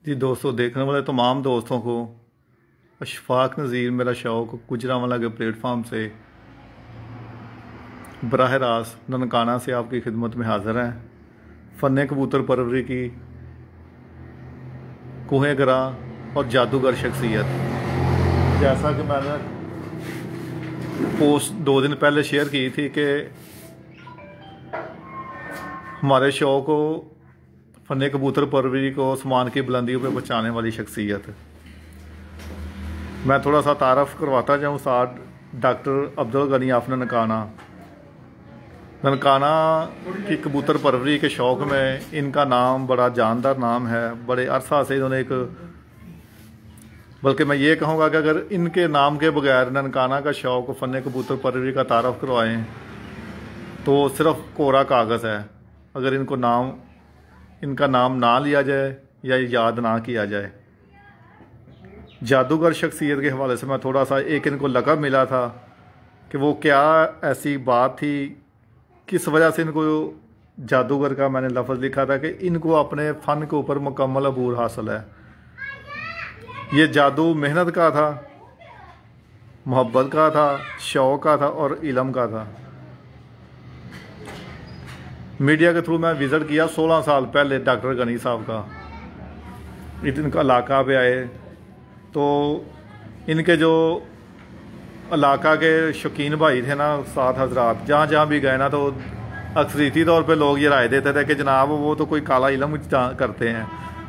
जी दोस्तों, देखने वाले तमाम दोस्तों को अशफाक नज़ीर मेरा शौक़ गुजरांवाला के प्लेटफार्म से बराह रास्त ननकाना से आपकी खिदमत में हाज़िर हैं। फ़न कबूतर परवरी की कुहें गरा और जादूगर शख्सियत, जैसा कि मैंने पोस्ट 2 दिन पहले शेयर की थी कि हमारे शौक़ को फ़न कबूतर परवरी को आसमान की बुलंदियों पे पहुँचाने वाली शख्सियत। मैं थोड़ा सा तारफ़ करवाता जाऊँ। उस्ताद डॉक्टर अब्दुल गनी ऑफ ननकाना की कबूतर परवरी के शौक़ में इनका नाम बड़ा जानदार नाम है। बड़े अरसा से इन्होंने बल्कि मैं ये कहूँगा कि अगर इनके नाम के बगैर ननकाना का शौक़ फ़न कबूतर परवरी का तारफ़ करवाएँ तो सिर्फ़ कोरा कागज़ है। अगर इनका नाम ना लिया जाए या याद ना किया जाए। जादूगर शख्सियत के हवाले से मैं थोड़ा सा, एक इनको लक़ब मिला था कि वो क्या ऐसी बात थी, किस वजह से इनको जादूगर का मैंने लफ्ज़ लिखा था कि इनको अपने फ़न के ऊपर मुकम्मल अबूर हासिल है। ये जादू मेहनत का था, मोहब्बत का था, शौक़ का था और इल्म का था। मीडिया के थ्रू मैं विज़िट किया 16 साल पहले डॉक्टर गनी साहब का। इनका इलाका पे आए तो इनके जो इलाका के शौकीन भाई थे ना, साथ हजरात, जहाँ जहाँ भी गए ना तो अक्सरीती तौर पे लोग ये राय देते थे कि जनाब वो तो कोई काला इल्म करते हैं,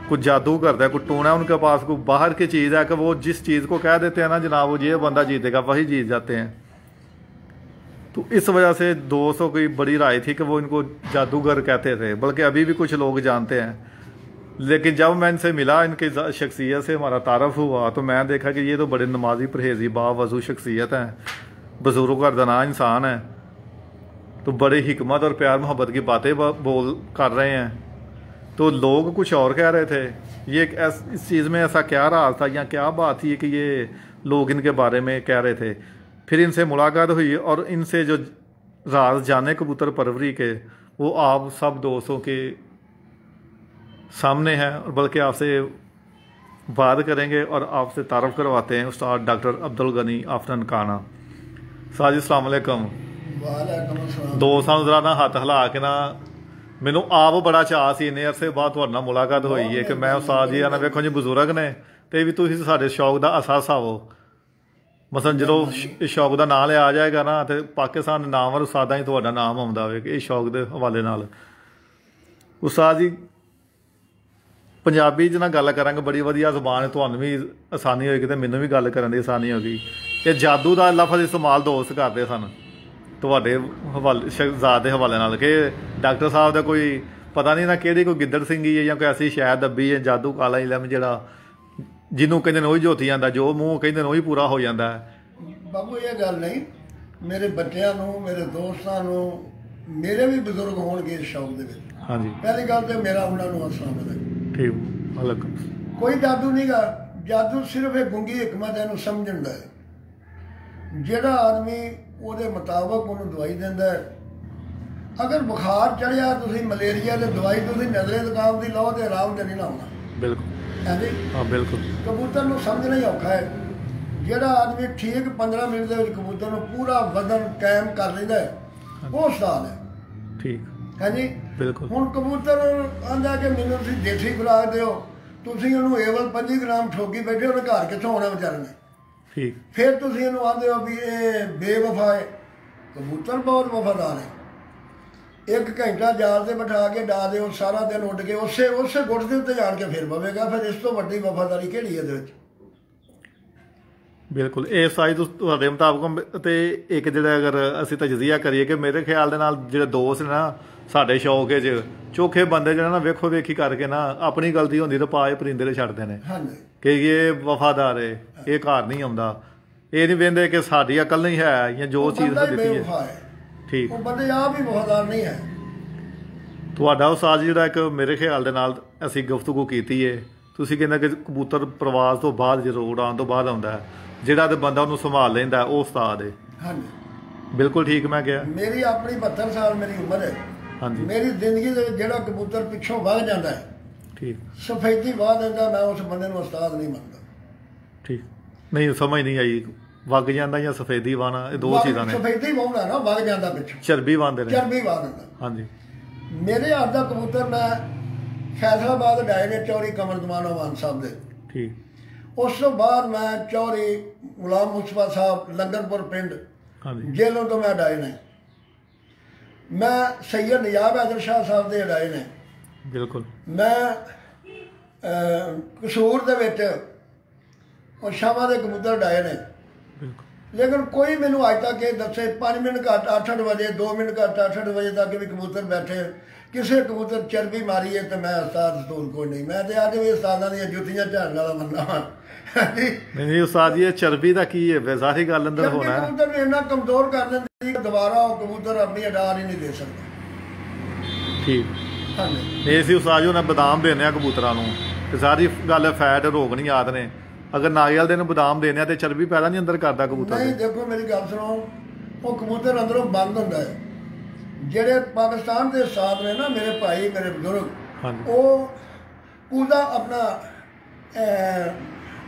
कुछ जादू करता है, कुछ टूना है उनके पास, कोई बाहर की चीज़ है कि वो जिस चीज़ को कह देते हैं ना जनाब वो ये बंदा जीतेगा, वही जीत जाते हैं। तो इस वजह से दोस्तों की बड़ी राय थी कि वो इनको जादूगर कहते थे, बल्कि अभी भी कुछ लोग जानते हैं। लेकिन जब मैं इनसे मिला, इनकी शख्सियत से हमारा तारफ़ हुआ, तो मैं देखा कि ये तो बड़े नमाजी परहेज़ी बावज़ू शख्सियत हैं, बुज़ुर्गों का दना इंसान है, तो बड़े हिकमत और प्यार मोहब्बत की बातें बोल कर रहे हैं। तो लोग कुछ और कह रहे थे। ये इस चीज़ में ऐसा क्या राज था या क्या बात थी कि ये लोग इनके बारे में कह रहे थे। फिर इनसे मुलाकात हुई और इनसे जो राज जाने कबूतर परवरी के, वो आप सब दोस्तों के सामने हैं, और बल्कि आपसे बात करेंगे और आपसे तारफ़ करवाते हैं उस्ताद डॉक्टर अब्दुल गनी ऑफ ननकाना। साजी अस्सलाम वालेकुम। दोस्तों जरा ना हाथ हिला के ना, मैनू आप बड़ा चाह सी इन्ने अरसे बाद तुहाडे नाल मुलाकात हुई है कि मैं उस्ताद जी ना वेखो जी बुजुर्ग ने तो भी तुसीं साडे शौक का असासा हो। मसलन जो शौक का नाम लिया जाएगा ना तो पाकिस्तान नामवर उस्तादा ही तुहाडा नाम आउंदा होवे कि शौक के हवाले नाल। उस्ताद जी पंजाबी च ना गल करांगे, बड़ी वधिया ज़बान है, तुहानूं भी आसानी होएगी तो मैनूं भी गल करन दी आसानी होगी। ये जादू का लफ्ज़ इस्तेमाल दोस्त करते सन तुहाडे हवाले ज़ात के हवाले नाल कि डॉक्टर साहब का कोई पता नहीं ना किहड़ी कोई गिद्दड़ सिंगी है या कोई ऐसी शायद दब्बी है, जादू काला इलम जिहड़ा जिन्हों कहते हैं वही जोती जाता, जो मूँह कहते हैं वही पूरा हो जाता है। बाबू ये गल नहीं, मेरे बच्चों को, मेरे दोस्तों को, मेरे भी बुजुर्ग होणगे इस शौक दे विच। हाँ जी, पहली गल तो मेरा उन्होंने अस्सलाम वालेकुम। ठीक, वालेकुम। कोई जादू नहीं गा, जादू सिर्फ एक गुंगी हिकमत है समझण दा है। जिहड़ा आदमी ਉਹਦੇ मुताबिक ਉਹਨੂੰ दवाई ਦਿੰਦਾ है। अगर बुखार चढ़िया ਤੁਸੀਂ मलेरिया ਦੀ दवाई ਤੁਸੀਂ ਨਜ਼ਰੇ ਦੁਕਾਨ ਦੀ ਲਓ ਤੇ ਆਰਾਮ ਤੇ ਨਹੀਂ ਨਾ ਆਉਣਾ। बिल्कुल है जी, हाँ बिल्कुल। कबूतर ਨੂੰ ਸਮਝਣਾ ਹੀ ਔਖਾ ਹੈ। ਜਿਹੜਾ ਆਦਮੀ ठीक 15 ਮਿੰਟ ਦੇ ਵਿੱਚ ਕਬੂतर ਨੂੰ ਪੂਰਾ ਵਜ਼ਨ ਕਾਇਮ ਕਰ ਲੈਂਦਾ ਹੈ, ਉਹ ਉਸਤਾਦ ਹੈ। ठीक है जी, बिल्कुल। ਹੁਣ ਕਬੂतर ਆਂਦਾ ਕਿ ਮੈਨੂੰ ਤੁਸੀਂ ਦੇਸੀ ਖੁਰਾਕ ਦਿਓ, ਤੁਸੀਂ ਉਹਨੂੰ ਏਵਲ 25 ਗ੍ਰਾਮ ਠੋਕੀ ਬੈਠੇ, ਉਹਨੇ ਘਰ ਕਿੱਥੋਂ ਆਉਣਾ ਵਿਚਾਰੇ ਨੇ। ठीक फिर तुम इन्हू आते हो भी ये बेवफा है। कबूतर बहुत वफादार है। एक घंटा जाल से बिठा के डा दो, सारा दिन उड़ के उसे गुट के उत्ते जान के फिर पवेगा। फिर इस तो वड्डी वफादारी किहड़ी है? बिल्कुल। ये साई तुहाडे मुताबिक तो एक जिहड़ा अगर असीं तजजिया करिए कि मेरे ख्याल दे नाल जिहड़े दोस्त ने ना साडे शौक च चोखे बंदे जिहड़े ना वेखो वेखी करके ना अपनी गलती होंदी तो पाए परिंदे दे छड्डदे ने कि ये वफादार है, ये घर नहीं आउंदा, ये नहीं वेंदे कि साडी अकल नहीं है या जो चीज़ दित्ती है। ठीक, बंदे आप ही वफादार नहीं है। तुहाडा उस्ताद जिहड़ा एक मेरे ख्याल दे नाल असीं गुफ्तगू कीती है, तुसीं कहंदे कि कबूतर प्रवास तो बाद जो उड़ान तो बाद आउंदा है, जिहड़ा ते बंदा उहनूं संभाल लैंदा है, वो उस्ताद है। हाँ जी, बिल्कुल ठीक मैं कहा। मेरी अपनी 72 साल मेरी उम्र है। हाँ जी, मेरी जिंदगी दे विच जिहड़ा कबूतर पिछों वध जांदा है ਠੀਕ ਸਫੈਦੀ ਵਾਹ ਦਿੰਦਾ, ਮੈਂ ਉਸ ਬੰਦੇ ਨੂੰ ਉਸਤਾਦ ਨਹੀਂ ਮੰਨਦਾ। ਠੀਕ, ਨਹੀਂ ਸਮਝ ਨਹੀਂ ਆਈ, ਵਗ ਜਾਂਦਾ ਜਾਂ ਸਫੈਦੀ ਵਾਹਣਾ, ਇਹ ਦੋ ਚੀਜ਼ਾਂ ਨੇ। ਸਫੈਦੀ ਵਾਹੁਣਾ ਨਾ, ਵਗ ਜਾਂਦਾ ਪਿੱਛੋਂ, ਚਰਬੀ ਵਾਹੁੰਦੇ ਨੇ, ਚਰਬੀ ਵਾਹ ਦਿੰਦਾ। ਹਾਂਜੀ। ਮੇਰੇ ਹੱਥ ਦਾ ਕਬੂਤਰ ਮੈਂ ਫੈਸਲਾਬਾਦ ਡਾਏ ਨੇ ਚੌਰੀ ਕਮਰਦਮਾਨ ਮਾਨ ਸਾਹਿਬ ਦੇ। ਠੀਕ। ਉਸ ਤੋਂ ਬਾਅਦ ਮੈਂ ਚੌਰੀ ਗੁਲਾਮ ਮੁਸਤਫਾ ਸਾਹਿਬ ਲੰਗਰਪੁਰ ਪਿੰਡ, ਹਾਂਜੀ, ਜੇਲੋਂ ਤੋਂ ਮੈਂ ਡਾਏ ਨੇ। ਮੈਂ ਸੈਯਦ ਨਿਜਾਬ ਹੈਦਰ ਸ਼ਾਹ ਸਾਹਿਬ ਦੇ ਡਾਏ ਨੇ। ਬਿਲਕੁਲ। ਮੈਂ ਕਸੂਰ ਦੇ ਵਿੱਚ ਉਹ ਸ਼ਾਮਾਂ ਦੇ ਕਬੂਤਰ ਡਾਏ ਨੇ। ਬਿਲਕੁਲ। ਲੇਕਿਨ ਕੋਈ ਮੈਨੂੰ ਅੱਜ ਤੱਕ ਇਹ ਦੱਸੇ 5 ਮਿੰਟ ਘੱਟ 8 ਵਜੇ, 2 ਮਿੰਟ ਘੱਟ 8 ਵਜੇ ਤੱਕ ਵੀ ਕਬੂਤਰ ਬੈਠੇ, ਕਿਸੇ ਕਬੂਤਰ ਚਰਬੀ ਮਾਰੀ ਹੈ ਤੇ ਮੈਂ ਉਸਤਾਦ ਸਤੂਲ ਕੋਈ ਨਹੀਂ। ਮੈਂ ਤੇ ਅੱਜ ਵੀ ਉਸਤਾਦਾਂ ਦੀਆਂ ਜੁੱਤੀਆਂ ਝਾੜਨ ਵਾਲਾ ਬੰਦਾ ਹਾਂ। ਨਹੀਂ ਉਸਤਾਦ ਜੀ, ਇਹ ਚਰਬੀ ਦਾ ਕੀ ਹੈ? ਸਾਰੀ ਗੱਲ ਅੰਦਰ ਹੋਣਾ ਹੈ। ਕਬੂਤਰ ਨੂੰ ਇੰਨਾ ਕਮਜ਼ੋਰ ਕਰ ਦਿੰਦੀ ਕਿ ਦੁਬਾਰਾ ਉਹ ਕਬੂਤਰ ਆਪਣੀ ਅਡਾਰ ਹੀ ਨਹੀਂ ਦੇ ਸਕਦਾ। ਠੀਕ। ਹਾਂਜੀ। ਨਹੀਂ ਅਸੀਂ ਉਸਤਾਦ ਜੀ ਉਹਨਾਂ ਬਦਾਮ ਦੇਣੇ ਆ ਕਬੂਤਰਾਂ ਨੂੰ, ਤੇ ਸਾਰੀ ਗੱਲ ਫੈਟ ਰੋਗ ਨਹੀਂ ਯਾਦ ਨੇ। ਅਗਰ ਨਾਰੀਅਲ ਦੇ ਨੂੰ ਬਦਾਮ ਦੇਣੇ ਆ ਤੇ ਚਰਬੀ ਪੈਦਾ ਨਹੀਂ ਅੰਦਰ ਕਰਦਾ ਕਬੂਤਰ ਨਹੀਂ। ਦੇਖੋ ਮੇਰੀ ਗੱਲ ਸੁਣੋ, ਉਹ ਕਬੂਤਰ ਅੰਦਰੋਂ ਬੰਦ ਹੁੰਦਾ ਹੈ। ਜਿਹੜੇ ਪਾਕਿਸਤਾਨ ਦੇ ਉਸਤਾਦ ਨੇ ਨਾ, ਮੇਰੇ ਭਾਈ, ਮੇਰੇ ਬਜ਼ੁਰਗ, ਹਾਂਜੀ, ਉਹ ਪੂਰਾ ਆਪਣਾ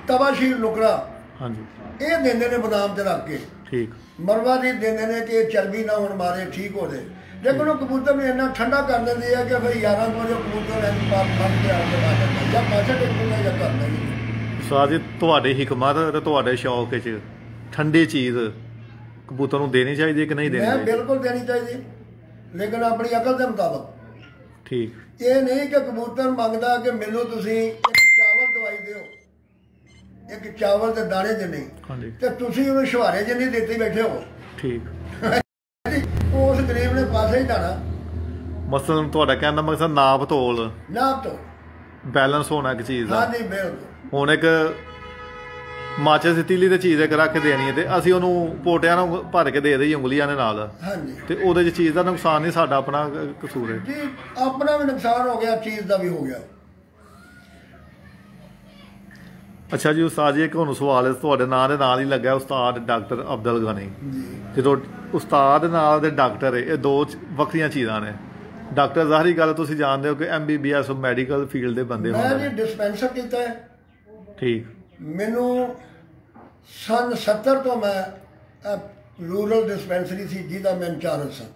ਤਬਾਸ਼ੀਰ ਨੁਕਰਾ, ਹਾਂਜੀ, ਇਹ ਦਿੰਦੇ ਨੇ ਬਦਾਮ ਤੇ ਰੱਖ ਕੇ। ਠੀਕ। ਮਰਵਾ ਦੀ ਦਿੰਦੇ ਨੇ ਕਿ ਚਰਬੀ ਨਾ ਹੁਣ ਮਾਰੇ, ਠੀਕ ਹੋ ਜਾਏ। ਲੇਕਿਨ ਉਹ ਕਬੂਤਰ ਨੂੰ ਇੰਨਾ ਠੰਡਾ ਕਰ ਦਿੰਦੀ ਹੈ ਕਿ ਭਾਈ 11 ਵਜੇ ਕਬੂਤਰ ਐਂ ਬਾਤ ਬੰਦ ਕੇ ਆ ਕੇ ਬਾਹਰ ਜਾਂ ਪਾਛਾ ਟੇਕੂਗਾ ਜਾਂ ਕਰਦਾ ਹੀ। ਉਸਤਾਦ ਜੀ, ਤੁਹਾਡੇ ਹਿਕਮਤ ਤੇ ਤੁਹਾਡੇ ਸ਼ੌਕ ਵਿੱਚ ਠੰਡੀ ਚੀਜ਼ ਕਬੂਤਰ ਨੂੰ ਦੇਣੀ ਚਾਹੀਦੀ ਹੈ ਕਿ ਨਹੀਂ ਦੇਣੀ ਮੈਂ ਚਾਹੀਦੀ? ਬਿਲਕੁਲ ਦੇਣੀ ਚਾਹੀਦੀ, ਲੇਕਿਨ ਆਪਣੀ ਅਕਲ ਦੇ ਮੁਤਾਬਕ। ਠੀਕ। ਇਹ ਨਹੀਂ ਕਿ ਕਬੂਤਰ ਮੰਗਦਾ ਕਿ ਮੈਨੂੰ ਤੁਸੀਂ ਇੱਕ ਚਾਵਲ ਦਵਾਈ ਦਿਓ, ਇੱਕ ਚਾਵਲ ਦੇ ਦਾਣੇ ਜਿੰਨੀ, ਹਾਂਜੀ, ਤੇ ਤੁਸੀਂ ਉਹਨੂੰ ਸ਼ੁਹਾਰੇ ਜਿੰਨੀ ਦਿੱਤੀ ਬੈਠੇ ਹੋ। ਠੀਕ। ਉਸ ਗਰੀਬ ਨੇ ਪਾਸੇ ਹੀ ਜਾਣਾ। ਮਸਲਨ ਤੁਹਾਡਾ ਕਹਿਣ ਦਾ ਮਕਸਦ ਨਾਪ ਤੋਲ, ਨਾ ਤੋਂ ਬੈਲੈਂਸ ਹੋਣਾ ਇੱਕ ਚੀਜ਼ ਦਾ। ਹਾਂਜੀ ਬਿਲਕੁਲ। ਹੁਣ ਇੱਕ ਮਾਚਿਸ ਦੀ ਤੀਲੀ ਤੇ ਚੀਜ਼ ਇੱਕ ਰੱਖ ਦੇਣੀ ਹੈ ਤੇ ਅਸੀਂ ਉਹਨੂੰ ਪੋਟਿਆਂ ਨੂੰ ਭਰ ਕੇ ਦੇ ਦੇਈਏ ਉਂਗਲੀਆਂ ਦੇ ਨਾਲ, ਹਾਂਜੀ, ਤੇ ਉਹਦੇ 'ਚ ਚੀਜ਼ ਦਾ ਨੁਕਸਾਨ ਨਹੀਂ, ਸਾਡਾ ਆਪਣਾ ਕਸੂਰ ਹੈ ਜੀ। ਆਪਣਾ ਵੀ ਨੁਕਸਾਨ ਹੋ ਗਿਆ, ਚੀਜ਼ ਦਾ ਵੀ ਹੋ ਗਿਆ। ਅੱਛਾ ਜੀ ਉਸਤਾਦ ਜੀ, ਇੱਕ ਹੁਣ ਸਵਾਲ ਹੈ, ਤੁਹਾਡੇ ਨਾਂ ਦੇ ਨਾਲ ਹੀ ਲੱਗਾ ਉਸਤਾਦ ਡਾਕਟਰ ਅਬਦੁਲ ਗਨੀ। ਜਦੋਂ ਉਸਤਾਦ ਨਾਲ ਦੇ ਡਾਕਟਰ, ਇਹ ਦੋ ਵੱਖਰੀਆਂ ਚੀਜ਼ਾਂ ਨੇ। ਡਾਕਟਰ ਜ਼ਾਹਰੀ ਗੱਲ ਤੁਸੀਂ ਜਾਣਦੇ ਹੋ ਕਿ MBBS ਮੈਡੀਕਲ ਫੀਲਡ ਦੇ ਬੰਦੇ ਮੈਂ ਹੁੰਦੇ ਜੀ ਨੇ। ਡਿਸਪੈਂਸਰ ਕੀਤਾ ਹੈ। ਠੀਕ। ਮੈਨੂੰ ਸੰਨ 70 ਤੋਂ ਮੈਂ ਰੂਰਲ ਡਿਸਪੈਂਸਰੀ ਸੀ ਜਿਹਦਾ ਮੈਂ ਇੰਚਾਰਜ ਸਾਂ।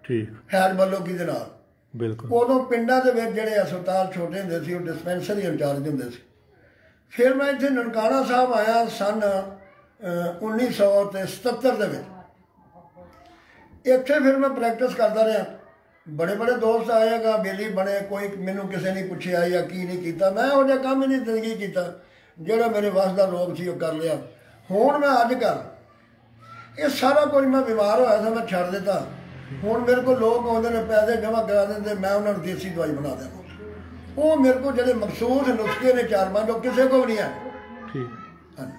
ਠੀਕ। ਖੈਰ ਬੱਲੋਕੀ ਦੇ ਨਾਲ। ਬਿਲਕੁਲ। ਉਦੋਂ ਪਿੰਡਾਂ ਦੇ ਵਿੱਚ ਜਿਹੜੇ ਹਸਪਤਾਲ ਛੋਟੇ ਹੁੰਦੇ ਸੀ, ਉਹ ਡਿਸਪੈਂਸਰੀ ਇੰਚਾਰਜ ਹੁੰਦੇ ਸੀ। ਫਿਰ ਮੈਂ ਇੱਥੇ ਨਨਕਾਣਾ ਸਾਹਿਬ ਆਇਆ ਸੰਨ 1977 ਦੇ ਵਿੱਚ। ਇੱਥੇ ਫਿਰ ਮੈਂ ਪ੍ਰੈਕਟਿਸ ਕਰਦਾ ਰਿਹਾ। ਬੜੇ ਬੜੇ ਦੋਸਤ ਆਏਗਾ, ਬੇਲੀ ਬਣੇ, ਕੋਈ ਮੈਨੂੰ ਕਿਸੇ ਨੇ ਪੁੱਛਿਆ ਜਾਂ ਕੀ ਨਹੀਂ ਕੀਤਾ। ਮੈਂ ਉਹ ਜਿਹਾ ਕੰਮ ਹੀ ਨਹੀਂ ਜ਼ਿੰਦਗੀ ਕੀਤਾ, ਜਿਹੜਾ ਮੇਰੇ ਵੱਸ ਦਾ ਰੋਗ ਸੀ ਉਹ ਕਰ ਲਿਆ। ਹੁਣ ਮੈਂ ਅੱਜ ਕੱਲ੍ਹ ਇਹ ਸਾਰਾ ਕੁਝ, ਮੈਂ ਬਿਮਾਰ ਹੋਇਆ ਸੀ, ਮੈਂ ਛੱਡ ਦਿੱਤਾ। ਹੁਣ ਮੇਰੇ ਕੋਲ ਲੋਕ ਆਉਂਦੇ ਨੇ, ਪੈਸੇ ਜਮ੍ਹਾਂ ਕਰਾ ਦਿੰਦੇ, ਮੈਂ ਉਹਨਾਂ ਨੂੰ ਦੇਸੀ ਦਵਾਈ ਬਣਾ ਦਿੰਦਾ। ਉਹ ਮੇਰੇ ਕੋਲ ਜਿਹੜੇ ਮਖਸੂਸ ਨੁਸਖੇ ਨੇ 4-5, ਉਹ ਕਿਸੇ ਕੋਲ ਨਹੀਂ ਹੈ। ਠੀਕ। ਹਾਂਜੀ।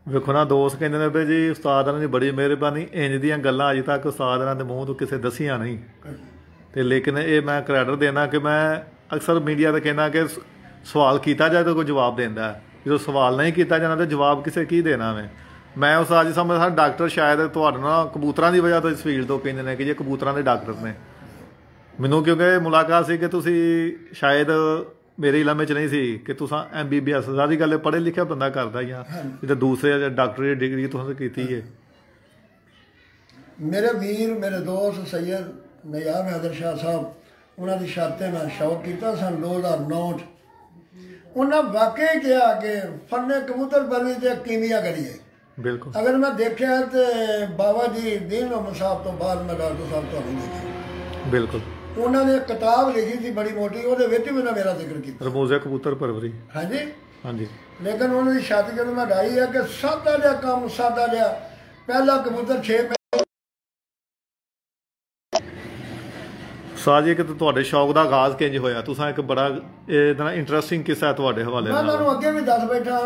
ਵੇਖੋ ਨਾ, ਦੋਸਤ ਕਹਿੰਦੇ ਨੇ ਵੀ ਜੀ ਉਸਤਾਦਾਂ ਦੀ ਬੜੀ ਮਿਹਰਬਾਨੀ, ਇੰਜ ਦੀਆਂ ਗੱਲਾਂ ਅਜੇ ਤੱਕ ਉਸਤਾਦਾਂ ਦੇ ਮੂੰਹ ਤੋਂ ਕਿਸੇ ਦੱਸੀਆਂ ਨਹੀਂ। ਤੇ ਲੇਕਿਨ ਇਹ ਮੈਂ ਕ੍ਰੈਡਿਟ ਦੇਣਾ ਕਿ ਮੈਂ ਅਕਸਰ ਮੀਡੀਆ 'ਤੇ ਕਹਿੰਦਾ ਕਿ ਸਵਾਲ ਕੀਤਾ ਜਾਏ ਤਾਂ ਕੋਈ ਜਵਾਬ ਦਿੰਦਾ, ਜਦੋਂ ਸਵਾਲ ਨਹੀਂ ਕੀਤਾ ਜਾਂਦਾ ਤਾਂ ਜਵਾਬ ਕਿਸੇ ਕੀ ਦੇਣਾ। ਮੈਂ ਉਸਤਾਦ ਜੀ ਸਮਝਦਾ ਹਾਂ ਡਾਕਟਰ ਸ਼ਾਇਦ ਤੁਹਾਡੇ ਨਾਲ ਕਬੂਤਰਾਂ ਦੀ ਵਜ੍ਹਾ ਤੋਂ ਇਸ ਫੀਲਡ ਤੋਂ ਕਹਿੰਦੇ ਨੇ ਕਿ ਜੇ ਕਬੂਤਰਾਂ ਦੇ ਡਾਕਟਰ ਨੇ। ਮੈਨੂੰ ਕਿਉਂਕਿ ਮੁਲਾਕਾਤ ਸੀ ਕਿ ਤੁਸੀਂ ਸ਼ਾਇਦ ਮੇਰੇ ਇਲਾਕੇ 'ਚ ਨਹੀਂ ਸੀ ਕਿ ਤੁਸੀਂ MBBS, ਸਾਰੀ ਗੱਲ ਪੜ੍ਹੇ ਲਿਖਿਆ ਬੰਦਾ ਕਰਦਾ ਹੀ ਆ, ਜਿੱਦਾਂ ਦੂਸਰੇ ਡਾਕਟਰੀ ਡਿਗਰੀ ਤੁਸੀਂ ਕੀਤੀ ਹੈ। ਮੇਰੇ ਵੀਰ, ਮੇਰੇ ਦੋਸਤ ਸੈਯਦ ਨਿਜਾਬ ਹੈਦਰ ਸ਼ਾਹ ਸਾਹਿਬ, ਉਹਨਾਂ ਦੀ ਛਾਤ 'ਤੇ ਮੈਂ ਸ਼ੌਕ ਕੀਤਾ ਸਨ 2009 'ਚ। ਉਹਨਾਂ ਵਾਕਈ ਕਿਹਾ ਕਿ ਫੰਨੇ ਕਬੂਤਰ ਪਰਵਰੀ ਤੇ ਕੀਮੀਆ ਕਰੀਏ। ਬਿਲਕੁਲ। ਅਗਰ ਮੈਂ ਦੇਖਿਆ ਤੇ ਬਾਬਾ ਜੀ ਦੀਨ ਮੁਹੰਮਦ ਸਾਹਿਬ ਤੋਂ ਬਾਅਦ ਮੈਂ ਡਾਕਟਰ ਸਾਹਿਬ ਤੋਂ ਨਹੀਂ ਦੇਖਿਆ। ਬਿਲਕੁਲ। ਉਹਨਾਂ ਨੇ ਕਿਤਾਬ ਲਿਖੀ ਸੀ ਬੜੀ ਮੋਟੀ, ਉਹਦੇ ਵਿੱਚ ਵੀ ਉਹਨਾਂ ਮੇਰਾ ਜ਼ਿਕਰ ਕੀਤਾ, ਰਮੋਜ਼ੇ ਕਬੂਤਰ ਪਰਵਰੀ। ਹਾਂਜੀ ਹਾਂਜੀ। ਲੇਕਿਨ ਉਹਨਾਂ ਦੀ ਛਾਤੀ ਜਦੋਂ ਮੈਂ ਡਾਈ ਹੈ ਕਿ ਸਾਦਾ ਜਿਹਾ ਕੰਮ, ਸਾਦਾ ਜਿਹਾ। ਪਹਿਲਾ ਕਬੂਤਰ 6 ਸਾਜੀ ਕਿ ਤੁਹਾਡੇ ਸ਼ੌਕ ਦਾ ਆਗਾਜ਼ ਕਿੰਜ ਹੋਇਆ? ਤੁਸੀਂ ਇੱਕ ਬੜਾ ਇਹਦਾ ਇੰਟਰਸਟਿੰਗ ਕਿੱਸਾ ਤੁਹਾਡੇ ਹਵਾਲੇ ਮੈਂ ਨਾਲ। ਤੁਹਾਨੂੰ ਅੱਗੇ ਵੀ ਦੱਸ ਬੈਠਾ,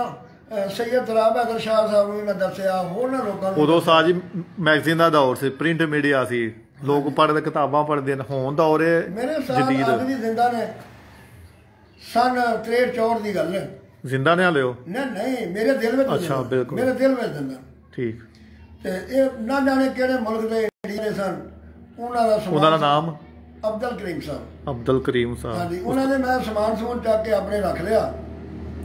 ਸੈਯਦ ਤਰਾਬ ਹੈਦਰ ਸ਼ਾਹ ਸਾਹਿਬ ਨੂੰ ਵੀ ਮੈਂ ਦੱਸਿਆ, ਹੋਰਨਾਂ ਲੋਕਾਂ ਨੂੰ। ਉਦੋਂ ਸਾਜੀ ਮੈਗਜ਼ੀਨ ਦਾ ਦੌਰ ਸੀ, ਪ੍ਰਿੰਟ ਮੀਡੀਆ ਸੀ, ਲੋਕ ਪੜ੍ਹਦੇ, ਕਿਤਾਬਾਂ ਪੜ੍ਹਦੇ ਨੇ। ਹੁਣ ਦੌਰ ਹੈ ਮੇਰੇ ਸਾਥ ਅੱਜ ਵੀ ਜ਼ਿੰਦਾ ਨੇ। ਸੰਨ 63-64 ਦੀ ਗੱਲ ਹੈ। ਜ਼ਿੰਦਾ ਨੇ ਲਿਓ? ਨਹੀਂ, ਮੇਰੇ ਦਿਲ ਵਿੱਚ। ਅੱਛਾ, ਬਿਲਕੁਲ। ਮੇਰੇ ਦਿਲ ਵਿੱਚ ਜ਼ਿੰਦਾ। ਠੀਕ। ਤੇ ਇਹ ਨਾ ਜਾਣੇ ਕਿਹੜੇ ਮੁਲਕ ਦੇ ਇੰਡੀਆ ਦੇ ਸਨ, ਉਹਨਾਂ ਦਾ ਨਾਮ ਅਬਦੁਲ ਕਰੀਮ ਸਾਹਿਬ। ਅਬਦੁਲ ਕਰੀਮ ਸਾਹਿਬ, ਹਾਂਜੀ, ਉਹਨਾਂ ਨੇ ਮੈਂ ਸਮਾਨ ਸਮੂਨ ਚੱਕ ਕੇ ਆਪਣੇ ਰੱਖ ਲਿਆ।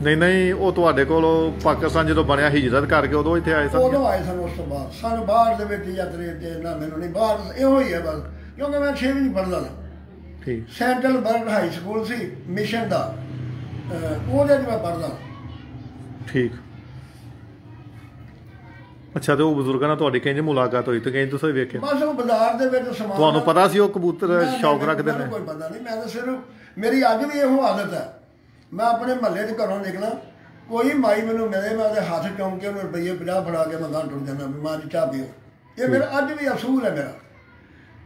ਨਹੀਂ ਉਹ ਤੁਹਾਡੇ ਕੋਲ ਪਾਕਿਸਤਾਨ ਜਦੋਂ ਬਣਿਆ ਹਿਜਰਤ ਕਰਕੇ ਉਦੋਂ ਇੱਥੇ ਆਏ ਸਨ? ਉਦੋਂ ਆਏ ਸਨ। ਉਸ ਤੋਂ ਬਾਅਦ ਸਾਨੂੰ ਬਾਹਰ ਦੇ ਵਿੱਚ ਯਾਤਰੀ ਤੇ ਨਾ ਮੈਨੂੰ ਨਹੀਂ, ਬਾਹਰ ਇਹੋ ਹੀ ਹੈ ਬਸ, ਕਿਉਂਕਿ ਮੈਂ 6ਵੀਂ ਨਹੀਂ ਪੜ੍ਹਦਾ ਸੀ। ਠੀਕ। ਸੈਂਟਰਲ ਬਰਡ ਹਾਈ ਸਕੂਲ ਸੀ ਮਿਸ਼ਨ ਦਾ, ਉਹਦੇ 'ਚ ਮੈਂ ਪੜ੍ਹਦਾ। ਠੀਕ। ਅੱਛਾ, ਤੇ ਉਹ ਬਜ਼ੁਰਗਾਂ ਨਾਲ ਤੁਹਾਡੀ ਕਿੰਝ ਮੁਲਾਕਾਤ ਹੋਈ ਤੇ ਕਿੰਝ ਤੁਸੀਂ ਵੇਖਿਆ? ਬਸ ਉਹ ਬਾਜ਼ਾਰ ਦੇ ਵਿੱਚ ਸਮਾਨ, ਤੁਹਾਨੂੰ ਪਤਾ ਸੀ ਉਹ ਕਬੂਤਰ ਸ਼ੌਕ ਰੱਖਦੇ ਨੇ? ਕੋਈ ਪਤਾ ਨਹੀਂ, ਮੈਂ ਤਾਂ ਸਿਰਫ ਮੇਰੀ ਅੱਜ ਵੀ ਇਹੋ ਆਦਤ ਹੈ, ਮੈਂ ਆਪਣੇ ਮਹੱਲੇ 'ਚ ਘਰੋਂ ਨਿਕਲਾਂ, ਕੋਈ ਮਾਈ ਮੈਨੂੰ ਮਿਲੇ ਮੈਂ ਉਹਦੇ ਹੱਥ ਚੁੰਮ ਕੇ ਉਹਨੂੰ ਰੁਪਈਏ 50 ਫੜਾ ਕੇ ਮੈਂ ਗਾਂ ਟੁਰ ਜਾਂਦਾ ਵੀ ਮਾਂ ਦੀ ਚਾਹ ਪੀਓ। ਇਹ ਮੇਰਾ ਅੱਜ ਵੀ ਅਸੂਲ ਹੈ ਮੇਰਾ।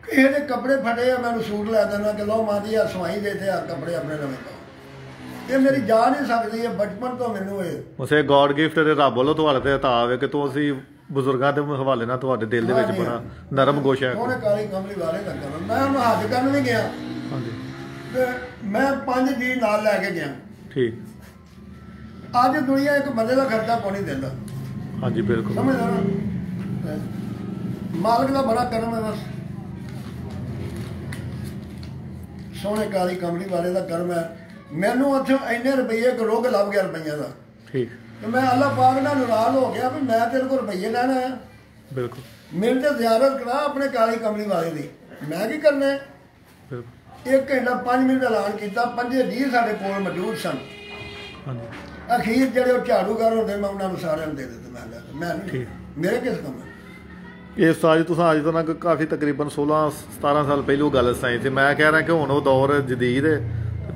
ਕਿਸੇ ਦੇ ਕੱਪੜੇ ਫਟੇ ਆ ਮੈਨੂੰ ਸੂਟ ਲੈ ਦੇਣਾ ਕਿ ਲਓ ਮਾਂ ਦੀ ਆ ਸਵਾਈ ਦੇ ਤੇ ਆ ਕੱਪੜੇ ਆਪਣੇ ਨਵੇਂ ਪਾਓ। ਇਹ ਮੇਰੀ ਜਾ ਨਹੀਂ ਸਕਦੀ, ਇਹ ਬਚਪਨ ਤੋਂ ਮੈਨੂੰ ਇਹ ਉਸੇ ਗੋਡ ਗਿਫਟ ਦੇ ਰੱਬ ਵੱਲੋਂ ਤੁਹਾਡੇ ਤੇ ਹਤਾ ਆਵੇ ਕਿ ਤੁਸੀਂ ਬਜ਼ੁਰਗਾਂ ਦੇ ਹਵਾਲੇ ਨਾਲ ਤੁਹਾਡੇ ਦਿਲ ਦੇ ਵਿੱਚ ਬੜਾ ਨਰਮ ਗੋਸ਼ਾ ਹੈ। ਉਹਨੇ ਕਾਲੀ ਕਮਲੀ ਵਾਲੇ ਦਾ ਕਰਨ, ਮੈਂ ਉਹਨੂੰ ਹੱਥ ਕਰਨ ਵੀ ਗਿਆ। ਹਾਂਜੀ। ਤੇ ਮੈਂ 5 ਜੀ ਨਾਲ ਲੈ ਕੇ ਗਿਆ। ਠੀਕ। ਅੱਜ ਦੁਨੀਆ ਇੱਕ ਬੰਦੇ ਦਾ ਖਰਚਾ ਕੋਈ ਨਹੀਂ ਦਿੰਦਾ। ਹਾਂਜੀ ਬਿਲਕੁਲ, ਸਮਝਦਾ ਨਾ, ਮਾਲਕ ਦਾ ਬੜਾ ਕਰਮ ਹੈ। ਬਸ ਸੋਹਣੇ ਕਾਲੀ ਕਮਲੀ ਵਾਲੇ ਦਾ ਕਰਮ ਹੈ। ਮੈਨੂੰ ਉੱਥੇ ਇੰਨੇ ਰੁਪਈਏ ਕਰੋਗ ਲੱਭ ਗਿਆ ਰੁਪਈਆ ਦਾ। ਠੀਕ। ਤੇ ਮੈਂ ਅੱਲਾਹ ਪਾਕ ਨਾਲ ਨਾਰਾਜ਼ ਹੋ ਗਿਆ ਵੀ ਮੈਂ ਤੇਰੇ ਕੋਲ ਰੁਪਈਏ ਲੈਣਾ ਹੈ। ਬਿਲਕੁਲ। ਮੇਰੇ ਤੇ ਜ਼ਿਆਰਤ ਕਰਾ ਆਪਣੇ ਕਾਲੀ ਕਮਲੀ ਵਾਲੇ ਦੀ, ਮੈਂ ਕੀ ਕਰਨਾ ਹੈ। ਬਿਲਕੁਲ। 1 ਘੰਟਾ 5 ਮਿੰਟ ਦਾ ਐਲਾਨ ਕੀਤਾ, 5 ਜੀ ਸਾਡੇ ਕੋਲ ਮੌਜੂਦ ਸਨ। ਹਾਂਜੀ। ਅਖੀਰ ਜਿਹੜੇ ਉਹ ਝਾੜੂਗਰ ਹੁੰਦੇ ਮੈਂ ਉਹਨਾਂ ਨੂੰ ਸਾਰਿਆਂ ਨੂੰ ਦੇ ਦਿੱਤੇ। ਮੈਂ ਨਹੀਂ, ਮੇਰੇ ਕਿਸ ਕੰਮ ਹੈ ਇਹ ਸਾਜ ਤੁਸੀਂ ਅੱਜ ਤੋਂ ਨਾ ਕਾਫੀ ਤਕਰੀਬਨ 16-17 ਸਾਲ ਪਹਿਲੋਂ ਗੱਲ ਸਾਈ ਤੇ ਮੈਂ ਕਹਿ ਰਿਹਾ ਕਿ ਹੁਣ ਉਹ ਦੌਰ ਜਦੀਦ ਹੈ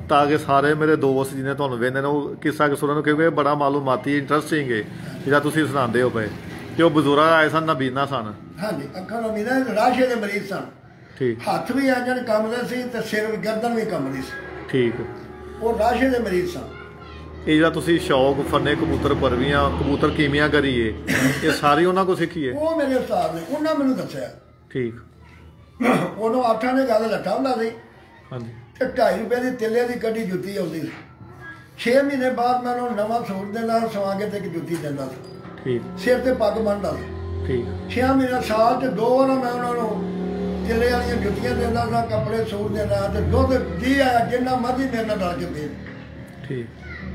ਤਾਂ ਕਿ ਸਾਰੇ ਮੇਰੇ ਦੋਸਤ ਜਿਹਨੇ ਤੁਹਾਨੂੰ ਵੇਖਦੇ ਨੇ ਉਹ ਕਿੱਸਾ ਸੁਣਨ ਨੂੰ, ਕਿਉਂਕਿ ਇਹ ਬੜਾ ਮਾਲੂਮਾਤੀ ਇੰਟਰਸਟਿੰਗ ਹੈ ਜਿਹੜਾ ਤੁਸੀਂ ਸੁਣਾਉਂਦੇ ਹੋ ਪਏ ਕਿ ਉਹ ਬਜ਼ੁਰਗ ਆਏ ਸਨ, ਨਬੀਨਾ ਸਨ। ਹਾਂਜੀ, ਅੱਖਾਂ ਨਬੀਨਾ, ਰਾਸ਼ੇ ਦੇ ਮਰੀਜ਼ ਸਨ। ਠੀਕ। ਹੱਥ ਵੀ ਆ ਜਾਣ ਕੰਮਦੇ ਸੀ ਤੇ ਸਿਰ ਵੀ, ਗਰਦਨ ਵੀ ਕੰਮਦੀ ਸੀ। ਠੀਕ। ਉਹ ਰਾਸ਼ੇ ਦੇ ਮਰੀਜ਼ ਸਨ। ਇਹ ਜਿਹੜਾ ਤੁਸੀਂ ਸ਼ੌਕ ਫੰਨੇ ਕਬੂਤਰ ਪਰਵੀਆਂ ਕਬੂਤਰ ਕੀਮੀਆਂ ਕਰੀਏ ਇਹ ਸਾਰੀ ਉਹਨਾਂ ਕੋਲ ਸਿੱਖੀਏ? ਉਹ ਮੇਰੇ ਉਸਤਾਦ ਨੇ, ਉਹਨਾਂ ਮੈਨੂੰ ਦੱਸਿਆ। ਠੀਕ। ਉਦੋਂ 8 ਨੇ ਗੱਲ ਲੱਠਾ ਹੁੰਦਾ ਸੀ। ਹਾਂਜੀ। ਤੇ 2.5 ਰੁਪਏ ਦੀ ਤਿੱਲੇ ਦੀ ਕੱਢੀ ਜੁੱਤੀ ਆਉਂਦੀ ਸੀ। 6 ਮਹੀਨੇ ਬਾਅਦ ਮੈਂ ਉਹਨੂੰ ਨਵਾਂ ਸੂਟ ਦਿੰਦਾ ਸਵਾ ਕੇ ਤੇ ਇੱਕ ਜੁੱਤੀ ਦਿੰਦਾ ਸੀ। ਠੀਕ। ਸਿਰ ਤੇ ਪੱਗ ਬੰਨ੍ਹਦਾ ਸੀ। ਠੀਕ। 6 ਮਹੀਨੇ ਸਾਲ 'ਚ 2 ਵਾਰ ਮੈਂ ਉਹਨਾਂ ਨੂੰ ਤਿੱਲੇ ਵਾਲੀਆਂ ਜੁੱਤੀਆਂ ਦਿੰਦਾ ਸਾਂ, ਕੱਪੜੇ ਸੂਟ ਦਿੰਦਾ ਤੇ ਦੁੱਧ ਜੀ ਆਇਆ ਜਿੰਨਾ ਮਰਜ਼ੀ ਮੇਰੇ ਨਾਲ ਡਲ ਕੇ ਪੀ। ਠੀਕ।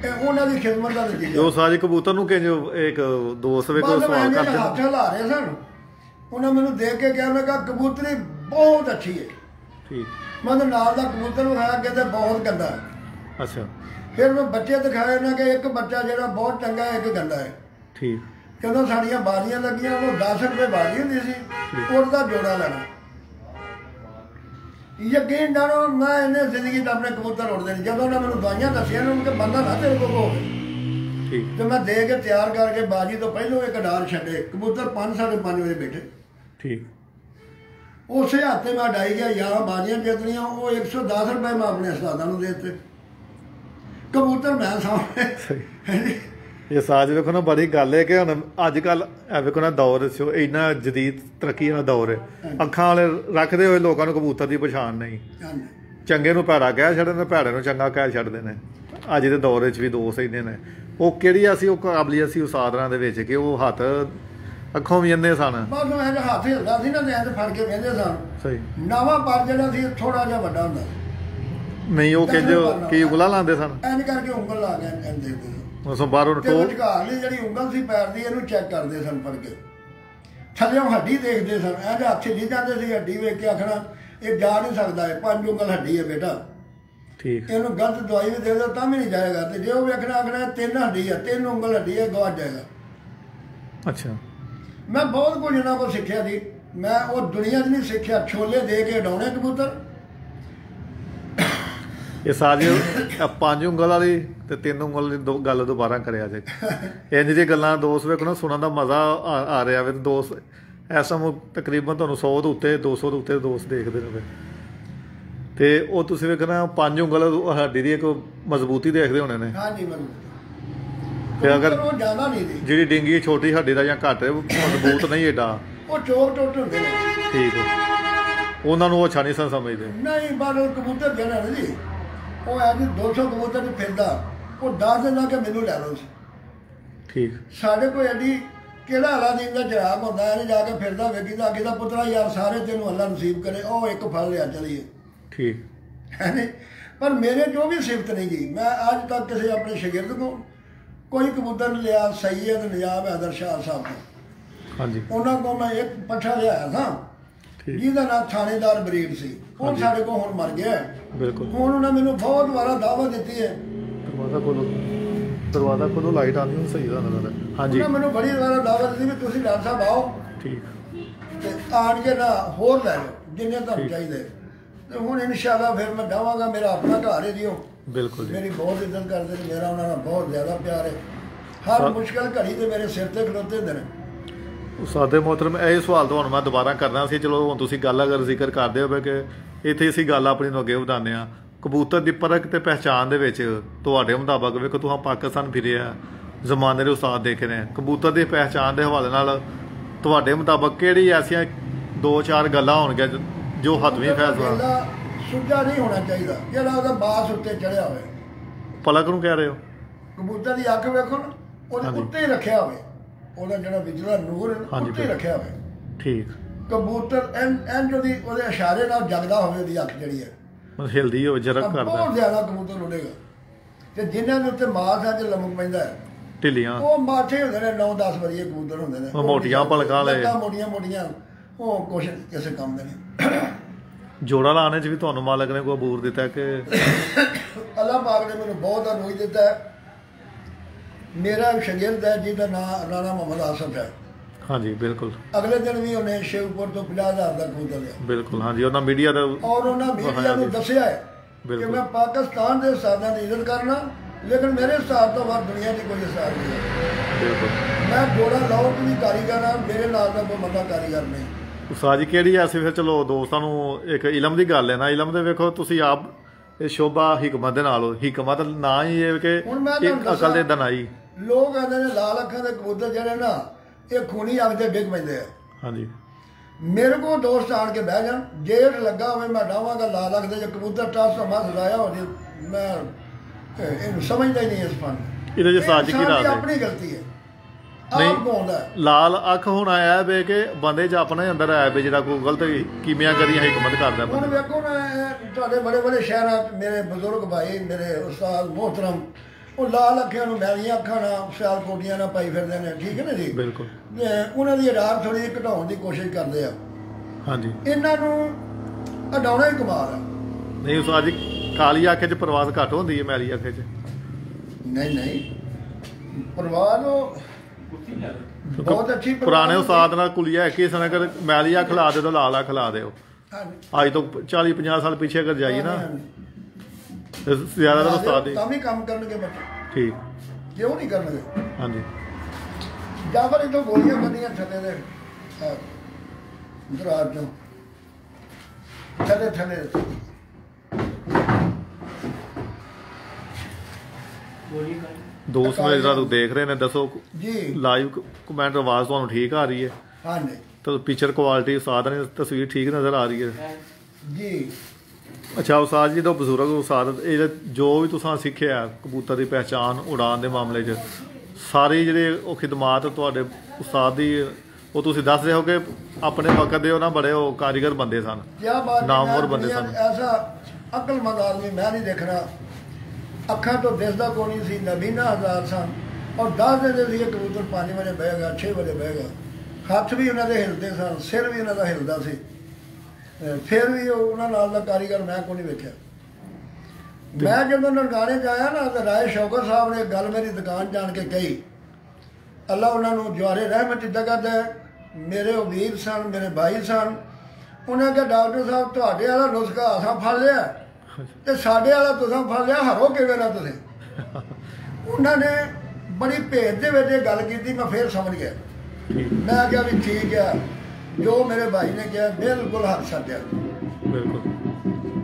ਇਹ ਉਹਨਾਂ ਦੀ ਖਿਦਮਤ ਦਾ ਨਤੀਜਾ। ਜੋ ਸਾਜ ਕਬੂਤਰ ਨੂੰ ਕਿੰਜ ਇੱਕ ਦੋਸਤ ਵੇ ਕੋਈ ਸਵਾਲ ਕਰਦੇ ਹੱਥ ਹਿਲਾ ਰਹੇ ਸਨ, ਉਹਨਾਂ ਮੈਨੂੰ ਦੇਖ ਕੇ ਕਿਹਾ, ਮੈਂ ਕਿਹਾ ਕਬੂਤਰੀ ਬਹੁਤ ਅੱਛੀ ਹੈ। ਠੀਕ। ਮੈਂ ਨਾਲ ਦਾ ਕਬੂਤਰ ਵਿਖਾਇਆ, ਕਹਿੰਦੇ ਬਹੁਤ ਗੰਦਾ ਹੈ। ਅੱਛਾ। ਫਿਰ ਮੈਂ ਬੱਚੇ ਦਿਖਾਏ ਉਹਨਾਂ ਕਿ ਇੱਕ ਬੱਚਾ ਜਿਹੜਾ ਬਹੁਤ ਚੰਗਾ ਹੈ, ਇੱਕ ਗੰਦਾ ਹੈ। ਠੀਕ। ਜਦੋਂ ਸਾਡੀਆਂ ਬਾਜ਼ੀਆਂ ਲੱਗੀਆਂ ਉਹਨੂੰ 10 ਰੁਪਏ ਬਾਜ਼ੀ ਹੁੰਦੀ ਸੀ, ਉਹਦਾ ਜੋੜਾ ਲੈਣਾ। ਯਕੀਨ ਜਾਣੋ ਮੈਂ ਇਹਨੇ ਜ਼ਿੰਦਗੀ 'ਚ ਆਪਣੇ ਕਬੂਤਰ ਉੜਦੇ ਨਹੀਂ। ਜਦੋਂ ਉਹਨਾਂ ਮੈਨੂੰ ਦਵਾਈਆਂ ਦੱਸੀਆਂ ਉਹਨਾਂ ਕਿ ਬੰਦਾ ਨਾ ਤੇਰੇ ਕੋਲ ਹੋਵੇ। ਠੀਕ। ਤੇ ਮੈਂ ਦੇ ਕੇ ਤਿਆਰ ਕਰਕੇ ਬਾਜੀ ਤੋਂ ਪਹਿਲੋਂ ਇੱਕ ਡਾਲ ਛੱਡੇ, ਕਬੂਤਰ 5-5:30 ਵਜੇ ਬੈਠੇ। ਠੀਕ। ਉਸੇ ਹੱਥੇ ਮੈਂ ਡਾਈ ਗਿਆ ਯਾਰ ਬਾਜ਼ੀਆਂ ਜਿੱਤਣੀਆਂ, ਉਹ 110 ਰੁਪਏ ਮੈਂ ਆਪਣੇ ਉਸਤਾਦਾਂ ਨੂੰ ਦੇ ਦਿੱਤੇ। ਕਬੂਤਰ ਮੈਂ ਸਾਹਮਣੇ। ਇਹ ਸਾਜ ਵੇਖੋ ਨਾ, ਬੜੀ ਗੱਲ ਹੈ ਕਿ ਹੁਣ ਅੱਜ ਕੱਲ ਵੇਖੋ ਨਾ ਦੌਰ ਇੰਨਾ ਜਦੀਦ ਤਰੱਕੀ ਵਾਲਾ ਦੌਰ ਹੈ। ਅੱਖਾਂ ਵਾਲੇ ਰੱਖਦੇ ਹੋਏ ਲੋਕਾਂ ਨੂੰ ਕਬੂਤਰ ਦੀ ਪਛਾਣ ਨਹੀਂ। ਚੰਗੇ ਨੂੰ ਭੈੜਾ ਕਹਿ ਛੱਡਦੇ ਨੇ, ਭੈੜੇ ਨੂੰ ਚੰਗਾ ਕਹਿ ਛੱਡਦੇ ਨੇ। ਅੱਜ ਦੇ ਦੌਰ ਵਿੱਚ ਵੀ ਦੋਸਤ ਇੰਨੇ ਨੇ। ਉਹ ਕਿਹੜੀ ਅਸੀਂ ਉਹ ਕਾਬਲੀਅਤ ਸੀ ਉਸਤਾਦਾਂ ਦੇ ਵਿੱਚ ਕਿ ਉਹ ਹੱਥ ਅੱਖੋਂ ਵੀ ਅੰਨੇ ਸਨ। ਬਸ ਐਂ ਹੱਥ ਹਿਲਦਾ ਸੀ ਨਾ ਤੇ ਐਂ ਫੜ ਕੇ ਕਹਿੰਦੇ ਸਨ। ਸਹੀ। ਨਵਾਂ ਪਰ ਜਿਹੜਾ ਸੀ ਥੋੜਾ ਜਿਹਾ ਵੱਡਾ ਹੁੰਦਾ ਨਹੀਂ, ਉਹ ਕਹਿੰਦੇ ਕੀ ਉਂਗਲਾਂ ਲਾਉਂਦੇ ਸਨ। ਐਂ ਕਰਕੇ ਉਂਗਲ ਲਾ ਕੇ ਕਹਿੰਦੇ ਉਸੋਂ ਬਾਹਰੋਂ ਵਿਚਕਾਰਲੀ ਜਿਹੜੀ ਉਂਗਲ ਸੀ ਪੈਰ ਦੀ, ਇਹਨੂੰ ਚੈੱਕ ਕਰਦੇ ਸਨ ਫੜ ਕੇ। ਥੱਲਿਓਂ ਹੱਡੀ ਦੇਖਦੇ ਸਨ, ਇਹਦੇ ਹੱਥ ਜੀ ਜਾਂਦੇ ਸੀ। ਹੱਡੀ ਵੇਖ ਕੇ ਆਖਣਾ ਇਹ ਜਾ ਨਹੀਂ ਸਕਦਾ, ਇਹ 5 ਉਂਗਲ ਹੱਡੀ ਹੈ ਬੇਟਾ। ਠੀਕ। ਇਹਨੂੰ ਗਲਤ ਦਵਾਈ ਵੀ ਦੇ ਦਿਓ ਤਾਂ ਵੀ ਨਹੀਂ ਜਾਏਗਾ। ਤੇ ਜੇ ਉਹ ਵੇਖਣਾ ਆਖਣਾ 3 ਹੱਡੀ ਹੈ, 3 ਉਂਗਲ ਹੱਡੀ ਹੈ, ਗਵਾਚ ਜਾਏਗਾ। ਅੱਛਾ। ਮੈਂ ਬਹੁਤ ਕੁਝ ਇਹਨਾਂ ਕੋਲ ਸਿੱਖਿਆ ਸੀ। ਮੈਂ ਉਹ ਦੁਨੀਆ 'ਚ ਨਹੀਂ ਸਿੱਖਿਆ। ਛੋਲੇ ਦੇ ਕੇ ਉਡਾਉਣੇ ਕਬੂਤਰ। ਇਹ ਸਾਰੀ 5 ਉਂਗਲ ਵਾਲੀ ਤੇ 3 ਉਂਗਲ ਦੀ ਗੱਲ ਦੁਬਾਰਾ ਕਰਿਆ ਜੇ। ਇੰਝ ਦੀਆਂ ਗੱਲਾਂ ਦੋਸਤ ਵੇਖੋ ਨਾ, ਸੁਣਨ ਦਾ ਮਜ਼ਾ ਆ ਰਿਹਾ ਵੇ। ਦੋਸਤ ਇਸ ਸਮੇਂ ਤਕਰੀਬਨ ਤੁਹਾਨੂੰ 100 ਦੇ ਉੱਤੇ 200 ਦੇ ਉੱਤੇ ਦੋਸਤ ਦੇਖਦੇ ਨੇ। ਤੇ ਉਹ ਤੁਸੀਂ ਵੇਖਣਾ 5 ਉਂਗਲ ਹੱਡੀ ਦੀ ਇੱਕ ਮਜ਼ਬੂਤੀ ਦੇਖਦੇ ਹੋਣੇ ਨੇ। ਹਾਂਜੀ। ਤੇ ਅਗਰ ਉਹ ਜ਼ਿਆਦਾ ਨਹੀਂ ਦੀ ਜਿਹੜੀ ਡਿੰਗੀ ਛੋਟੀ ਹੱਡੀ ਦਾ ਜਾਂ ਘੱਟ ਮਜ਼ਬੂਤ ਨਹੀਂ ਏਡਾ, ਉਹ ਚੋਰ ਟੁੱਟ ਹੁੰਦੇ ਨੇ। ਠੀਕ ਹੈ। ਉਹਨਾਂ ਨੂੰ ਉਹ ਅੱਛਾ ਨਹੀਂ ਸਮਝਦੇ। ਨਹੀਂ, ਪਰ ਕਬੂਤਰ ਦੇਣਾ ਨਹੀਂ ਜੀ। ਉਹ ਐ ਵੀ 200 ਕਬੂਤਰ ਨੂੰ ਫਿਰਦਾ, ਉਹ 10 ਦਿਨ ਲਾ ਕੇ ਮੈਨੂੰ ਲੈ ਲਓ ਸੀ। ਠੀਕ। ਸਾਡੇ ਕੋਲ ਐਡੀ ਕਿਹੜਾ ਅਲਾਦੀਨ ਦਾ ਚਿਰਾਗ ਹੁੰਦਾ, ਇਹਨੇ ਜਾ ਕੇ ਫਿਰਦਾ ਵੇਖੀ ਤਾਂ ਅੱਗੇ ਦਾ ਪੁੱਤਰਾ ਯਾਰ ਸਾਰੇ ਤੈਨੂੰ ਅੱਲਾ ਨਸੀਬ ਕਰੇ, ਉਹ ਇੱਕ ਫੜ ਲਿਆ ਚਲੀਏ। ठीक है नहीं, पर मेरे जो भी सिफत नहीं गई। मैं आज तक किसी अपने शागिर्द को कोई कबूतर नहीं लिया। सैयद निजाम हैदर शाह साहब को, हाँ जी, उन्होंने को मैं एक पट्ठा लिया था ठीक, जिहदा नाम थानेदार बरीड सी। हाँ वो जी। साढ़े को हुण मर गया। बिल्कुल। हुण उन्होंने मैनू बहुत बार दावत दी है। दरवाजा खोलो, लाइट आनी हूँ सही था। हाँ जी, उन्होंने मैनू बड़ी बार दावत दी भी तुसीं डॉक्टर साहब आओ ठीक, ते आण के ना होर लै जाओ जिन्ने तुहानूं ठीक। चाहिए। तो हुण इंशाअल्लाह फिर मैं जावांगा। मेरा अपना घर है जी वो, बिल्कुल जी। मेरी बहुत इज्जत करते हैं, मेरा उन्होंने बहुत ज़्यादा प्यार है। हर मुश्किल घड़ी ते मेरे सिर ते खड़ोते हुंदे ने। सादे मोहतरम, ਇਹ ਸਵਾਲ ਤੁਹਾਨੂੰ ਮੈਂ ਦੁਬਾਰਾ ਕਰਨਾ ਸੀ। ਚਲੋ ਹੁਣ ਤੁਸੀਂ ਗੱਲ ਅਗਰ ਜ਼ਿਕਰ ਕਰਦੇ ਹੋ ਕਿ ਇੱਥੇ ਅਸੀਂ ਗੱਲ ਆਪਣੀ ਨੂੰ ਅੱਗੇ ਵਧਾਉਂਦੇ ਹਾਂ। ਕਬੂਤਰ ਦੀ ਪਰਖ ਤੇ ਪਹਿਚਾਣ ਦੇ ਵਿੱਚ ਤੁਹਾਡੇ ਮੁਤਾਬਕ ਵੇਖੋ, ਤੁਸੀਂ ਪਾਕਿਸਤਾਨ ਫਿਰੇ ਆ, ਜ਼ਮਾਨੇ ਦੇ ਉਸਤਾਦ ਦੇਖੇ ਨੇ, ਕਬੂਤਰ ਦੀ ਪਹਿਚਾਣ ਦੇ ਹਵਾਲੇ ਨਾਲ ਤੁਹਾਡੇ ਮੁਤਾਬਕ ਕਿਹੜੀ ਐਸੀਆਂ 2-4 ਗੱਲਾਂ ਹੋਣਗੀਆਂ ਜੋ ਹੱਥਵੀਂ ਫੈਸਲਾ? ਸੁੱਜਾ ਨਹੀਂ ਹੋਣਾ ਚਾਹੀਦਾ ਜਿਹੜਾ ਉਹਦਾ ਬਾਸ ਉੱਤੇ ਚੜਿਆ ਹੋਵੇ। ਪਲਕ ਨੂੰ ਕਹਿ ਰਹੇ ਹੋ? ਕਬੂਤਰ ਦੀ ਅੱਖ ਵੇਖੋ ਨਾ, ਉਹਦੇ ਉੱਤੇ ਹੀ ਰੱਖਿਆ ਹੋਵੇ, ਉਹਦਾ ਜਿਹੜਾ ਵਿਚਲਾ ਨੂਰ ਉੱਤੇ ਰੱਖਿਆ ਹੋਵੇ। ਠੀਕ। ਕਬੂਤਰ ਐਨ ਉਹਦੇ ਇਸ਼ਾਰੇ ਨਾਲ ਜਗਦਾ ਹੋਵੇ, ਉਹਦੀ ਅੱਖ ਜਿਹੜੀ ਹੈ ਹਿਲਦੀ ਹੋਵੇ, ਜਰਕ ਕਰਦਾ, ਬਹੁਤ ਜ਼ਿਆਦਾ ਕਬੂਤਰ ਉੱਡੇਗਾ। ਤੇ ਜਿਨ੍ਹਾਂ ਦੇ ਉੱਤੇ ਮਾਸ ਹੈ, ਲਮਕ ਪੈਂਦਾ ਹੈ, ਢਿੱਲੀਆਂ, ਉਹ ਮਾਠੇ ਹੁੰਦੇ ਨੇ। 9-10 ਵਧੀਆ ਕਬੂਤਰ ਹੁੰਦੇ ਨੇ, ਮੋਟੀਆਂ ਪਲਕਾਂ ਵਾਲੇ, ਮੋਟੀਆਂ ਉਹ ਕੁਛ ਕਿਸੇ ਕੰਮ ਦੇ ਨਹੀਂ। ਜੋੜਾ ਲਾਣੇ 'ਚ ਵੀ ਤੁਹਾਨੂੰ ਮਾਲਕ ਨੇ ਕੋਈ ਅਬੂਰ ਦਿੱਤਾ ਕਿ? ਅੱਲਾਹ ਪਾਕ ਨੇ ਮੈਨੂੰ ਬਹੁਤ ਅਨੂਜ ਦਿੱਤਾ ਹੈ। ਮੇਰਾ ਸ਼ਾਗਿਰਦ ਹੈ ਜਿਹਦਾ ਨਾਮ ਰਾਣਾ ਮੁਹੰਮਦ ਆਸਫ ਹੈ। ਹਾਂਜੀ, ਬਿਲਕੁਲ। ਅਗਲੇ ਦਿਨ ਵੀ ਉਹਨੇ ਸ਼ੇਖਪੁਰ ਤੋਂ 50,000 ਦਾ ਕਬੂਤਰ ਲਿਆ। ਬਿਲਕੁਲ, ਹਾਂਜੀ। ਉਹਨਾਂ ਮੀਡੀਆ ਦਾ ਔਰ ਉਹਨਾਂ ਮੀਡੀਆ ਨੂੰ ਦੱਸਿਆ ਹੈ ਕਿ ਮੈਂ ਪਾਕਿਸਤਾਨ ਦੇ ਉਸਤਾਦਾਂ ਦੀ ਇੱਜ਼ਤ ਕਰਨਾ, ਲੇਕਿਨ ਮੇਰੇ ਉਸਤਾਦ ਤੋਂ ਬਾਅਦ ਦੁਨੀਆ ਦੀ ਕੋਈ ਉਸਤਾਦ ਨਹੀਂ ਹੈ। ਬਿਲਕੁਲ। ਮੈਂ ਜੋੜਾ ਲਾਉਣ ਦੀ ਕਾਰੀਗਰ ਹਾਂ, ਮੇਰੇ ਨਾਲ ਦਾ ਕੋਈ ਬੰਦਾ ਕਾਰੀਗਰ ਨਹੀਂ। ਉਸਤਾਦ ਜੀ ਕਿਹੜੀ ਐਸੀ? ਫਿਰ ਚਲੋ ਦੋਸਤਾਂ ਨੂੰ ਇੱਕ ਇਲਮ ਦੀ ਗੱਲ ਹੈ ਨਾ, ਇਲਮ ਦੇ ਵੇਖੋ ਤੁਸੀਂ ਆਪ ਇਹ ਸ਼ੋਭਾ ਹਿਕਮਤ ਦੇ ਨਾਲ ਹੋ। ਹਿਕਮਤ ਨਾ ਹੀ ਇਹ ਕਿ ਇੱਕ ਅਕਲ ਦੇ ਦਨਾਈ। ਲੋਕ ਆਉਂਦੇ ਨੇ ਲਾਲ ਅੱਖਾਂ ਦੇ ਕਬੂਤਰ ਜਿਹੜੇ ਨਾ, ਇਹ ਖੂਨੀ ਅੱਗ ਦੇ ਡਿੱਗ ਪੈਂਦੇ ਆ। ਹਾਂਜੀ। ਮੇਰੇ ਕੋਲ ਦੋਸਤ ਆਣ ਕੇ ਬਹਿ ਜਾਣ, ਜੇਠ ਲੱਗਾ ਹੋਵੇ, ਮੈਂ ਡਾਵਾਂਗਾ ਲਾਲ ਅੱਖ ਦੇ ਜੇ ਕਬੂਤਰ ਟਾਸ ਤੋਂ ਮਸ ਲਾਇਆ ਹੋ ਜੇ, ਮੈਂ ਇਹਨੂੰ ਸਮਝਦਾ ਹੀ ਨਹੀਂ ਇਸ ਫਨ। ਇਹਦੇ ਚ ਸਾਜ ਕੀ ਰਾਜ ਹੈ? ਆਪਣੀ ਗਲਤੀ ਹੈ। ਨਹੀਂ, ਪਾਉਂਦਾ ਲਾਲ ਅੱਖ ਹੁਣ ਆਇਆ ਵੇ ਕਿ ਬੰਦੇ 'ਚ ਆਪਣੇ ਅੰਦਰ ਆਇਆ ਵੇ ਜਿਹੜਾ ਕੋਈ ਗਲਤ ਕੀਮੀਆਂ ਕਰੀਆਂ ਹਿਕਮਤ ਕਰਦਾ। ਹੁਣ ਵੇਖੋ ਨਾ, ਤੁਹਾਡੇ ਬੜੇ ਬੜੇ ਸ਼ਹਿਰਾਂ 'ਚ ਮੇਰੇ ਬਜ਼ੁਰਗ ਭਾਈ, ਮੇਰੇ ਉਸਤਾਦ ਮੁਹਤਰਮ, ਉਹ ਲਾਲ ਅੱਖਾਂ ਨੂੰ ਮੈਲੀਆਂ ਅੱਖਾਂ ਨਾਲ, ਸਿਆਲ ਕੋਟੀਆਂ ਨਾਲ ਪਾਈ ਫਿਰਦੇ ਨੇ, ਠੀਕ ਹੈ ਨਾ ਜੀ? ਬਿਲਕੁਲ। ਉਹਨਾਂ ਦੀ ਅਡਾਰ ਥੋੜੀ ਜਿਹੀ ਘਟਾਉਣ ਦੀ ਕੋਸ਼ਿਸ਼ ਕਰਦੇ ਆ। ਹਾਂਜੀ। ਇਹਨਾਂ ਨੂੰ ਅਡਾਉਣਾ ਹੀ ਕਮਾਲ ਆ। ਨਹੀਂ, ਉਸ ਅੱਜ ਕਾਲੀ ਅੱਖ 'ਚ ਪ੍ਰਵਾਸ ਘੱਟ ਹੁੰਦੀ ਹੈ, ਮੈਲੀ ਅੱਖ 'ਚ ਨਹੀਂ ਪ੍ਰਵਾਹ ਉਹ ਬਹੁਤ ਅੱਛੀ ਪੁਰਾਣੇ ਉਸਤਾਦ ਨਾਲ ਕੁਲੀਆ ਇੱਕ ਹੀ ਸਨ, ਅਗਰ ਮੈਲੀ ਅੱਖ ਲਾ ਦਿਓ ਤਾਂ ਲਾਲ ਅੱਖ ਲਾ ਦਿਓ। ਅੱਜ ਤੋਂ 40-50 ਸਾਲ ਪਿੱਛੇ ਅਗਰ ਜਾਈਏ ਨਾ, ਜ਼ਿਆਦਾਤਰ ਉਸਤਾਦ ਹੀ ਤਾਂ ਵੀ ਕੰਮ ਕਰਨਗੇ ਬੱਚੇ। ਠੀਕ। ਕਿਉਂ ਨਹੀਂ ਕਰਨਗੇ? ਹਾਂਜੀ। ਜਾਂ ਫਿਰ ਇਹਦੋਂ ਗੋਲੀਆਂ ਬੰਦੀਆਂ ਥੱਲੇ ਦੇ ਦਰਾਜ ਚੋਂ ਥੱਲੇ ਦੋਸਤ ਮੇਰੇ ਨਾਲ ਦੇਖ ਰਹੇ ਨੇ, ਦੱਸੋ ਜੀ ਲਾਈਵ ਕਮੈਂਟ ਆਵਾਜ਼ ਤੁਹਾਨੂੰ ਠੀਕ ਆ ਰਹੀ ਹੈ? ਹਾਂਜੀ। ਤਾਂ ਪਿਕਚਰ ਕੁਆਲਿਟੀ ਉਸਤਾਦ ਨੇ ਤਸਵੀਰ ਠੀਕ ਨਜ਼ਰ ਆ ਰਹੀ ਹੈ ਜੀ। ਅੱਛਾ ਉਸਤਾਦ ਜੀ, ਤੋਂ ਬਜ਼ੁਰਗ ਉਸਤਾਦ, ਇਹ ਜੋ ਵੀ ਤੁਸੀਂ ਸਿੱਖਿਆ ਕਬੂਤਰ ਦੀ ਪਹਿਚਾਣ ਉਡਾਨ ਦੇ ਮਾਮਲੇ 'ਚ, ਸਾਰੇ ਜਿਹੜੇ ਉਹ ਖਿਦਮਾਤ ਤੁਹਾਡੇ ਉਸਤਾਦ ਦੀ, ਉਹ ਤੁਸੀਂ ਦੱਸ ਰਹੇ ਹੋ ਕਿ ਆਪਣੇ ਵਕਤ ਦੇ ਉਹਨਾਂ ਬੜੇ ਉਹ ਕਾਰੀਗਰ ਬੰਦੇ ਸਨ, ਨਾਮਵਰ ਬੰਦੇ ਸਨ। ਐਸਾ ਅਕਲਮੰਦ ਆਦਮੀ ਮੈਂ ਨਹੀਂ ਦੇਖਣਾ। ਅੱਖਾਂ ਤੋਂ ਦਿਸਦਾ ਕੋਈ ਨਹੀਂ ਸੀ, ਨਬੀਨਾ ਹਜ਼ਾਰ ਸਨ, ਔਰ 10 ਦਿਨ ਸੀ ਕਬੂਤਰ 5 ਵਜੇ ਬਹਿਗਾ, 6 ਵਜੇ ਬਹਿਗਾ। ਹੱਥ ਵੀ ਉਹਨਾਂ ਦੇ ਹਿਲਦੇ ਸਨ, ਸਿਰ ਵੀ ਉਹਨਾਂ ਦਾ ਹਿਲਦਾ ਸੀ, ਫਿਰ ਵੀ ਉਹਨਾਂ ਨਾਲ ਦਾ ਕਾਰੀਗਰ ਮੈਂ ਕੋਈ ਨਹੀਂ ਵੇਖਿਆ। ਮੈਂ ਜਦੋਂ ਨਨਕਾਣੇ 'ਚ ਆਇਆ ਨਾ, ਤਾਂ ਰਾਏ ਸ਼ੌਕਤ ਸਾਹਿਬ ਨੇ ਗੱਲ ਮੇਰੀ ਦੁਕਾਨ ਜਾਣ ਕੇ ਕਹੀ। ਅੱਲਾ ਉਹਨਾਂ ਨੂੰ ਜਵਾਰੇ ਰਹਿਮਤ ਇੱਦਾਂ ਕਰਦਾ, ਮੇਰੇ ਉਹ ਵੀਰ ਸਨ, ਮੇਰੇ ਭਾਈ ਸਨ। ਉਹਨਾਂ ਕਿਹਾ ਡਾਕਟਰ ਸਾਹਿਬ ਤੁਹਾਡੇ ਵਾਲਾ ਨੁਸਖਾ ਅਸਾਂ ਫੜ ਲਿਆ ਤੇ ਸਾਡੇ ਵਾਲਾ ਤੁਸੀਂ ਫੜ ਲਿਆ, ਹਰੋ ਕਿਵੇਂ ਨਾ ਤੁਸੀਂ? ਉਹਨਾਂ ਨੇ ਬੜੀ ਭੇਦ ਦੇ ਵਿੱਚ ਇਹ ਗੱਲ ਕੀਤੀ। ਮੈਂ ਫਿਰ ਸਮਝ ਗਿਆ। ਮੈਂ ਕਿਹਾ ਵੀ ਠੀਕ ਆ, ਜੋ ਮੇਰੇ ਭਾਈ ਨੇ ਕਿਹਾ ਬਿਲਕੁਲ ਹੱਥ ਛੱਡਿਆ। ਬਿਲਕੁਲ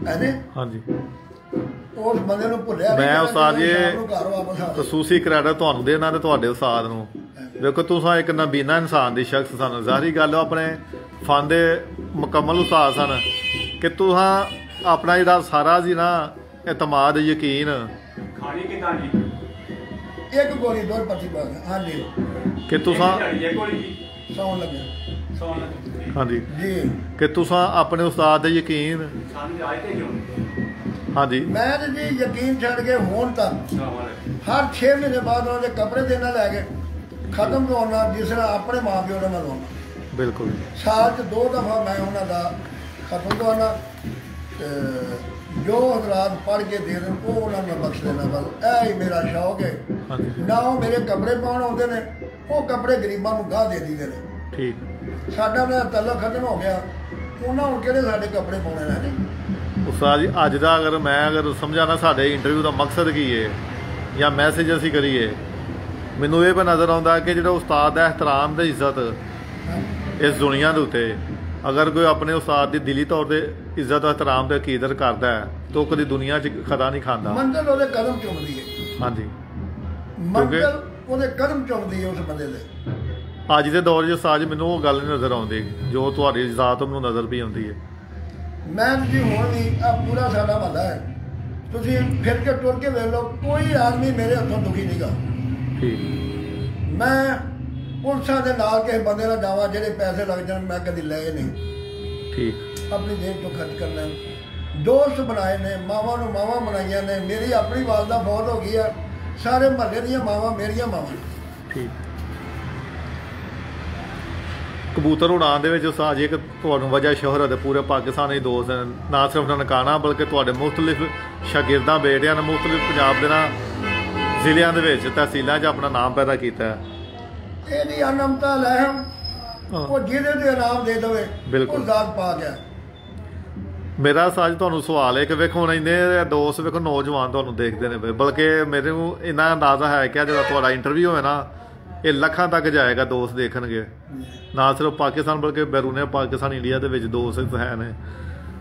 ਹੈਨੇ? ਹਾਂਜੀ। ਉਸ ਬੰਦੇ ਨੂੰ ਭੁੱਲਿਆ ਮੈਂ ਉਸਤਾਦ ਜੀ ਖਸੂਸੀ ਕ੍ਰੈਡਿਟ ਤੁਹਾਨੂੰ ਦੇਣਾ ਤੇ ਤੁਹਾਡੇ ਉਸਤਾਦ ਨੂੰ। ਵੇਖੋ ਤੁਸੀਂ ਇੱਕ ਨਬੀਨਾ ਇਨਸਾਨ ਦੀ ਸ਼ਖਸ ਸਨ, ਜ਼ਾਹਰੀ ਗੱਲ ਆਪਣੇ ਫਨ ਦੇ ਮੁਕੰਮਲ ਉਸਤਾਦ ਸਨ ਕਿ ਤੁਸੀਂ ਆਪਣਾ ਜਿਹੜਾ ਸਾਰਾ ਜੀ ਨਾ ਇਤਮਾਦ, ਯਕੀਨ ਇੱਕ ਗੋਲੀ ਦੋ ਪੱਤੀ ਪਾ। ਹਾਂਜੀ। ਕਿ ਤੁਸੀਂ ਸੌਣ ਲੱਗੇ हाँ जी जी कि तुसां अपने उस्ताद दे यकीन हाँ जी मैं तो जी यकीन छड़ के होन तक हर 6 महीने बाद उन्होंने कपड़े देना लैके खत्म तो होना जिस तरह अपने माँ प्यो ने मैं लाना बिल्कुल साल च 2 दफा मैं उन्होंने खत्म तो होना जो हजरात पढ़ के दे दें वो उन्होंने बख्श देना बस यही मेरा शौक है हाँ जी ना वो मेरे कपड़े पाउण आते हैं वो कपड़े गरीबों को गाह दे दीदे ने ठीक साडा ना तल्लक खत्म हो गया उन्होंने हुण किहड़े साडे कपड़े पाउणे ने जी उस्ताद जी अज का अगर मैं अगर समझा ना साडे इंटरव्यू का मकसद की है या मैसेज असीं करिए मैनूं ये नज़र आउंदा कि जिहड़ा उस्ताद दा एहतराम ते इज्जत इस दुनिया के उत्ते अगर कोई अपने उस्ताद की दिली तौर पर इज्जत एहतराम ते कीदत करता है तो कभी दुनिया च खता नहीं खांदा मंजिल ਉਹਦੇ कदम चुमदी है हाँ जी मंजिल ਉਹਦੇ कदम चुमदी है उस बंदे दे ਅੱਜ ਦੇ ਦੌਰ 'ਚ ਉਸਤਾਦ ਜੀ ਮੈਨੂੰ ਉਹ ਗੱਲ ਨਹੀਂ ਨਜ਼ਰ ਆਉਂਦੀ ਜੋ ਤੁਹਾਡੀ ਜ਼ਾਤ ਮੈਨੂੰ ਨਜ਼ਰ ਵੀ ਆਉਂਦੀ ਹੈ ਮੈਂ ਜੀ ਹੁਣ ਵੀ ਆ ਪੂਰਾ ਸਾਡਾ ਮਹੱਲਾ ਹੈ ਤੁਸੀਂ ਫਿਰ ਕੇ ਟੁਰ ਕੇ ਵੇਖ ਲਓ ਕੋਈ ਆਦਮੀ ਮੇਰੇ ਹੱਥੋਂ ਦੁਖੀ ਨਹੀਂਗਾ ਠੀਕ ਮੈਂ ਪੁਲਿਸਾਂ ਦੇ ਨਾਲ ਕਿਸੇ ਬੰਦੇ ਨਾਲ ਜਾਵਾਂ ਜਿਹੜੇ ਪੈਸੇ ਲੱਗ ਜਾਣ ਮੈਂ ਕਦੀ ਲਏ ਨਹੀਂ ਠੀਕ ਆਪਣੀ ਜੇਬ ਤੋਂ ਖਰਚ ਕਰਨਾ ਦੋਸਤ ਬਣਾਏ ਨੇ ਮਾਵਾਂ ਨੂੰ ਮਾਵਾਂ ਬਣਾਈਆਂ ਨੇ ਮੇਰੀ ਆਪਣੀ ਵਾਲਦਾ ਬਹੁਤ ਹੋ ਗਈ ਆ ਸਾਰੇ ਮਹੱਲੇ ਦੀਆਂ ਮਾਵਾਂ ਮੇਰੀਆਂ ਮਾਵਾਂ ਠੀਕ ਕਬੂਤਰ ਉਡਾਉਣ ਦੇ ਵਿੱਚ ਉਸਤਾਦ ਜੀ ਇੱਕ ਤੁਹਾਨੂੰ ਵਜ੍ਹਾ ਸ਼ੋਹਰਤ ਪੂਰੇ ਪਾਕਿਸਤਾਨ ਦੇ ਦੋਸਤ ਨਾ ਸਿਰਫ ਨਨਕਾਣਾ ਬਲਕਿ ਤੁਹਾਡੇ ਮੁਖਤਲਿਫ ਸ਼ਾਗਿਰਦਾਂ ਬੇਟਿਆਂ ਨੇ ਮੁਖਤਲਿਫ ਪੰਜਾਬ ਦੇ ਨਾਲ ਜ਼ਿਲ੍ਹਿਆਂ ਦੇ ਵਿੱਚ ਤਹਿਸੀਲਾਂ 'ਚ ਆਪਣਾ ਨਾਮ ਪੈਦਾ ਕੀਤਾ ਇਹਦੀ ਅਨਮਤਾ ਲੈ ਉਹ ਜਿਹਦੇ ਤੇ ਇਨਾਮ ਦੇ ਦੇਵੇ ਉਹ ਜ਼ਾਤ ਪਾ ਗਿਆ ਮੇਰਾ ਸਾਜ ਤੁਹਾਨੂੰ ਸਵਾਲ ਹੈ ਕਿ ਵੇਖੋ ਹੁਣ ਇੰਨੇ ਦੋਸਤ ਵੇਖੋ ਨੌਜਵਾਨ ਤੁਹਾਨੂੰ ਦੇਖਦੇ ਨੇ ਬਲਕਿ ਮੇਰੇ ਨੂੰ ਇੰਨਾ ਅੰਦਾਜ਼ਾ ਹੈ ਕਿ ਜਦੋਂ ਤੁਹਾਡਾ ਇੰਟਰਵਿਊ ਹੋਵੇ ਨਾ ਇਹ ਲੱਖਾਂ ਤੱਕ ਜਾਏਗਾ ਦੋਸਤ ਦੇਖਣਗੇ ਨਾ ਸਿਰਫ ਪਾਕਿਸਤਾਨ ਬਲਕਿ ਬੈਰੂਨੇ ਪਾਕਿਸਤਾਨ ਇੰਡੀਆ ਦੇ ਵਿੱਚ ਦੋਸਤ ਹੈ ਨੇ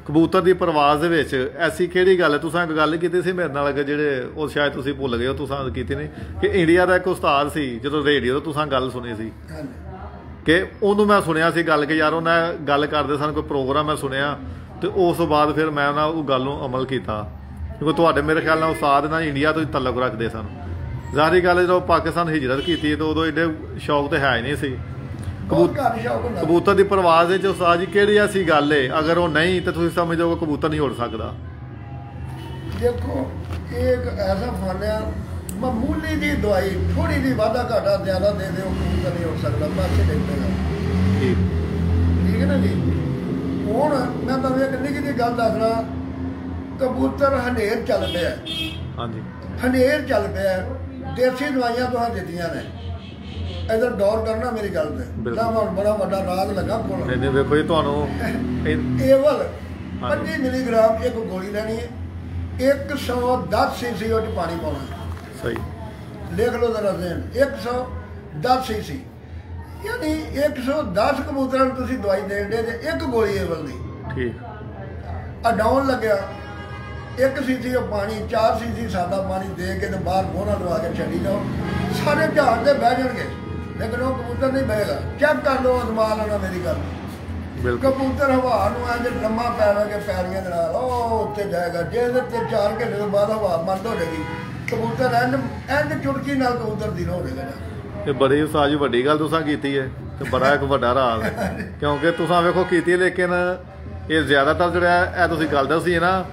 ਕਬੂਤਰ ਦੀ ਪਰਵਾਜ਼ ਦੇ ਵਿੱਚ ਐਸੀ ਕਿਹੜੀ ਗੱਲ ਹੈ ਤੁਸੀਂ ਇੱਕ ਗੱਲ ਕੀਤੀ ਸੀ ਮੇਰੇ ਨਾਲ ਕਿ ਜਿਹੜੇ ਉਹ ਸ਼ਾਇਦ ਤੁਸੀਂ ਭੁੱਲ ਗਏ ਹੋ ਤੁਸੀਂ ਕੀਤੀ ਨਹੀਂ ਕਿ ਇੰਡੀਆ ਦਾ ਇੱਕ ਉਸਤਾਦ ਸੀ ਜਦੋਂ ਰੇਡੀਓ ਤੋਂ ਤੁਸੀਂ ਗੱਲ ਸੁਣੀ ਸੀ ਕਿ ਉਹਨੂੰ ਮੈਂ ਸੁਣਿਆ ਸੀ ਗੱਲ ਕਿ ਯਾਰ ਉਹਨਾਂ ਗੱਲ ਕਰਦੇ ਸਨ ਕੋਈ ਪ੍ਰੋਗਰਾਮ ਮੈਂ ਸੁਣਿਆ ਤੇ ਉਸ ਤੋਂ ਬਾਅਦ ਫਿਰ ਮੈਂ ਉਹਨਾਂ ਉਹ ਗੱਲ ਨੂੰ ਅਮਲ ਕੀਤਾ ਕਿਉਂਕਿ ਤੁਹਾਡੇ ਮੇਰੇ ਖਿਆਲ ਨਾਲ ਉਸਤਾਦ ਨਾਲ ਇੰਡੀਆ ਤੋਂ ਹੀ ਤਾਲੁਕ ਰੱਖਦੇ ਸਨ ਜ਼ਾਹਰੀ ਗੱਲ ਜਦੋਂ ਪਾਕਿਸਤਾਨ ਹਿਜਰਤ ਕੀਤੀ ਤਾਂ ਉਦੋਂ ਏਡੇ ਸ਼ੌਕ ਤੇ ਹੈ ਹੀ ਨਹੀਂ ਸੀ ਕਬੂਤਰ ਦੀ ਪਰਵਾਜ਼ ਵਿੱਚ ਉਸਤਾਦ ਜੀ ਕਿਹੜੀ ਐਸੀ ਗੱਲ ਏ ਅਗਰ ਉਹ ਨਹੀਂ ਤਾਂ ਤੁਸੀਂ ਸਮਝ ਜਾਓਗੇ ਕਬੂਤਰ ਨਹੀਂ ਉੜ ਸਕਦਾ ਦੇਖੋ ਇਹ ਇੱਕ ਐਸਾ ਫਨ ਆ ਮਾਮੂਲੀ ਦੀ ਦਵਾਈ ਥੋੜੀ ਦੀ ਵਾਧਾ ਘਾਟਾ ਜ਼ਿਆਦਾ ਦੇ ਦਿਓ ਕਬੂਤਰ ਨਹੀਂ ਉੜ ਸਕਦਾ ਪਾਸੇ ਦੇਖੇਗਾ ਠੀਕ ਹੈ ਨਾ ਜੀ ਹੁਣ ਮੈਂ ਤੁਹਾਨੂੰ ਇੱਕ ਨਿੱਕੀ ਜਿਹੀ ਗੱਲ ਦੱਸਣਾ ਕਬੂਤਰ ਹਨੇਰ ਚੱਲ ਪਿਆ ਹਾਂਜੀ ਹਨੇਰ ਚੱਲ ਪਿਆ ਦੇਸੀ ਦਵਾਈਆਂ ਤੁਹਾਨੂੰ ਦਿੱਤੀਆਂ ਨੇ ਇਧਰ ਗੌਰ ਕਰਨਾ ਮੇਰੀ ਗੱਲ ਤੇ ਤਾਂ ਹੁਣ ਬੜਾ ਵੱਡਾ ਰਾਗ ਲੱਗਾ ਕੋਲ ਨਹੀਂ ਵੇਖੋ ਜੀ ਤੁਹਾਨੂੰ ਏਵਲ 25 ਮਿਲੀਗ੍ਰਾਮ ਇੱਕ ਗੋਲੀ ਲੈਣੀ ਹੈ 110 ਸੀਸੀ ਉਹ 'ਚ ਪਾਣੀ ਪਾਉਣਾ ਸਹੀ ਲਿਖ ਲਓ ਜ਼ਰਾ ਜ਼ੇਨ 110 ਸੀਸੀ ਯਾਨੀ 110 ਕਬੂਤਰਾਂ ਨੂੰ ਤੁਸੀਂ ਦਵਾਈ ਦੇਣ ਦੇ ਤੇ ਇੱਕ ਗੋਲੀ ਏਵਲ ਦੀ ਠੀਕ ਆ ਡਾਊਨ ਲੱਗਿਆ 1 ਸੀਸੀ ਉਹ ਪਾਣੀ 4 ਸੀਸੀ ਸਾਦਾ ਪਾਣੀ ਦੇ ਕੇ ਤੇ ਬਾਹਰ ਮੋਹਰਾ ਲਵਾ ਕੇ ਛੱਡੀ ਜਾਓ ਸਾਰੇ ਜਹਾਜ਼ ਤੇ ਬਹਿ ਜਾਣਗੇ ਲੇਕਿਨ ਉਹ ਕਬੂਤਰ ਨਹੀਂ ਬਹੇਗਾ ਚੈੱਕ ਕਰ ਲਓ ਅਜ਼ਮਾ ਲੈਣਾ ਮੇਰੀ ਗੱਲ ਕਬੂਤਰ ਹਵਾ ਨੂੰ ਐਂ ਜੇ ਲੰਮਾ ਪੈਣਗੇ ਪੈਰੀਆਂ ਦੇ ਨਾਲ ਉਹ ਉੱਤੇ ਜਾਏਗਾ ਜੇ ਇਹਦੇ ਤੇ 4 ਘੰਟੇ ਤੋਂ ਬਾਅਦ ਹਵਾ ਬੰਦ ਹੋ ਜਾਏਗੀ ਕਬੂਤਰ ਐਂਡ ਚੁਟਕੀ ਨਾਲ ਕਬੂਤਰ ਦੀ ਹੋ ਜਾਏਗਾ ਇਹ ਬੜੀ ਸਾਜ ਵੱਡੀ ਗੱਲ ਤੁਸੀਂ ਕੀਤੀ ਹੈ ਤੇ ਬੜਾ ਇੱਕ ਵੱਡਾ ਰਾਜ਼ ਕਿਉਂਕਿ ਤੁਸੀਂ ਵੇਖੋ ਕੀਤੀ ਹੈ ਲੇਕਿਨ ਇਹ ਜ਼ਿਆਦਾਤਰ ਜਿਹੜਾ ਇਹ ਤੁਸੀਂ ਗੱਲ ਦੱਸੀ ਹੈ ਨਾ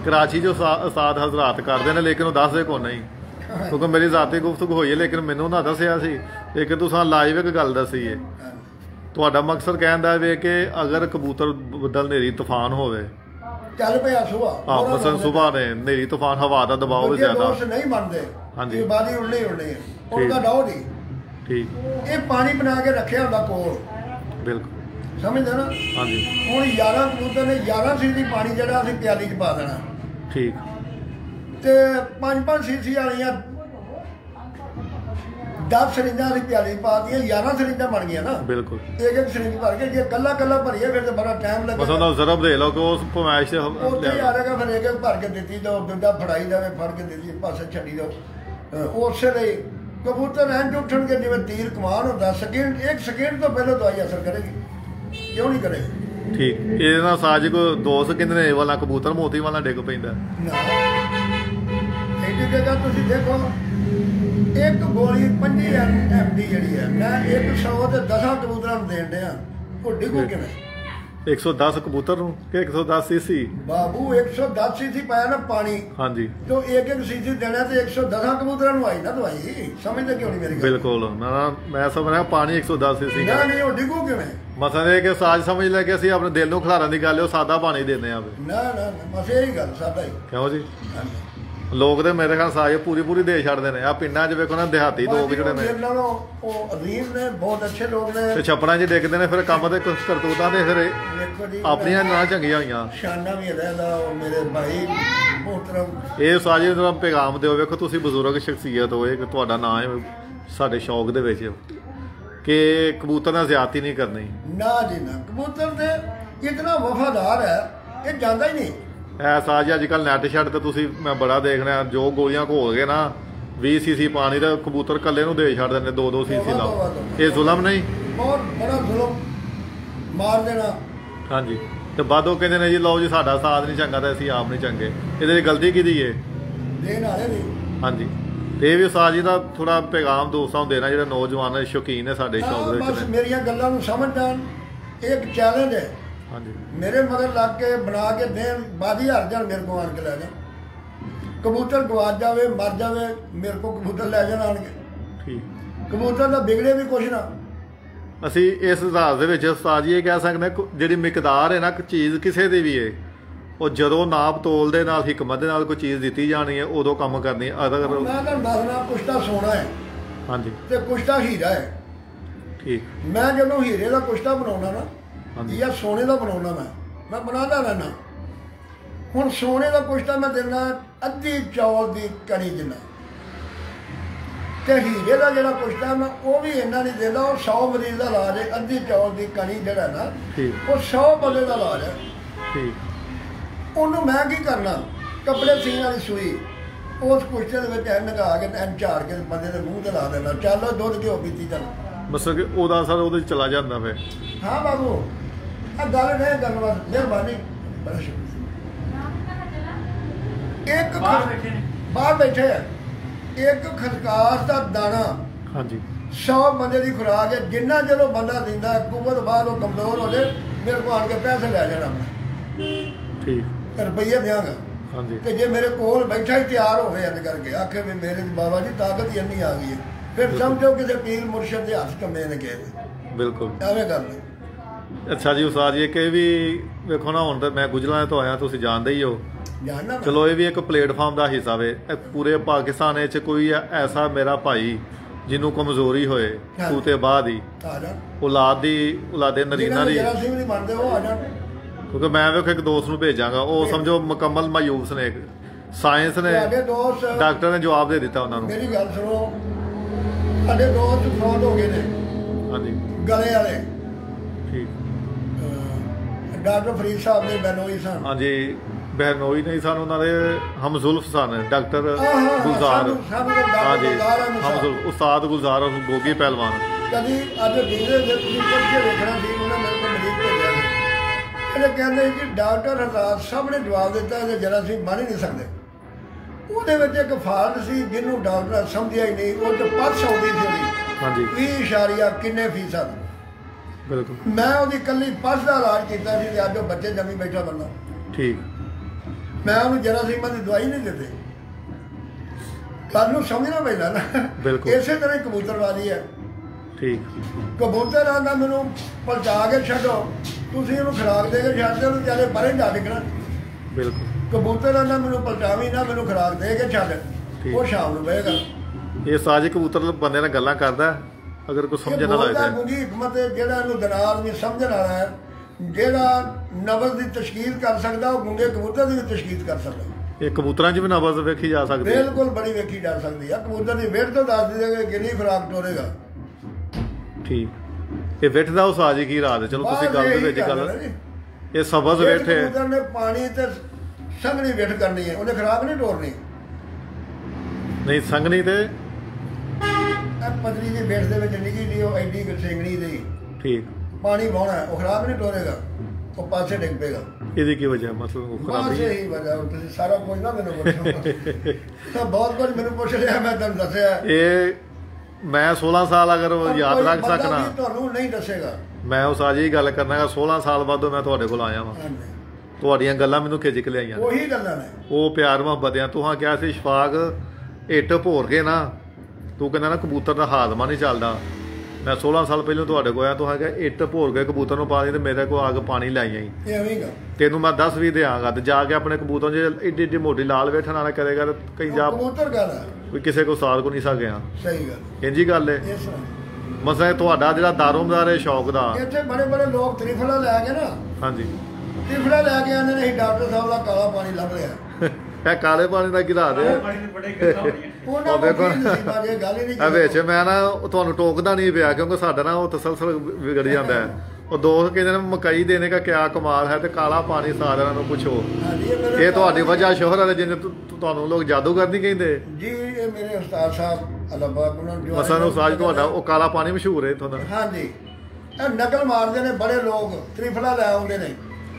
कराची जो उस्ताद हजरात करते हैं लेकिन वो दसदे को नहीं क्योंकि मेरी जाती गुफ्तगू हुई है लेकिन मैनू ना दसिया सी लेकिन तुसां लाइव एक गल दसी है तुहाडा मकसद कहण दा वे कि अगर कबूतर बदल नेरी तूफान होवे चल पिया सुबह मसलन सुबह ने नेरी तूफान हवा दा दबाव भी ज्यादा नहीं मानते हाँ जी बादी उड़नी है उनका डाउ नहीं ठीक ये पानी बना के रखे हुंदा कोल बिल्कुल समझदे ना हाँ जी हुण 11 कबूतर ने 11 सीसी पानी जिहड़ा असीं प्याली च पा देना ठीक ते 5-5 सीसी वालियां 10 सरिंजां असीं प्याली पा दियां 11 सरिंजां बन गईयां ना बिल्कुल एक सरिंज भर के जे कल्ला भरीए फिर तो बड़ा टाइम लगेगा बस उन्हें ज़रब दे लो कि उस फरमाइश से उत्थे आ जाएगा फिर एक भर के दित्ती जाओ दूजा फड़ाई जाए फड़ के दित्ती पासे छड्डी जाओ उसे लिए कबूतर इंज उठणगे जिवें तीर कमान होंदा सेकंड 1 सेकंड तो पहले दवाई असर करेगी क्यों नहीं करेगी ठीक ये ना साज को दोस्त कहते ने वाला कबूतर मोती वाला डिग पैंदा एडी जगह तुसीं देखो एक गोली 25 MD जिहड़ी है मैं 100 ते 10 कबूतरां नूं देण दिया ਉਹ ਡਿੱਗੂ ਕਿਵੇਂ 110 ਕਬੂਤਰ ਨੂੰ ਕਿ 110 ਸੀਸੀ ਬਾਬੂ 110 ਸੀਸੀ ਪਾਇਆ ਨਾ ਪਾਣੀ ਹਾਂਜੀ ਤੋਂ ਇੱਕ ਸੀਸੀ ਦੇਣਾ ਤੇ 110 ਕਬੂਤਰਾਂ ਨੂੰ ਆਈ ਨਾ ਦਵਾਈ ਸਮਝਦੇ ਕਿਉਂ ਨਹੀਂ ਮੇਰੀ ਗੱਲ ਬਿਲਕੁਲ ਨਾ ਮੈਂ ਸਮਝ ਰਿਹਾ ਪਾਣੀ 110 ਸੀਸੀ ਨਾ ਨਹੀਂ ਉਹ ਡਿੱਗੂ ਕਿਵੇਂ ਮਸਾ ਇਹ ਕਿ ਸਾਜ ਸਮਝ ਲੈ ਕੇ ਅਸੀਂ ਆਪਣੇ ਦਿਲ ਨੂੰ ਖਿਲਾਰਨ ਦੀ ਗੱਲ ਹੈ ਉਹ ਸਾਦਾ ਪਾਣੀ ਦਿੰਦੇ ਆ ਨਾ ਨਾ ਬਸ ਇਹੀ ਗੱਲ ਸਾਦਾ ਹੀ ਕਿਉਂ ਜੀ ਲੋਕ ਤੇ ਮੇਰੇ ਖਿਆਲ ਸਾਜ ਪੂਰੀ ਦੇ ਛੱਡਦੇ ਨੇ ਆ ਪਿੰਡਾਂ 'ਚ ਵੇਖੋ ਨਾ ਦਿਹਾਤੀ ਲੋਕ ਜਿਹੜੇ ਨੇ ਉਹ ਅਜ਼ੀਮ ਨੇ ਬਹੁਤ ਅੱਛੇ ਲੋਕ ਨੇ ਤੇ ਛੱਪੜਾਂ 'ਚ ਡਿੱਗਦੇ ਨੇ ਫਿਰ ਕੰਮ ਤੇ ਕਰਤੂਤਾਂ ਦੇ ਫਿਰ ਆਪਣੀਆਂ ਨਾ ਚੰਗੀਆਂ ਹੋਈਆਂ ਸ਼ਾਨਾ ਵੀ ਰਹਿੰਦਾ ਉਹ ਮੇਰੇ ਭਾਈ ਮੁਹਤਰਮ ਇਹ ਸਾਜੇ ਦਾ ਪੈਗਾਮ ਦਿਓ ਵੇਖੋ ਤੁਸੀਂ ਬਜ਼ੁਰਗ ਸ਼ਖਸੀਅਤ ਹੋ ਇਹ ਤੁਹਾਡਾ ਨਾਂ ਹੈ ਸਾਡੇ ਸ਼ੌਕ ਦੇ ਵਿੱਚ ਕਿ ਕਬੂਤਰ ਨਾਲ ਜ਼ਿਆਦਤੀ ਨਹੀਂ ਕਰਨੀ ਨਾ ਜੀ ਨਾ ਕਬੂਤਰ ਤੇ ਇਤਨਾ ਵਫਾਦਾਰ ਹੈ ਇਹ ਜਾਂਦਾ ਹੀ ਨਹੀਂ ਐ ਸਾਜ ਅੱਜ ਕੱਲ ਨੈਟ ਛੱਡ ਤੇ ਤੁਸੀਂ ਮੈਂ ਬੜਾ ਦੇਖ ਰਿਹਾ ਜੋ ਗੋਲੀਆਂ ਘੋਲ ਗਏ ਨਾ 20 ਸੀਸੀ ਪਾਣੀ ਦਾ ਕਬੂਤਰ ਕੱਲੇ ਨੂੰ ਦੇ ਛੱਡ ਦਿੰਦੇ 2-2 ਸੀਸੀ ਲਾ ਇਹ ਜ਼ੁਲਮ ਨਹੀਂ ਬਹੁਤ ਬੜਾ ਜ਼ੁਲਮ ਮਾਰ ਦੇਣਾ ਹਾਂਜੀ ਤੇ ਬਾਅਦੋਂ ਕਹਿੰਦੇ ਨੇ ਜੀ ਲਓ ਜੀ ਸਾਡਾ ਸਾਥ ਨਹੀਂ ਚੰਗਾ ਤਾਂ ਅਸੀਂ ਆਪ ਨਹੀਂ ਚੰਗੇ ਇਹਦੇ ਵਿੱਚ ਗਲਤੀ ਕਿਹਦੀ ਏ ਦੇਣ ਵਾਲੇ ਦੀ ਹਾਂਜੀ ਤੇ ਇਹ ਵੀ ਸਾਜ ਜੀ ਦਾ ਥੋੜਾ ਪੈਗਾਮ ਦੋਸਤਾਂ ਨੂੰ ਦੇਣਾ ਜਿਹੜੇ ਨੌਜਵਾਨ ਸ਼ੌਕੀਨ ਨੇ ਸਾਡੇ ਸ਼ੌਕ ਦੇ ਵਿੱਚ ਮੇਰੀਆਂ ਗੱਲਾਂ ਨੂੰ ਸਮਝ ਜਾਣ ਇੱਕ ਚੈਲੰਜ ਹੈ ਹਾਂਜੀ ਮੇਰੇ ਮਗਰ ਲੱਗ ਕੇ ਬਣਾ ਕੇ ਦੇਣ ਬਾਦੀ ਹਾਰ ਜਾਣ ਮੇਰੇ ਕੋਲ ਆਣ ਕੇ ਲੈ ਜਾ ਕਬੂਤਰ ਗਵਾਚ ਜਾਵੇ ਮਰ ਜਾਵੇ ਮੇਰੇ ਕੋਲ ਕਬੂਤਰ ਲੈ ਜਾਣ ਆਣ ਕੇ ਠੀਕ ਕਬੂਤਰ ਦਾ ਵਿਗੜੇ ਵੀ ਕੁਛ ਨਾ ਅਸੀਂ ਇਸ ਰਾਜ ਦੇ ਵਿੱਚ ਉਸਤਾਦ ਜੀ ਇਹ ਕਹਿ ਸਕਦੇ ਜਿਹੜੀ ਮਿਕਦਾਰ ਹੈ ਨਾ ਚੀਜ਼ ਕਿਸੇ ਦੀ ਵੀ ਹੈ ਉਹ ਜਦੋਂ ਨਾਪ ਤੋਲ ਦੇ ਨਾਲ ਹਕਮਤ ਦੇ ਨਾਲ ਕੋਈ ਚੀਜ਼ ਦਿੱਤੀ ਜਾਣੀ ਹੈ ਉਦੋਂ ਕੰਮ ਕਰਨੀ ਅਗਰ ਮੈਂ ਤੁਹਾਨੂੰ ਦੱਸਣਾ ਕੁਛ ਤਾਂ ਸੋਨਾ ਹੈ ਹਾਂਜੀ ਤੇ ਕੁਛ ਤਾਂ ਹੀਰਾ ਹੈ ਠੀਕ ਮੈਂ ਜਦੋਂ ਹੀਰੇ ਦਾ ਕੁਸ਼ਤਾ ਬਣਾਉਣਾ ਨਾ ਜਾਂ ਸੋਨੇ ਦਾ ਬਣਾਉਣਾ ਮੈਂ ਬਣਾਉਂਦਾ ਰਹਿਣਾ ਹੁਣ ਸੋਨੇ ਦਾ ਕੁਸ਼ਤਾ ਮੈਂ ਦਿੰਦਾ ਅੱਧੀ ਚੌਲ ਦੀ ਕਣੀ ਦਿੰਦਾ ਤੇ ਹੀਰੇ ਦਾ ਜਿਹੜਾ ਕੁਸ਼ਤਾ ਮੈਂ ਉਹ ਵੀ ਇੰਨਾ ਨਹੀਂ ਦਿੰਦਾ ਉਹ 100 ਮਰੀਜ਼ ਦਾ ਇਲਾਜ ਹੈ ਅੱਧੀ ਚੌਲ ਦੀ ਕਣੀ ਜਿਹੜਾ ਨਾ ਉਹ 100 ਬੰਦੇ ਦਾ ਇਲਾਜ ਹੈ ਠੀਕ ਉਹਨੂੰ ਮੈਂ ਕੀ ਕਰਨਾ ਕੱਪੜੇ ਸੀਨ ਵਾਲੀ ਸੂਈ ਉਸ ਕੁਸ਼ਤੇ ਦੇ ਵਿੱਚ ਨਗਾ ਕੇ ਝਾੜ ਕੇ ਬੰਦੇ ਦੇ ਮੂੰਹ ਤੇ ਲਾ ਦੇਣਾ ਚੱਲ ਦੁੱਧ ਘਿਓ ਪੀਤੀ ਚੱਲ ਮਤਲਬ ਕਿ ਉਹਦਾ ਅਸਰ ਉਹਦੇ 'ਚ ਚਲਾ ਜਾਂਦਾ ਫਿਰ ਹਾਂ ਬਾਬੂ ਆ ਗੱਲ ਨਹੀਂ ਗੱਲਬਾਤ ਮਿਹਰਬਾਨੀ ਬੜਾ ਸ਼ੁਕਰੀਆ ਇੱਕ ਬਾਹਰ ਬੈਠੇ ਆ ਇੱਕ ਖਸਕਾਸ ਦਾ ਦਾਣਾ ਹਾਂਜੀ 100 ਬੰਦੇ ਦੀ ਖੁਰਾਕ ਹੈ ਜਿੰਨਾ ਜਦੋਂ ਬੰਦਾ ਦਿੰਦਾ ਕੁਵਤ ਬਾਅਦ ਉਹ ਕਮਜ਼ੋਰ ਹੋ ਜਾਏ ਮੇਰੇ ਕੋਲ ਆਣ ਕੇ ਪੈਸੇ ਲੈ ਜਾਣਾ ਠੀਕ ਰੁਪਈਏ ਦਿਆਂਗਾ ਹਾਂਜੀ ਤੇ ਜੇ ਮੇਰੇ ਕੋਲ ਬੈਠਾ ਹੀ ਤਿਆਰ ਹੋਵੇ ਇੰਜ ਕਰਕੇ ਆਖੇ ਵੀ ਮੇਰੇ ਬਾਬਾ ਜੀ ਤਾਕਤ ਹੀ ਇੰਨੀ ਆ ਗਈ ਹੈ ਫਿਰ ਸਮਝੋ ਕਿਸੇ ਪੀਰ ਮੁਰਸ਼ਿਦ ਦੇ ਹੱਥ ਕੰਮੇ ਨੇ ਗਏ ਬਿਲਕੁਲ ਐਵੇਂ ਗੱਲ ਅੱਛਾ ਜੀ ਉਸਤਾਦ ਜੀ ਕਿ ਵੀ ਵੇਖੋ ਨਾ ਹੁਣ ਤਾਂ ਮੈਂ ਗੁਜਰਾਂ ਤੋਂ ਆਇਆ ਤੁਸੀਂ ਜਾਣਦੇ ਹੀ ਹੋ ਜਾਣਨਾ ਚਲੋ ਇਹ ਵੀ ਇੱਕ ਪਲੇਟਫਾਰਮ ਦਾ ਹਿੱਸਾ ਵੇ ਪੂਰੇ ਪਾਕਿਸਤਾਨ ਵਿੱਚ ਕੋਈ ਐਸਾ ਮੇਰਾ ਭਾਈ ਜਿਹਨੂੰ ਕਮਜ਼ੋਰੀ ਹੋਏ ਤੂੰ ਤੇ ਬਾਅਦ ਹੀ ਔਲਾਦੇ ਨਰੀਨਾ ਦੀ ਕਿਉਂਕਿ ਮੈਂ ਵੇਖੋ ਇੱਕ ਦੋਸਤ ਨੂੰ ਭੇਜਾਂਗਾ ਉਹ ਸਮਝੋ ਮੁਕੰਮਲ ਮਾਯੂਸ ਨੇ ਸਾਇੰਸ ਨੇ ਡਾਕਟਰ ਨੇ ਜਵਾਬ ਦੇ ਦਿੱਤਾ ਉਹਨਾਂ ਨੂੰ ਮੇਰੀ ਗੱਲ ਸੁਣੋ ਸਾਡੇ ਦੋਸਤ ਫੌਤ ਹੋ ਗਏ ਨੇ ਹਾਂਜੀ ਗਲੇ ਵਾਲੇ ਠੀਕ ਡਾਕਟਰ ਫਰੀਦ ਸਾਹਿਬ ਦੇ ਬੈਨੋਈ ਸਨ ਹਾਂਜੀ ਬਹਿਨੋਈ ਨਹੀਂ ਸਨ ਉਹਨਾਂ ਦੇ ਹਮਜ਼ੁਲਫ ਸਨ ਡਾਕਟਰ ਗੁਲਜ਼ਾਰ ਹਾਂਜੀ ਹਮਜ਼ੁਲਫ ਉਸਤਾਦ ਗੁਲਜ਼ਾਰ ਗੋਗੀ ਪਹਿਲਵਾਨ ਕਦੀ ਅੱਜ ਵੀਰੇ ਦੇ ਤੁਸੀਂ ਪੁੱਛ ਕੇ ਵੇਖਣਾ ਸੀ ਉਹਨਾਂ ਮੇਰੇ ਕੋਲ ਮਰੀਜ਼ ਭੇਜਿਆ ਸੀ ਇਹਨੇ ਕਹਿੰਦੇ ਜੀ ਡਾਕਟਰ ਹਜ਼ਾਰ ਸਭ ਨੇ ਜਵਾਬ ਦਿੱਤਾ ਇਹਦੇ ਜਰਾ ਅਸੀਂ ਮੰਨ ਹੀ ਨਹੀਂ ਸਕਦੇ ਉਹਦੇ ਵਿੱਚ ਇੱਕ ਫਾਲਟ ਸੀ ਜਿਹਨੂੰ ਡਾਕਟਰ ਸਮਝਿਆ ਹੀ ਨਹੀਂ ਉਹ ਤੇ ਪਰਸ ਆਉਂਦੀ ਸੀ ਹਾਂਜੀ 20 ਕਿੰਨੇ ਫੀਸਦ ਬਿਲਕੁਲ ਮੈਂ ਉਹਦੀ ਕੱਲੀ ਪਰਸ ਦਾ ਇਲਾਜ ਕੀਤਾ ਸੀ ਤੇ ਅੱਜ ਉਹ ਬੱਚੇ ਜੰਮੀ ਬੈਠਾ ਬੰਦਾ ਠੀਕ ਮੈਂ ਉਹਨੂੰ ਜਰਾਸੀਮਾਂ ਦੀ ਦਵਾਈ ਨਹੀਂ ਦਿੱਤੀ ਤੁਹਾਨੂੰ ਸਮਝਣਾ ਪੈਂਦਾ ਨਾ ਬਿਲਕੁਲ ਇਸੇ ਤਰ੍ਹਾਂ ਹੀ ਕਬੂਤਰਬਾਜ਼ੀ ਹੈ ਠੀਕ ਕਬੂਤਰ ਆਂਦਾ ਮੈਨੂੰ ਪਲਟਾ ਕੇ ਛੱਡੋ ਤੁਸੀਂ ਇਹਨੂੰ ਖੁਰਾਕ ਦੇ ਕੇ ਛੱਡਦੇ ਉਹਨੂੰ ਚਾਲੇ ਪਰੇ ਜਾ ਡਿੱਗਣਾ ਬਿਲਕੁਲ ਕਬੂਤਰ ਆਂਦਾ ਮੈਨੂੰ ਪਲਟਾਵੀ ਨਾ ਮੈਨੂੰ ਖੁਰਾਕ ਦੇ ਕੇ ਛੱਡ ਉਹ ਸ਼ਾਮ ਨੂੰ ਬਹੇਗਾ ਇਹ ਸਾਜ ਕਬੂਤਰ ਬੰਦੇ ਨਾਲ ਗੱਲਾਂ ਕਰਦਾ ਅਗਰ ਕੋਈ ਸਮਝਣ ਨਾ ਲੱਗਦਾ ਗੁੰਗੀ ਹਕਮਤ ਜਿਹੜਾ ਇਹਨੂੰ ਦਨਾਰ ਨਹੀਂ ਸਮਝਣ ਵਾਲਾ ਹੈ ਜਿਹੜਾ ਨਬਜ਼ ਦੀ ਤਸ਼ਕੀਲ ਕਰ ਸਕਦਾ ਉਹ ਗੁੰਗੇ ਕਬੂਤਰ ਦੀ ਵੀ ਤਸ਼ਕੀਲ ਕਰ ਸਕਦਾ ਇਹ ਕਬੂਤਰਾਂ 'ਚ ਵੀ ਨਬਜ਼ ਵੇਖੀ ਜਾ ਸਕਦੀ ਹੈ ਬਿਲਕੁਲ ਬੜੀ ਵੇਖੀ ਜਾ ਸਕਦੀ ਹੈ ਕਬੂਤਰ ਦੀ ਵੇਟ ਤੋਂ ਦੱਸ ਦੇਗਾ ਕਿੰਨੀ ਖੁਰਾਕ ਟੋਰੇਗਾ ਠੀਕ ਇਹ ਵੇਟ ਦਾ ਉਹ ਸਾਜ ਕੀ ਰਾਤ ਹੈ ਚਲੋ ਤੁਸੀਂ ਗੱਲ ਦੇ ਵਿੱਚ ਗੱਲ ਇਹ ਸਬਜ਼ ਵੇਟ ਹੈ ਕਬੂਤਰ ਨੇ ਪਾਣੀ ਤੇ ਸੰਘਣੀ ਵੇਟ ਕਰਨੀ ਹੈ ਉਹਨੇ ਖੁਰਾਕ ਨਹੀਂ ਟੋਰਨੀ ਨਹੀਂ ਸੰਘਣੀ ਤੇ ਪਤਲੀ ਦੀ ਵੇਟ ਦੇ ਵਿੱਚ ਨਿੱਕੀ ਦੀ ਉਹ ਐਡੀ ਸਿੰਘਣੀ ਦੀ ਠੀਕ ਪਾਣੀ ਵਾਉਣਾ ਉਹ ਖਰਾਬ ਨਹੀਂ ਟੋਰੇਗਾ ਉਹ ਪਾਸੇ ਡਿੱਗ ਪਏਗਾ ਇਹਦੀ ਕੀ ਵਜ੍ਹਾ ਮਤਲਬ ਉਹ ਖਰਾਬੀ ਹੈ ਇਹੀ ਵਜ੍ਹਾ ਤੁਸੀਂ ਸਾਰਾ ਕੁਝ ਨਾ ਮੈਨੂੰ ਪੁੱਛੋ ਤਾਂ ਬਹੁਤ ਕੁਝ ਮੈਨੂੰ ਪੁੱਛ ਲਿਆ ਮੈਂ ਤੁਹਾਨੂੰ ਦੱਸਿਆ मैं 16 साल अगर याद ਕੋਈ रख ਬੰਦਾ सकना ਵੀ ਤੁਹਾਨੂੰ ਨਹੀਂ ਦੱਸੇਗਾ। मैं उस आज ही गल करना 16 साल बाद मैं ਤੁਹਾਡੇ ਕੋਲ ਆਇਆ ਵਾਂ ਹਾਂਜੀ, ਤੁਹਾਡੀਆਂ ਗੱਲਾਂ ਮੈਨੂੰ ਖਿੱਚ ਕੇ ਲਿਆਈਆਂ ਉਹੀ ਗੱਲਾਂ ਨੇ। ਉਹ ਪਿਆਰ ਮੁਹੱਬਤ ਆ ਤੁਹਾਂ ਕਿਹਾ ਸੀ ਸ਼ਫਾਕ ਇੱਟ ਭੋਰ ਕੇ ਨਾ ਤੂੰ ਕਹਿੰਦਾ ਨਾ ਕਬੂਤਰ ਦਾ ਹਾਜ਼ਮਾ ਨਹੀਂ ਚੱਲਦਾ ਮੈਂ 16 ਸਾਲ ਪਹਿਲਾਂ ਤੁਹਾਡੇ ਕੋਲ ਆਇਆ ਤੁਹਾਂ ਕਿਹਾ ਇੱਟ ਭੋਰ ਕੇ ਕਬੂਤਰ ਨੂੰ ਪਾ ਦੇ ਤੇ ਮੇਰੇ ਕੋਲ ਆ ਕੇ ਪਾਣੀ ਲਾਈ ਆਈ ਇਹ ਐਵੇਂ ਹੀ ਗਾ। ਤੈਨੂੰ ਮੈਂ 10 ਵੀ ਦਿਆਂਗਾ ਤੇ ਜਾ ਕੇ ਆਪਣੇ ਕਬੂਤਰ ਜੇ ਏਡੀ ਏਡੀ ਮੋਟੀ ਲਾਲ ਵੇਠਣ ਵਾਲਾ ਕਰੇਗਾ ਤੇ ਕਈ ਜਾ ਕਬੂਤਰ ਗੱਲ ਆ, ਕੋਈ ਕਿਸੇ ਕੋ ਸਾਰ ਕੋ ਨਹੀਂ ਸਕਿਆ ਸਹੀ ਗੱਲ। ਇੰਜੀ ਗੱਲ ਏ ਇਸ ਤਰ੍ਹਾਂ ਮਸਾ ਤੁਹਾਡਾ ਜਿਹੜਾ ਦਾਰੋਮਦਾਰ ਹੈ ਸ਼ੌਕ ਦਾ ਇੱਥੇ ਬੜੇ ਬੜੇ ਲੋਕ ਤ੍ਰਿਫਲਾ ਲੈ ਕੇ ਨਾ, ਹਾਂਜੀ ਤ੍ਰਿਫਲਾ ਲੈ ਕੇ ਆਉਂਦੇ ਨੇ, ਅਸੀਂ ਡਾਕਟਰ ਸਾਹਿਬ ਦਾ ਕਾਲਾ ਪਾਣੀ ਲੱਭ ਲਿਆ। ਇਹ ਕਾਲੇ ਪਾਣੀ ਦਾ ਗਿਰਾ ਦੇ ਉਹਨਾਂ ਉਹ ਦੇਖੋ ਨੂੰ ਕੀ ਬਾਜੇ ਗੱਲ ਹੀ ਨਹੀਂ ਇਹ ਵਿੱਚ ਮੈਂ ਨਾ ਉਹ ਤੁਹਾਨੂੰ ਟੋਕਦਾ ਨਹੀਂ ਪਿਆ ਕਿਉਂਕਿ ਸਾਡਾ ਨਾ ਉਹ ਤਸਲਸਲ ਵਿਗੜ ਜਾਂਦਾ ਹੈ ਉਹ ਦੋਸਤ ਕਹਿੰਦੇ ਨੇ ਮਕਈ ਦੇਣੇ ਦਾ ਕਿਆ ਕਮਾਲ ਹੈ ਤੇ ਕਾਲਾ ਪਾਣੀ ਸਾਰਿਆਂ ਨੂੰ ਪੁੱਛੋ ਹਾਂਜੀ, ਮੇਰੇ ਇਹ ਤੁਹਾਡੀ ਵਜ੍ਹਾ ਸ਼ੋਹਰਤ ਹੈ ਜਿੰਨੇ ਤੁਹਾਨੂੰ ਲੋਕ ਜਾਦੂਗਰ ਨਹੀਂ ਕਹਿੰਦੇ ਜੀ। ਇਹ ਮੇਰੇ ਉਸਤਾਦ ਸਾਹਿਬ ਅਲੱਬਾਕ ਉਹਨਾਂ ਨੂੰ ਮਸਾਂ ਨੂੰ ਸਾਜ ਤੁਹਾਡਾ ਉਹ ਕਾਲਾ ਪਾਣੀ ਮਸ਼ਹੂਰ ਹੈ ਇੱਥੋਂ ਦਾ ਹਾਂਜੀ, ਇਹ ਨਕਲ ਮਾਰਦੇ ਨੇ ਬੜੇ ਲੋਕ, ਤ੍ਰਿਫਲਾ ਲੈ ਆਉਂਦੇ ਨੇ,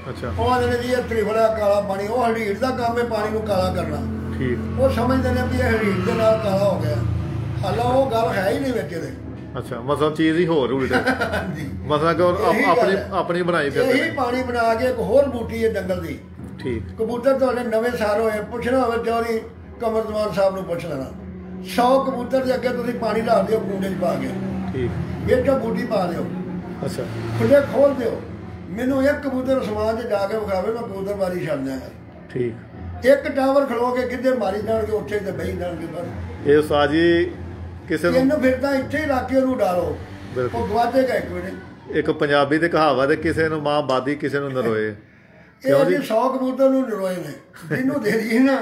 ਅੱਛਾ ਉਹ ਆਉਂਦੇ ਨੇ ਜੀ ਇਹ ਤ੍ਰਿਫਲਾ ਕਾਲਾ ਪਾਣੀ, ਉਹ ਹਰੀੜ ਦਾ ਕੰਮ ਹੈ ਪਾਣੀ ਨੂੰ ਕਾਲਾ ਕਰਨਾ। ਠੀਕ ਉਹ ਸਮਝਦੇ ਨੇ ਵੀ ਇਹ ਹਰੀੜ ਦੇ ਨਾਲ ਕਾਲਾ ਹੋ ਗਿਆ, ਹਾਲਾਂ ਉਹ ਗੱਲ ਹੈ ਹੀ ਨਹੀਂ ਵਿੱਚ ਇਹਦੇ। ਅੱਛਾ ਮਸਾਂ ਚੀਜ਼ ਹੀ ਹੋਰ ਉਲਟ ਹਾਂਜੀ, ਮਸਾਂ ਕਿ ਇਹੀ ਗੱਲ ਆਪਣੀ ਹੈ। ਆਪਣੀ ਬਣਾਈ ਫਿਰਦੇ ਇਹੀ ਨੇ। ਪਾਣੀ ਬਣਾ ਕੇ ਇੱਕ ਹੋਰ ਬੂਟੀ ਹੈ ਜੰਗਲ ਦੀ। ਠੀਕ ਕਬੂਤਰ ਤੁਹਾਡੇ ਨਵੇਂ ਸਾਰ ਹੋਏ, ਪੁੱਛਣਾ ਹੋਵੇ ਚੌਧਰੀ ਕਮਰਦਵਾਨ ਸਾਹਿਬ ਨੂੰ ਪੁੱਛ ਲੈਣਾ। 100 ਕਬੂਤਰ ਦੇ ਅੱਗੇ ਤੁਸੀਂ ਪਾਣੀ ਲਾ ਦਿਓ ਕੂੰਡੇ 'ਚ ਪਾ ਕੇ, ਠੀਕ ਵਿੱਚ ਬੂਟੀ ਪਾ ਦਿਓ, ਅੱਛਾ ਖੁੱਡੇ ਖੋਲ ਦਿਓ, ਮੈਨੂੰ ਇੱਕ ਕਬੂਤਰ ਸਮਾਨ 'ਚ ਜਾ ਕੇ ਵਿਖਾਵੇ, ਮੈਂ ਕਬੂਤਰਬਾਰੀ ਛੱਡ ਦਿਆਂਗਾ। ਠੀਕ ਇੱਕ ਟਾਵਰ ਖਲੋ ਕੇ ਕਿੱਥੇ ਮਾਰੀ ਜਾਣਗੇ, ਉੱਥੇ ਤੇ ਬਹੀ ਜਾਣਗੇ ਬਸ। ਇਹ ਸਾਜੀ ਕਿਸੇ ਨੂੰ ਇਹਨੂੰ ਫਿਰ ਤਾਂ ਇੱਥੇ ਹੀ ਰੱਖ ਕੇ ਉਹਨੂੰ ਡਾਲੋ, ਬਿਲਕੁਲ। ਉਹ ਗਵਾਚੇਗਾ ਇੱਕ ਵੇਲੇ। ਇੱਕ ਪੰਜਾਬੀ ਦੀ ਕਹਾਵਤ ਹੈ ਕਿਸੇ ਨੂੰ ਮਾਂ ਬਾਦੀ ਕਿਸੇ ਨੂੰ ਨਰੋਏ ਇਹ ਜੀ 100 ਕਬੂਤਰ ਨੂੰ ਨਰੋਏ ਨੇ, ਜਿਹਨੂੰ ਦੇ ਦਈਏ ਨਾ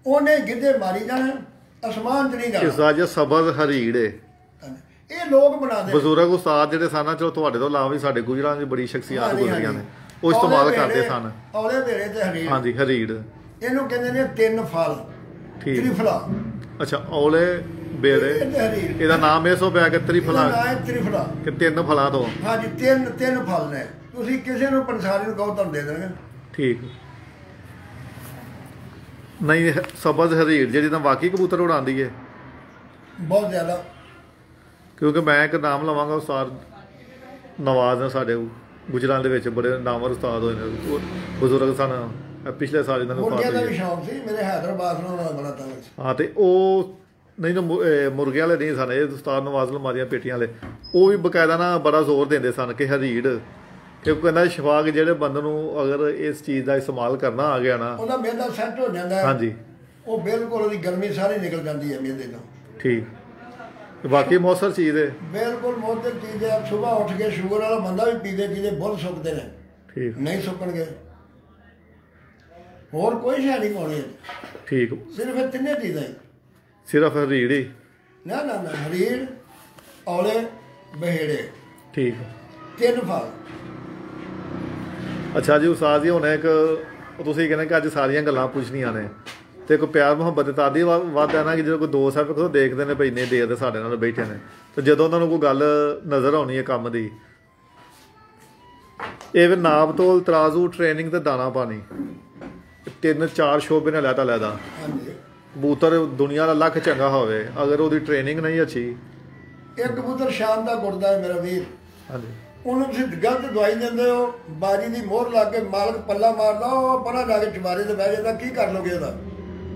ਉਹਨੇ ਗਿੱਧੇ ਮਾਰੀ ਜਾਣਾ, ਅਸਮਾਨ 'ਚ ਨਹੀਂ ਇਹ ਜਾਣਾ। ਸਾਜ ਸਬਜ਼ ਹਰੀੜੇ ਇਹ ਲੋਕ ਬਣਾਉਂਦੇ ਨੇ। ਬਜ਼ੁਰਗ ਉਸਤਾਦ ਜਿਹੜੇ ਸਨ ਚਲੋ ਤੁਹਾਡੇ ਤੋਂ ਇਲਾਵਾ ਵੀ ਸਾਡੇ ਗੁਜਰਾਂ ਦੀ ਬੜੀ ਸ਼ਖਸੀਅਤ ਹਾਂਜੀ, ਗੁਜ਼ਰੀਆਂ ਨੇ ਹਾਂਜੀ। ਉਹ ਇਸਤੇਮਾਲ ਔਲੇ ਕਰਦੇ ਵੇਲੇ- ਸਨ ਔਲੇ ਵੇਲੇ ਤੇ ਹਰੀੜ, ਹਾਂਜੀ ਹਰੀੜ ਇਹਨੂੰ ਕਹਿੰਦੇ ਨੇ ਤਿੰਨ ਫਲ, ਠੀਕ ਤ੍ਰਿਫਲਾ। ਅੱਛਾ ਔਲੇ ਬੇੜੇ ਇਹ ਤੇ ਹਰੀੜ, ਇਹਦਾ ਨਾਮ ਇਸ ਹੋ ਪਿਆ ਕਿ ਇਹਦਾ ਤ੍ਰਿਫਲਾ ਨਾਂ ਹੈ ਤ੍ਰਿਫਲਾ। ਕਿ ਤਿੰਨ ਫਲਾਂ ਤੋਂ ਹਾਂਜੀ, ਤਿੰਨ ਫਲ ਨੇ। ਤੁਸੀਂ ਕਿਸੇ ਨੂੰ ਪੰਸਾਰੀ ਨੂੰ ਕਹੋ ਤੁਹਾਨੂੰ ਦੇ ਦੇਣਗੇ। ਠੀਕ ਨਹੀਂ ਸਬਜ਼ ਹਰੀੜ ਜਿਹੜੀ ਤਾਂ ਵਾਕਈ ਕਬੂਤਰ ਉਡਾਉਂਦੀ ਹੈ ਬਹੁਤ ਜ਼ਿਆਦਾ। ਕਿਉਂਕਿ ਮੈਂ ਇੱਕ ਨਾਮ ਲਵਾਂਗਾ ਉਸਤਾਦ ਨਵਾਜ਼ ਨੇ ਸਾਡੇ ਗੁਜਰਾਂ ਦੇ ਵਿੱਚ ਬੜੇ ਨਾਮਵਰ ਉਸਤਾਦ ਹੋਏ ਨੇ ਉਹ ਬਜ਼ੁਰਗ ਸਨ ਪਿਛਲੇ ਸਾਲ ਇਹਨਾਂ ਨੂੰ ਮੁਰਗਿਆਂ ਦਾ ਪਾਸ ਵੀ ਸ਼ੌਂਕ ਸੀ ਮੇਰੇ ਹੈਦਰਾਬਾਦ ਨਾਲ ਉਹਨਾਂ ਦਾ ਬੜਾ ਤਾਲੁਕ ਸੀ। ਹਾਂ ਤੇ ਉਹ ਨਹੀਂ ਨਾ ਮੁਰਗਿਆਂ ਵਾਲੇ ਨਹੀਂ ਸਨ ਇਹ ਉਸਤਾਦ ਨਵਾਜ਼ ਲਮਾਰੀਆਂ ਪੇਟੀਆਂ ਵਾਲੇ ਉਹ ਵੀ ਬਕਾਇਦਾ ਨਾ ਬੜਾ ਜ਼ੋਰ ਦਿੰਦੇ ਸਨ ਕਿ ਹਰੀੜ ਕਿਉਂਕਿ ਕਹਿੰਦਾ ਸ਼ਫਾਕ ਜਿਹੜੇ ਬੰਦੇ ਨੂੰ ਅਗਰ ਇਸ ਚੀਜ਼ ਦਾ ਇਸਤੇਮਾਲ ਕਰਨਾ ਆ ਗਿਆ ਨਾ ਉਹਦਾ ਮਿਹਦਾ ਸੈੱਟ ਹੋ ਜਾਂਦਾ ਹੈ। ਹਾਂਜੀ ਉਹ ਬਿਲਕੁਲ ਉਹਦੀ ਗਰਮੀ ਸਾਰੀ ਨਿਕਲ ਜਾਂਦੀ ਹੈ ਮਿਹਦੇ ਤੋਂ। ਠੀਕ ਵਾਕਈ ਮੌਸਰ ਚੀਜ਼ ਹੈ ਬਿਲਕੁਲ ਮੋਦਰ ਚੀਜ਼ ਹੈ। ਸਵੇਰ ਉੱਠ ਕੇ ਸ਼ੂਗਰ ਵਾਲਾ ਬੰਦਾ ਵੀ ਪੀਦੇ ਪੀਦੇ ਬੁੱਲ ਸੁੱਕਦੇ ਨੇ, ਠੀਕ ਨਹੀਂ ਸੁੱਕਣਗੇ। ਹੋਰ ਕੋਈ ਸ਼ੈ ਨਹੀਂ ਪਾਉਣੀ, ਠੀਕ ਸਿਰਫ ਇਹ ਤਿੰਨੇ ਚੀਜ਼ਾਂ ਹੀ। ਸਿਰਫ ਹਰੀੜ ਹੀ ਨਾ ਨਾ ਨਾ, ਹਰੀੜ, ਔਲੇ, ਬਹੇੜੇ, ਠੀਕ ਤਿੰਨ ਫਲ। ਅੱਛਾ ਜੀ ਉਸਤਾਦ ਜੀ ਹੁਣ ਇੱਕ ਤੁਸੀਂ ਕਹਿੰਦੇ ਕਿ ਅੱਜ ਸਾਰੀਆਂ ਗੱਲਾਂ ਪੁੱਛਣੀਆਂ ਨੇ ਤੇ ਕੋਈ ਪਿਆਰ ਮੁਹੱਬਤ ਤਾਂ ਦੀ ਵੱਧ ਹੈ ਨਾ ਕਿ ਜਦੋਂ ਕੋਈ ਦੋਸਤ ਹੈ ਫਿਰ ਦੇਖਦੇ ਨੇ ਭਈ ਇੰਨੇ ਦੇਰ ਦੇ ਸਾਡੇ ਨਾਲ ਬੈਠੇ ਨੇ ਤੇ ਜਦੋਂ ਉਹਨਾਂ ਨੂੰ ਕੋਈ ਗੱਲ ਨਜ਼ਰ ਆਉਣੀ ਹੈ ਕੰਮ ਦੀ ਇਹ ਵੀ ਨਾਪ ਤੋਲ ਤਰਾਜ਼ੂ ਟ੍ਰੇਨਿੰਗ ਤੇ ਦਾਣਾ ਪਾਣੀ 3-4 ਸ਼ੋਬੇ ਨੇ ਲੈਦਾ ਹਾਂਜੀ, ਕਬੂਤਰ ਦੁਨੀਆ ਦਾ ਲੱਖ ਚੰਗਾ ਹੋਵੇ ਅਗਰ ਉਹਦੀ ਟ੍ਰੇਨਿੰਗ ਨਹੀਂ ਅੱਛੀ ਇੱਕ ਕਬੂਤਰ ਸ਼ਾਮ ਦਾ ਗੁਰਦਾ ਹੈ ਮੇਰਾ ਵੀਰ, ਹਾਂਜੀ ਉਹਨੂੰ ਤੁਸੀਂ ਗਲਤ ਦਵਾਈ ਦਿੰਦੇ ਹੋ, ਬਾਜੀ ਦੀ ਮੋਹਰ ਲਾ ਕੇ ਮਾਲਕ ਪੱਲਾ ਮਾਰਦਾ, ਉਹ ਪਰਾਂ ਜਾ ਕੇ ਚੁਬਾਰੇ ਤੇ ਬਹਿ ਜਾਂਦਾ, ਕੀ ਕਰ ਲੋਗੇ ਉਹਦਾ?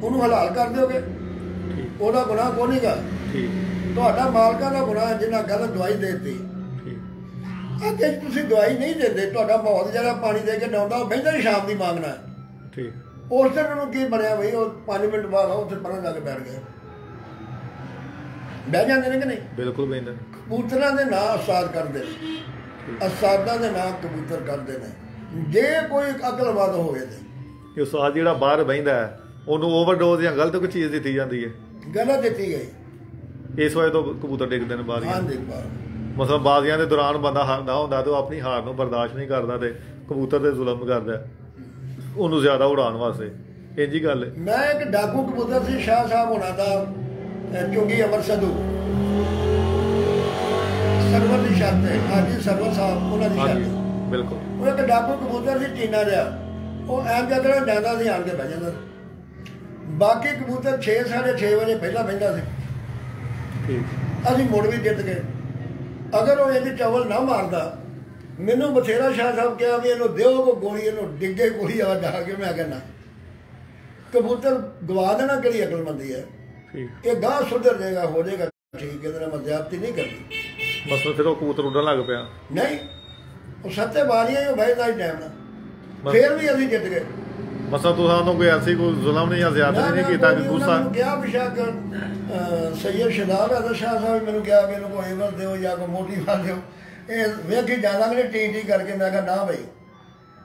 ਉਹਨੂੰ ਹਲਾਲ ਕਰ ਦਿਓਗੇ? ਉਹਦਾ ਗੁਨਾਹ ਕੋਈ ਨਹੀਂਗਾ, ਠੀਕ ਤੁਹਾਡਾ ਮਾਲਕਾਂ ਦਾ ਗੁਨਾਹ ਜਿੰਨਾ ਗਲਤ ਦਵਾਈ ਦੇ ਦਿੱਤੀ। ਠੀਕ ਅੱਗੇ ਤੁਸੀਂ ਦਵਾਈ ਨਹੀਂ ਦਿੰਦੇ, ਤੁਹਾਡਾ ਮੌਤ ਜਿਹੜਾ ਪਾਣੀ ਦੇ ਕੇ ਡਾਉਂਦਾ ਉਹ ਬਹਿੰਦਾ ਹੀ ਸ਼ਾਮ ਦੀ ਮੰਗਣਾ। ਠੀਕ ਉਸ ਦਿਨ ਉਹਨੂੰ ਕੀ ਬਣਿਆ ਬਈ, ਉਹ 5 ਮਿੰਟ ਬਾਅਦ ਉੱਥੇ ਪਰਾਂ ਜਾ ਕੇ ਬੈਠ ਗਏ, ਬਹਿ ਜਾਂਦੇ ਨੇ ਕਿ ਨਹੀਂ? ਬਿਲਕੁਲ ਬੈਂਦਾ ਕਬੂਤਰਾਂ ਦੇ ਨਾਂ ਉਸਤਾਦ ਕਰਦੇ ਨੇ, ਉਸਤਾਦਾਂ ਦੇ ਨਾਂ ਕਬੂਤਰ ਕਰਦੇ ਨੇ। ਜੇ ਕੋਈ ਅਕਲਮੰਦ ਹੋਵੇ ਤੇ ਉਸਤਾਦ ਜਿਹੜਾ ਬਾਹਰ ਬਹਿੰਦਾ ਉਹਨੂੰ ਓਵਰਡੋਜ਼ ਜਾਂ ਗਲਤ ਕੋਈ ਚੀਜ਼ ਦਿੱਤੀ ਜਾਂਦੀ ਹੈ, ਗਲਤ ਦਿੱਤੀ ਗਈ। ਇਸ ਵਜ੍ਹਾ ਤੋਂ ਕਬੂਤਰ ਡਿੱਗਦੇ ਨੇ ਬਾਹਰ ਹਾਂ ਦੇਖ ਪਾ ਮਤਲਬ ਬਾਜ਼ੀਆਂ ਦੇ ਦੌਰਾਨ ਬੰਦਾ ਹਾਰਦਾ ਹੁੰਦਾ ਤੇ ਉਹ ਆਪਣੀ ਹਾਰ ਨੂੰ ਬਰਦਾਸ਼ਤ ਨਹੀਂ ਕਰਦਾ ਤੇ ਕਬੂਤਰ ਤੇ ਜ਼ੁਲਮ ਕਰਦਾ ਉਹਨੂੰ ਜ਼ਿਆਦਾ ਉਡਾਉਣ ਵਾਸਤੇ। ਇੰਝ ਹੀ ਗੱਲ ਹੈ। ਮੈਂ ਇੱਕ ਡਾਕੂ ਕਬੂਤਰ ਸੀ ਸ਼ਾਹ ਸਾਹਿਬ ਹੋਣਾ ਦਾ ਚੁੰਗੀ ਅਮਰ ਸੰਧੂ ਸਰਵਰ ਦੀ ਸ਼ਰਤ ਹੈ। ਹਾਂਜੀ ਸਰਵਰ ਸਾਹਿਬ ਉਹਨਾਂ ਦੀ ਸ਼ਰਤ ਹਾਂਜੀ ਹੈ। ਬਿਲਕੁਲ ਉਹ ਇੱਕ ਡਾਕੂ ਕਬੂਤਰ ਸੀ ਚੀਨਾ ਦਾ, ਉਹ ਐਂ ਜਗ੍ਹਾ ਡਾਂਦਾ ਸੀ ਆਣ ਕੇ ਬਹਿ ਜਾਂਦਾ। ਬਾਕੀ ਕਬੂਤਰ 6 ਸਾਢੇ 6 ਵਜੇ ਪਹਿਲਾਂ ਬਹਿੰਦਾ ਸੀ। ਠੀਕ ਅਸੀਂ ਮੁੜ ਵੀ ਜਿੱਤ ਗਏ। ਅਗਰ ਉਹ ਇਹਦੀ ਚਵਲ ਨਾ ਮਾਰਦਾ, ਮੈਨੂੰ ਬਥੇਰਾ ਸ਼ਾਹ ਸਾਹਿਬ ਕਿਹਾ ਵੀ ਇਹਨੂੰ ਦਿਓ ਕੋ ਗੋਲੀ, ਇਹਨੂੰ ਡਿੱਗੇ ਗੋਲੀ ਆ ਜਾ ਕੇ। ਮੈਂ ਕਹਿੰਦਾ ਕਬੂਤਰ ਗਵਾ ਦੇਣਾ ਕਿਹੜੀ ਅਕਲਮੰਦੀ ਹੈ, ਇਹ ਗਾਹ ਸੁਧਰ ਜਾਏਗਾ, ਹੋ ਜਾਏਗਾ ਠੀਕ, ਇਹਦੇ ਨਾਲ ਮੈਂ ਜ਼ਿਆਦਤੀ ਨਹੀਂ ਕਰਦੀ। ਬਸ ਫਿਰ ਉਹ ਕਬੂਤਰ ਉੱਡਣ ਲੱਗ ਪਿਆ। ਨਹੀਂ, ਉਹ ਸੱਤੇ ਬਾਰੀਆਂ ਹੀ ਬਹਿਦਾ ਹੀ ਟਾਈਮ ਨਾਲ, ਫੇਰ ਵੀ ਅਸੀਂ ਜਿੱਤ ਗਏ। ਮਸਾ ਤੁਹਾਨੂੰ ਕੋਈ ਐਸੀ ਕੋਈ ਜ਼ੁਲਮ ਨਹੀਂ ਜਾਂ ਜ਼ਿਆਦਤੀ ਨਹੀਂ ਕੀਤਾ ਕਿ ਗੁੱਸਾ ਕਿਹਾ ਬਿਸ਼ੱਕ ਸੈਯਦ ਸ਼ਦਾਬ ਅਦਰ ਸ਼ਾਹ ਸਾਹਿਬ ਮੈਨੂੰ ਕਿਹਾ ਵੀ ਇਹਨੂੰ ਕੋਈ ਏਵਰ ਦਿਓ ਜਾਂ ਕੋਈ ਮੋਟੀ ਫਲ ਦਿਓ, ਇਹ ਵੇਖੀ ਜਾਵਾਂਗੇ ਟੀ ਕਰਕੇ। ਮੈਂ ਕਿਹਾ ਨਾ ਬਈ,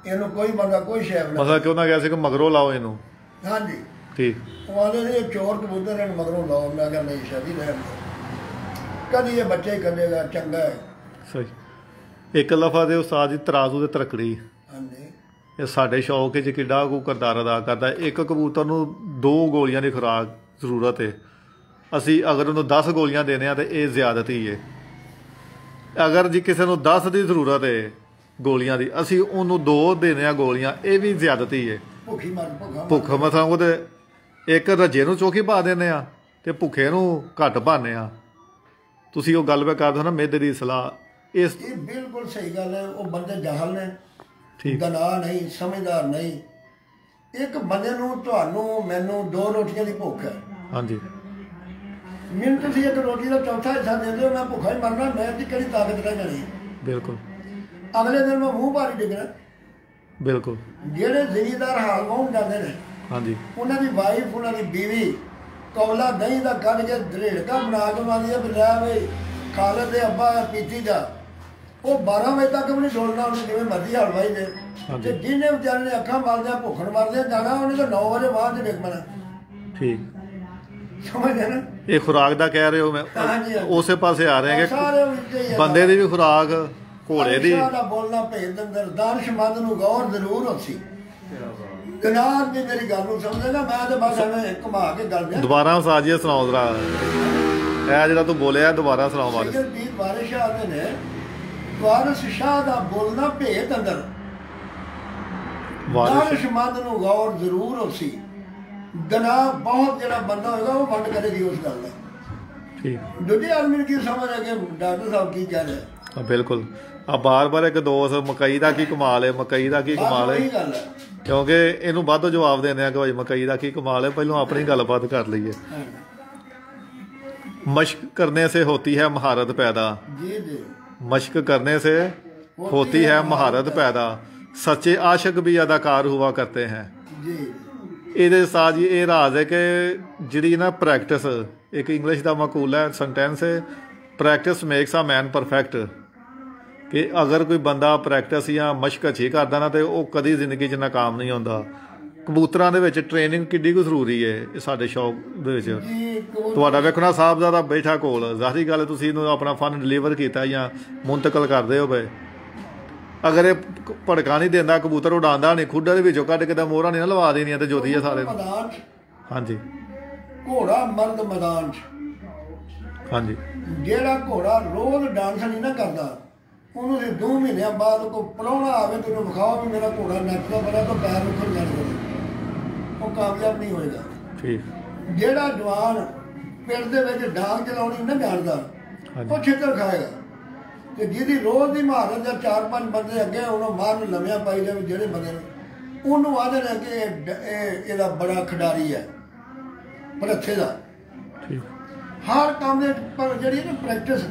ਇਹਨੂੰ ਕੋਈ ਬੰਦਾ ਕੋਈ ਸ਼ੈਬ ਨਾ। ਮਸਾ ਕਿਉਂ ਨਾ ਗਿਆ ਸੀ ਕਿ ਮਗਰੋਂ ਲਾਓ ਇਹਨੂੰ। ਹਾਂਜੀ ਠੀਕ। ਉਹ ਆਉਂਦੇ ਨੇ ਚੋਰ ਕਬੂਤਰ ਇਹਨੂੰ ਮਗਰੋਂ ਲਾਓ। ਮੈਂ ਕਿਹਾ ਨਹੀਂ ਸ਼ਾਦੀ ਰਹਿਣ, ਕਦੀ ਇਹ ਬੱਚੇ ਹੀ ਕਰੇਗਾ, ਚੰਗਾ ਹੈ। ਸਹੀ। ਇੱਕ ਲਫਾ ਦੇ ਉਸਤਾਦ ਜੀ ਤਰਾਜ਼ੂ ਦੇ ਤਰਕੜੀ, ਹਾਂਜੀ, ਇਹ ਸਾਡੇ ਸ਼ੌਕ 'ਚ ਕਿੱਡਾ ਕੁ ਕਿਰਦਾਰ ਅਦਾ ਕਰਦਾ। ਇੱਕ ਕਬੂਤਰ ਨੂੰ 2 ਗੋਲੀਆਂ ਦੀ ਖੁਰਾਕ ਜ਼ਰੂਰਤ ਹੈ, ਅਸੀਂ ਅਗਰ ਉਹਨੂੰ 10 ਗੋਲੀਆਂ ਦੇਣੇ ਆ ਤਾਂ ਇਹ ਜ਼ਿਆਦਤੀ ਹੈ। ਅਗਰ ਜੀ ਕਿਸੇ ਨੂੰ 10 ਦੀ ਜ਼ਰੂਰਤ ਹੈ ਗੋਲੀਆਂ ਦੀ, ਅਸੀਂ ਉਹਨੂੰ 2 ਦੇਣੇ ਆ ਗੋਲੀਆਂ, ਇਹ ਵੀ ਜ਼ਿਆਦਤੀ ਹੈ। ਭੁੱਖੀ ਮਰ ਭੁੱਖ ਮਸਾਂ ਉਹਦੇ ਇੱਕ ਰੱਜੇ ਨੂੰ ਚੋਖੀ ਪਾ ਦਿੰਦੇ ਆ ਤੇ ਭੁੱਖੇ ਨੂੰ ਘੱਟ ਪਾਉਂਦੇ ਆ। ਤੁਸੀਂ ਉਹ ਗੱਲ ਕਰਦੇ ਹੋ ਨਾ ਮਿਹਦੇ ਦੀ ਸਲਾਹ, ਇਹ ਬਿਲਕੁਲ ਸਹੀ ਗੱਲ ਹੈ। ਉਹ ਬੰਦੇ ਜਾਹਲ ਨੇ, ਠੀਕ, ਦਨਾ ਨਹੀਂ, ਸਮਝਦਾਰ ਨਹੀਂ। ਇੱਕ ਬੰਦੇ ਨੂੰ, ਤੁਹਾਨੂੰ ਮੈਨੂੰ 2 ਰੋਟੀਆਂ ਦੀ ਭੁੱਖ ਹੈ। ਹਾਂਜੀ। ਮੈਨੂੰ ਤੁਸੀਂ ਇੱਕ ਰੋਟੀ ਦਾ ਚੌਥਾ ਹਿੱਸਾ ਦਿੰਦੇ ਹੋ, ਮੈਂ ਭੁੱਖਾ ਹੀ ਮਰਨਾ, ਮੈਂ ਦੀ ਕਿਹੜੀ ਤਾਕਤ ਰਹਿ ਜਾਣੀ। ਬਿਲਕੁਲ। ਅਗਲੇ ਦਿਨ ਮੈਂ ਮੂੰਹ ਭਾਰੀ ਡਿੱਗਣਾ। ਬਿਲਕੁਲ। ਜਿਹੜੇ ਜ਼ਿਮੀਦਾਰ ਹਾਲ ਪਹੁੰਚ ਜਾਂਦੇ ਨੇ, ਹਾਂਜੀ, ਉਹਨਾਂ ਦੀ ਵਾਈਫ, ਉਹਨਾਂ ਦੀ ਬੀਵੀ ਕੌਲਾ ਦਹੀਂ ਦਾ ਕੱਢ ਕੇ ਧਰੇੜਕਾ ਬਣਾ ਕੇ ਮਾਰਦੀ ਹੈ, ਲੈ ਬਈ ਖਾਲਦ ਦੇ ਅੱਬਾ ਪੀਤੀ ਦਾ। ਉਹ 12 ਵਜੇ ਤੱਕ ਵੀ ਨਹੀਂ ਡੋਲਣਾ, ਉਹਨੇ ਜਿਵੇਂ ਮਰਜ਼ੀ ਹਲਵਾਈ ਦੇ। ਤੇ ਜਿਹਨੇ ਵਿਚਾਰੇ ਨੇ ਅੱਖਾਂ ਮਾਰਦਿਆਂ ਭੁੱਖਣ ਮਾਰਦਿਆਂ ਜਾਣਾ, ਉਹਨੇ ਤਾਂ 9 ਵਜੇ ਬਾਅਦ ਡਿੱਗ ਪੈਣਾ। ਠੀਕ, ਸਮਝਦੇ ਨਾ। ਇਹ ਖੁਰਾਕ ਦਾ ਕਹਿ ਰਹੇ ਹੋ, ਮੈਂ ਉਸੇ ਪਾਸੇ ਆ ਰਹੇ ਕਿ ਬੰਦੇ ਦੀ ਵੀ ਖੁਰਾਕ, ਘੋੜੇ ਦੀ। ਬੋਲਣਾ ਭੇਦ ਅੰਦਰ ਦਾਨਸ਼ਮੰਦ ਨੂੰ ਗੌਰ ਜ਼ਰੂਰ ਹੋਸੀ। ਗਨਾਰ ਵੀ ਮੇਰੀ ਗੱਲ ਨੂੰ ਸਮਝੇਗਾ, ਮੈਂ ਤੇ ਬਸ ਐਵੇਂ ਘੁਮਾ ਕੇ ਗੱਲ ਦਿਆਂ। ਦੁਬਾਰਾ ਸਾਜੀਏ ਸੁਣਾਓ ਜਰਾ, ਇਹ ਜਿਹੜਾ ਤੂੰ ਬੋਲਿਆ ਦੁਬਾਰਾ ਸੁਣਾਓ। ਵਾਰਿਸ ਸ਼ਾਹ ਦੇ ਨੇ, ਵਾਰਿਸ ਸ਼ਾਹ ਦਾ ਬੋਲਣਾ ਭੇਦ ਅੰਦਰ ਦਾਨਸ਼ਮੰਦ ਨੂੰ ਗੌਰ ਜ਼ਰੂਰ ਹੋਸੀ। ਗਨਾ ਬਹੁਤ ਜਿਹੜਾ ਬੰਦਾ ਹੋਏਗਾ ਉਹ ਵੰਡ ਕਰੇਗੀ ਉਸ ਗੱਲ ਦਾ। ਠੀਕ। ਦੂਜੇ ਆਦਮੀ ਨੂੰ ਕੀ ਸਮਝ ਆ ਕਿ ਡਾਕਟਰ ਸਾਹਿਬ ਕੀ ਕਹਿ ਰਹੇ। ਬਿਲਕੁਲ। ਆ ਬਾਰ ਇੱਕ ਦੋਸਤ ਮਕਈ ਦਾ ਕੀ ਕਮਾਲ ਹੈ, ਮਕਈ ਦਾ ਕੀ ਕਮਾਲ ਹੈ, ਕਿਉਂਕਿ ਇਹਨੂੰ ਵੱਧ ਜਵਾਬ ਦਿੰਦੇ ਆ ਕਿ ਭਾਈ ਮਕਈ ਦਾ ਕੀ ਕਮਾਲ ਹੈ। ਪਹਿਲਾਂ ਆਪਣੀ ਗੱਲਬਾਤ ਕਰ ਲਈਏ। मश्क करने से होती है महारत पैदा। जी जी। मश्क करने से होती है महारत पैदा। सच्चे आशिक भी अदाकार हुआ करते हैं। जी। ਇਹਦੇ ਸਾਜ ਇਹ ਰਾਜ਼ ਹੈ ਕਿ ਜਿਹੜੀ ਨਾ ਪ੍ਰੈਕਟਿਸ, ਇੱਕ ਇੰਗਲਿਸ਼ ਦਾ ਮਕੂਲ ਹੈ, ਸੈਂਟੈਂਸ ਹੈ, practice makes a man perfect. ਕਿ ਅਗਰ ਕੋਈ ਬੰਦਾ ਪ੍ਰੈਕਟਿਸ ਜਾਂ ਮਸ਼ਕ ਅੱਛੀ ਕਰਦਾ ਨਾ, ਤੇ ਉਹ ਕਦੀ ਜ਼ਿੰਦਗੀ 'ਚ ਨਾਕਾਮ ਨਹੀਂ ਹੁੰਦਾ। ਕਬੂਤਰਾਂ ਦੇ ਵਿੱਚ ਟ੍ਰੇਨਿੰਗ ਕਿੱਡੀ ਕੁ ਜ਼ਰੂਰੀ ਹੈ ਇਹ ਸਾਡੇ ਸ਼ੌਕ ਦੇ ਵਿੱਚ। ਤੁਹਾਡਾ ਵੇਖੋ ਨਾ ਸਾਹਿਬਜ਼ਾਦਾ ਬੈਠਾ ਕੋਲ, ਜ਼ਾਹਰੀ ਗੱਲ ਤੁਸੀਂ ਇਹਨੂੰ ਆਪਣਾ ਫਨ ਡਿਲੀਵਰ ਕੀਤਾ ਜਾਂ ਮੁੰਤਕਲ ਕਰਦੇ ਹੋ ਪਏ। ਅਗਰ ਇਹ ਭੜਕਾ ਨਹੀਂ ਦਿੰਦਾ, ਕਬੂਤਰ ਉਡਾਉਂਦਾ ਨਹੀਂ, ਖੁੱਡਾਂ ਦੇ ਵਿੱਚੋਂ ਕੱਢ ਕੇ ਤਾਂ ਮੋਹਰਾਂ ਨਹੀਂ ਨਾ ਲਵਾ ਦੇਣੀਆਂ ਤੇ ਜੋਤੀ ਆ ਸਾਰੇ। ਹਾਂਜੀ। ਘੋੜਾ ਮਰਦ ਮੈਦਾਨ 'ਚ। ਹਾਂਜੀ। ਜਿਹੜਾ ਘੋੜਾ ਰੋਜ਼ ਡਾਂਸ ਨਹੀਂ ਨਾ ਕਰਦਾ, ਉਹਨੂੰ 2 ਮਹੀਨਿਆਂ ਬਾਅਦ ਕੋਈ ਪ੍ਰਾਹੁਣਾ ਆਵੇ ਤੇ ਉਹਨੂੰ ਵਿਖਾਓ ਵੀ ਮੇਰਾ ਘੋੜਾ ਨੱਚਦਾ ਬੜਾ, ਤਾਂ ਪੈਰ ਉੱਪਰ ਜਾਣਗੇ, ਉਹ ਕਾਮਯਾਬ ਨਹੀਂ ਹੋਏਗਾ। ਠੀਕ। ਜਿਹੜਾ ਜਵਾਨ ਪਿੰਡ ਦੇ ਵਿੱਚ ਡਾਂਗ ਚਲਾਉਣੀ ਨਾ ਜਾਣਦਾ, ਉਹ ਛਿੱਤਰ ਖਾਏਗਾ। ਤੇ ਜਿਹਦੀ ਰੋਜ਼ ਦੀ ਮਹਾਰਤ ਜਾਂ 4-5 ਬੰਦੇ ਅੱਗੇ ਉਹਨੂੰ ਮਾਰਨ ਲੰਮਿਆਂ ਪਾਈ ਜਾਵੇ, ਜਿਹੜੇ ਬੰਦੇ ਨੇ ਉਹਨੂੰ ਆਖਦੇ ਨੇ ਕਿ ਇਹਦਾ ਬੜਾ ਖਿਡਾਰੀ ਹੈ ਭਲੱਥੇ ਦਾ। ਹਰ ਕੰਮ ਦੇ ਪਰ ਜਿਹੜੀ ਨਾ ਪ੍ਰੈਕਟਿਸ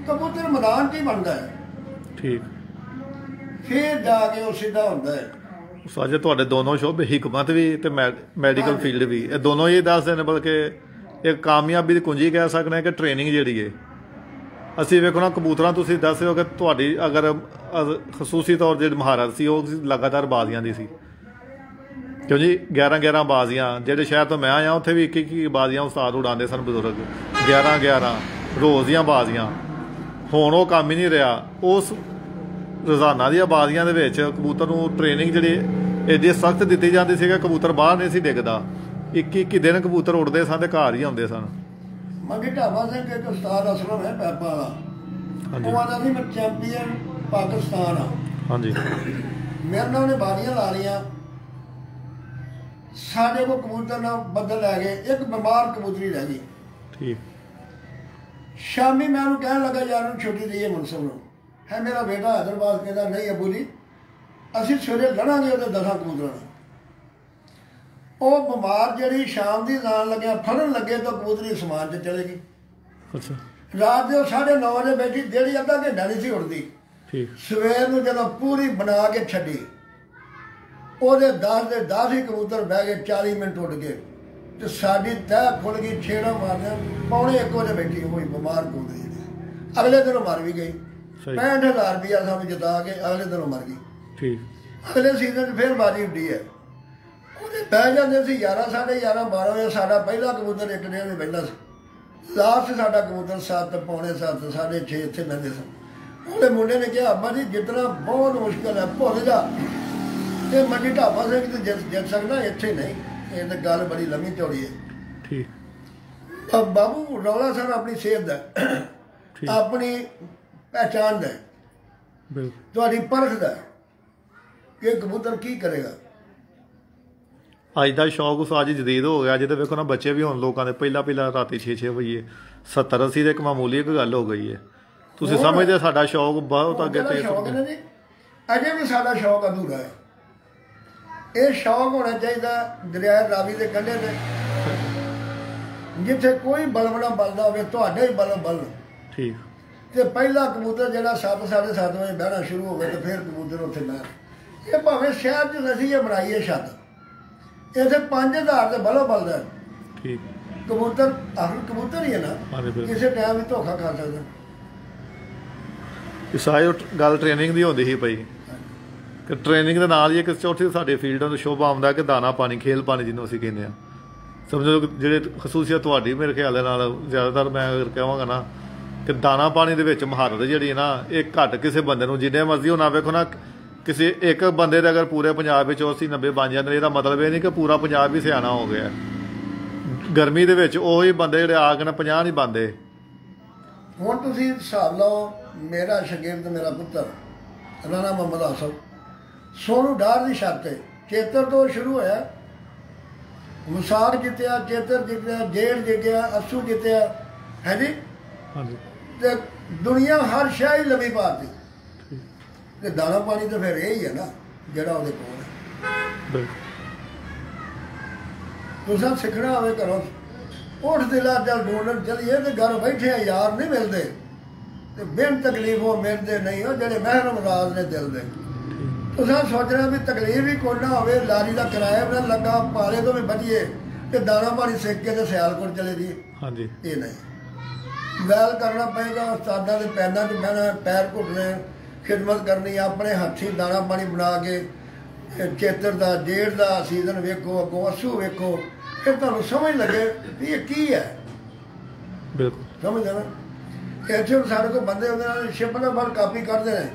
ਕਬੂਤਰ ਮੈਦਾਨ 'ਚ ਹੀ ਬਣਦਾ ਹੈ। ਠੀਕ। ਫਿਰ ਜਾ ਕੇ ਉਹ ਸਿੱਧਾ ਹੁੰਦਾ ਹੈ। ਸਾਜੇ ਤੁਹਾਡੇ ਦੋਨੋਂ ਸ਼ੋਬੇ, ਹਿਕਮਤ ਵੀ ਤੇ ਮੈਡੀਕਲ ਫੀਲਡ ਵੀ, ਇਹ ਦੋਨੋਂ ਇਹ ਦੱਸਦੇ ਨੇ। ਬਲਕਿ ਇੱਕ ਕਾਮਯਾਬੀ ਦੀ ਕੁੰਜੀ ਕਹਿ ਸਕਦੇ ਹਾਂ ਕਿ ਟ੍ਰੇਨਿੰਗ ਜਿਹੜੀ ਹੈ। ਅਸੀਂ ਵੇਖੋ ਨਾ ਕਬੂਤਰਾਂ, ਤੁਸੀਂ ਦੱਸ ਰਹੇ ਹੋ ਕਿ ਤੁਹਾਡੀ ਅਗਰ ਖਸੂਸੀ ਤੌਰ ਜਿਹੜੀ ਮਹਾਰਤ ਸੀ ਉਹ ਲਗਾਤਾਰ ਬਾਜ਼ੀਆਂ ਦੀ ਸੀ, ਕਿਉਂ ਜੀ? 11 ਬਾਜ਼ੀਆਂ। ਜਿਹੜੇ ਸ਼ਹਿਰ ਤੋਂ ਮੈਂ ਆਇਆ ਉੱਥੇ ਵੀ 21 ਬਾਜ਼ੀਆਂ ਉਸਤਾਦ ਉਡਾਉਂਦੇ ਸਨ ਬਜ਼ੁਰਗ, 11 ਰੋਜ਼ ਦੀਆਂ ਬਾਜ਼ੀਆਂ। ਹੁਣ ਉਹ ਕੰਮ ਹੀ ਨਹੀਂ ਰਿਹਾ। ਉਸ ਰੋਜ਼ਾਨਾ ਦੀਆਂ ਬਾਜ਼ੀਆਂ ਦੇ ਵਿੱਚ ਕਬੂਤਰ ਨੂੰ ਟ੍ਰੇਨਿੰਗ ਜਿਹੜੀ ਇਹਦੀ ਸਖਤ ਦਿੱਤੀ ਜਾਂਦੀ ਸੀ ਕਿ ਕਬੂਤਰ ਬਾਹਰ ਨਹੀਂ ਸੀ ਡਿੱਗਦਾ। 21 ਦਿਨ ਕਬੂਤਰ ਉੱਡਦੇ ਸਨ ਤੇ ਘਰ ਹੀ ਆਉਂਦੇ ਸਨ। ਮੰਗੀ ਢਾਬਾ ਸਿੰਘ ਇੱਕ ਉਸਤਾਦ ਅਸਲਮ ਹੈ ਪੈਪਾ ਦਾ, ਉਹ ਆਂਦਾ ਸੀ ਮੈਂ ਚੈਂਪੀਅਨ ਪਾਕਿਸਤਾਨ ਆ। ਹਾਂਜੀ। ਮੇਰੇ ਨਾਲ ਉਹਨੇ ਬਾਜ਼ੀਆਂ ਲਾ ਲਈਆਂ। ਸਾਡੇ ਕੋਲ ਕਬੂਤਰ ਨਾਲ ਬੱਦਲ ਲੈ ਗਏ, ਇੱਕ ਬਿਮਾਰ ਕਬੂਤਰੀ ਰਹਿ ਗਈ। ਠੀਕ। शामी मैं उन्हें कहन लगा यार छुट्टी दईए मुनसफ नूं है मेरा बेटा हैदराबाद कहता नहीं अबू जी असीं सवेरे लड़ांगे उहदे 10 कबूतरां नाल ਉਹ ਬਿਮਾਰ ਜਿਹੜੀ ਸ਼ਾਮ ਦੀ ਜਾਣ ਲੱਗਿਆ ਫੜਨ ਲੱਗੇ ਤਾਂ ਕਬੂਤਰੀ ਸਮਾਨ 'ਚ ਚਲੇ ਗਈ। ਅੱਛਾ ਰਾਤ ਦੇ 9:30 ਵਜੇ ਬੈਠੀ ਜਿਹੜੀ ਅੱਧਾ ਘੰਟਾ ਨਹੀਂ ਸੀ ਉੱਡਦੀ। ਠੀਕ ਸਵੇਰ ਨੂੰ ਜਦੋਂ ਪੂਰੀ ਬਣਾ ਕੇ ਛੱਡੀ ਉਹਦੇ 10 ਦੇ 10 ਹੀ ਕਬੂਤਰ ਬਹਿ ਗਏ 40 ਮਿੰਟ ਉੱਡ ਗਏ ਤੇ ਸਾਡੀ ਤਹਿ ਖੁੱਲ ਗਈ ਛੇੜਾ ਮਾਰਨਾ 1:45 ਵਜੇ ਬੈਠੀ ਹੋਈ ਬਿਮਾਰ ਕਬੂਤਰੀ ਅਗਲੇ ਦਿਨ ਮਰ ਵੀ ਗਈ 65,000 ਰੁਪਇਆ ਸਾਨੂੰ ਜਿਤਾ ਕੇ ਅਗਲੇ ਦਿਨ ਮਰ ਗਈ। ਠੀਕ ਅਗਲੇ ਸੀਜ਼ਨ 'ਚ ਫਿਰ ਬਾਜੀ ਉੱਡੀ ਹੈ ਉਹਦੇ ਬਹਿ ਜਾਂਦੇ ਸੀ 11 11:30 12 ਵਜੇ ਸਾਡਾ ਪਹਿਲਾ ਕਬੂਤਰ ਇੱਕ ਡੇਢ ਵਜੇ ਬਹਿੰਦਾ ਸੀ ਲਾਸਟ ਸਾਡਾ ਕਬੂਤਰ 7 ਪੌਣੇ 7 6:30 ਇੱਥੇ ਬਹਿੰਦੇ ਸਨ। ਉਹਦੇ ਮੁੰਡੇ ਨੇ ਕਿਹਾ ਅੱਬਾ ਜੀ ਜਿੱਤਣਾ ਬਹੁਤ ਮੁਸ਼ਕਿਲ ਹੈ ਭੁੱਲ ਜਾ ਇਹ ਮੰਡੀ ਢਾਬਾ ਸਿੰਘ ਤੇ ਜਿੱਤ ਸਕਦਾ ਇੱਥੇ ਨਹੀਂ ਇਹ ਤਾਂ ਗੱਲ ਬੜੀ ਲੰਮੀ ਚੌੜੀ ਹੈ। ਠੀਕ ਬਾਬੂ ਰੌਲਾ ਸਰ ਆਪਣੀ ਸਿਹਤ ਦਾ ਆਪਣੀ ਪਹਿਚਾਣ ਦਾ ਤੁਹਾਡੀ ਪਰਖ ਦਾ ਕਿ ਕਬੂਤਰ ਕੀ ਕਰੇਗਾ। ਅੱਜ ਦਾ ਸ਼ੌਕ ਉਸ ਅੱਜ ਜਦੀਦ ਹੋ ਗਿਆ ਜਿਹਦੇ ਵੇਖੋ ਨਾ ਬੱਚੇ ਵੀ ਹੁਣ ਲੋਕਾਂ ਦੇ ਪਹਿਲਾਂ ਰਾਤੀ 6 ਵਜੇ 70 80 ਦੇ ਇੱਕ ਮਾਮੂਲੀ ਇੱਕ ਗੱਲ ਹੋ ਗਈ ਹੈ। ਤੁਸੀਂ ਸਮਝਦੇ ਸਾਡਾ ਸ਼ੌਕ ਬਹੁਤ ਅੱਗੇ ਤੇ ਅਜੇ ਵੀ ਸਾਡਾ ਸ਼ੌਕ ਅਧੂਰਾ ਹੈ। ਇਹ ਸ਼ੌਕ ਹੋਣਾ ਚਾਹੀਦਾ ਦਰਿਆ ਰਾਵੀ ਦੇ ਕੰਢੇ ਤੇ ਜਿੱਥੇ ਕੋਈ ਬਲਬ ਨਾ ਬਲਦਾ ਹੋਵੇ ਤੁਹਾਡੇ ਹੀ ਬਲਬ ਬਲਣ। ਠੀਕ ਤੇ ਪਹਿਲਾ ਕਬੂਤਰ ਜਿਹੜਾ 7 7:30 ਵਜੇ ਬਹਿਣਾ ਸ਼ੁਰੂ ਹੋਵੇ ਤੇ ਫਿਰ ਕਬੂਤਰ ਉੱਥੇ ਬਹਿਣ। ਇਹ ਭਾਵੇਂ ਸ਼ਹਿਰ 'ਚ ਅਸੀਂ ਇਹ ਬਣਾਈਏ ਛੱਤ ਇੱਥੇ 5000 ਦੇ ਬਲਬ ਬਲਦਾ। ਠੀਕ ਕਬੂਤਰ ਆਖਰ ਕਬੂਤਰ ਹੀ ਹੈ ਨਾ ਕਿਸੇ ਟਾਈਮ ਵੀ ਧੋਖਾ ਖਾ ਸਕਦਾ। ਇਹ ਸਾਰੀ ਗੱਲ ਟ੍ਰੇਨਿੰਗ ਦੀ ਹੁੰਦੀ ਸੀ ਪਈ ਕਿ ਟ੍ਰੇਨਿੰਗ ਦੇ ਨਾਲ ਹੀ ਇੱਕ ਚੌਥੀ ਸਾਡੇ ਫੀਲਡਾਂ ਤੋਂ ਸ਼ੋਭਾ ਆਉਂਦਾ ਕਿ ਦਾਣਾ ਪਾਣੀ ਖੇਲ ਪਾਣੀ ਜਿਹਨੂੰ ਅਸੀਂ ਕਹਿੰਦੇ ਹਾਂ ਸਮਝੋ ਜਿਹੜੇ ਖਸੂਸੀਅਤ ਤੁਹਾਡੀ ਮੇਰੇ ਖਿਆਲ ਦੇ ਨਾਲ ਜ਼ਿਆਦਾਤਰ ਮੈਂ ਅਗਰ ਕਹਾਂਗਾ ਨਾ ਕਿ ਦਾਣਾ ਪਾਣੀ ਦੇ ਵਿੱਚ ਮਹਾਰਤ ਜਿਹੜੀ ਹੈ ਨਾ ਇਹ ਘੱਟ ਕਿਸੇ ਬੰਦੇ ਨੂੰ ਜਿੰਨੇ ਮਰਜ਼ੀ ਉਹ ਨਾ ਵੇਖੋ ਨਾ ਕਿਸੇ ਇੱਕ ਬੰਦੇ ਦੇ ਅਗਰ ਪੂਰੇ ਪੰਜਾਬ ਵਿੱਚ 80 90 ਬਣ ਜਾਂਦੇ ਇਹਦਾ ਮਤਲਬ ਇਹ ਨਹੀਂ ਕਿ ਪੂਰਾ ਪੰਜਾਬ ਹੀ ਸਿਆਣਾ ਹੋ ਗਿਆ। ਗਰਮੀ ਦੇ ਵਿੱਚ ਉਹੀ ਬੰਦੇ ਜਿਹੜੇ ਆ ਕੇ ਨਾ 50 ਨਹੀਂ ਬਣਦੇ। ਹੁਣ ਤੁਸੀਂ ਹਿਸਾਬ ਲਓ ਮੇਰਾ ਸ਼ਾਗਿਰਦ ਮੇਰਾ ਪੁੱਤਰ ਰਾਣਾ ਮੁਹੰਮਦ ਆਸਫ ਸੋਨੂ ਡਾਰ ਦੀ ਛੱਤ ਤੇ ਚੇਤਰ ਤੋਂ ਸ਼ੁਰੂ ਹੋਇਆ ਮੁਸਾਕ ਜਿੱਤਿਆ ਚੇਤਰ ਜਿੱਤਿਆ ਜੇੜ ਜਿੱਤਿਆ ਅਸੂ ਜਿੱਤਿਆ ਹੈ ਜੀ ਤੇ ਦੁਨੀਆ ਹਰ ਸ਼ਾਹ ਹੀ ਲੰਮੀ ਪਾਤੀ ਤੇ ਦਾਣਾ ਪਾਣੀ ਤਾਂ ਫਿਰ ਇਹ ਹੀ ਹੈ ਨਾ ਜਿਹੜਾ ਉਹਦੇ ਕੋਲ ਹੈ। ਤੁਸੀਂ ਸਿੱਖਣਾ ਹੋਵੇ ਘਰੋਂ ਉੱਠ ਦਿਲਾ ਚੱਲ ਢੂੰਡਣ ਚਲੀਏ ਤੇ ਘਰ ਬੈਠੇ ਯਾਰ ਨਹੀਂ ਮਿਲਦੇ ਤੇ ਬਿਨ ਤਕਲੀਫ ਉਹ ਮਿਲਦੇ ਨਹੀਂ ਉਹ ਜਿਹੜੇ ਮਹਿਰਮ ਰਾਜ ਨੇ ਦਿਲ ਦੇ। ਤੁਸੀਂ ਸੋਚਣਾ ਵੀ ਤਕਲੀਫ ਵੀ ਕੋਈ ਨਾ ਹੋਵੇ ਲਾਰੀ ਦਾ ਕਿਰਾਇਆ ਵੀ ਨਾ ਲੱਗਾ ਪਾਲੇ ਤੋਂ ਵੀ ਬਚੀਏ ਤੇ ਦਾਣਾ ਪਾਣੀ ਸਿੱਖ ਕੇ ਤੇ ਸਿਆਲਕੋਟ ਚਲੇ ਜਾਈਏ। ਹਾਂਜੀ ਇਹ ਨਹੀਂ ਵੈਲ ਕਰਨਾ ਪਏਗਾ ਉਸਤਾਦਾਂ ਦੇ ਪੈਰਾਂ 'ਚ ਬਹਿਣਾ ਪੈਰ ਘੁੱਟਣੇ ਖਿਦਮਤ ਕਰਨੀ ਆਪਣੇ ਹੱਥੀਂ ਦਾਣਾ ਪਾਣੀ ਬਣਾ ਕੇ ਚੇਤਰ ਦਾ ਜੇੜ ਦਾ ਸੀਜ਼ਨ ਵੇਖੋ ਅੱਗੋਂ ਅਸੂ ਵੇਖੋ ਫਿਰ ਤੁਹਾਨੂੰ ਸਮਝ ਲੱਗੇ ਵੀ ਇਹ ਕੀ ਹੈ। ਬਿਲਕੁਲ ਸਮਝ ਜਾਣਾ ਇੱਥੇ ਹੁਣ ਸਾਡੇ ਕੋਲ ਬੰਦੇ ਉਹਦੇ ਨਾਲ ਸ਼ਿਪ ਨਾਲ ਬਾਹਰ ਕਾਪੀ ਕਰਦੇ ਨੇ।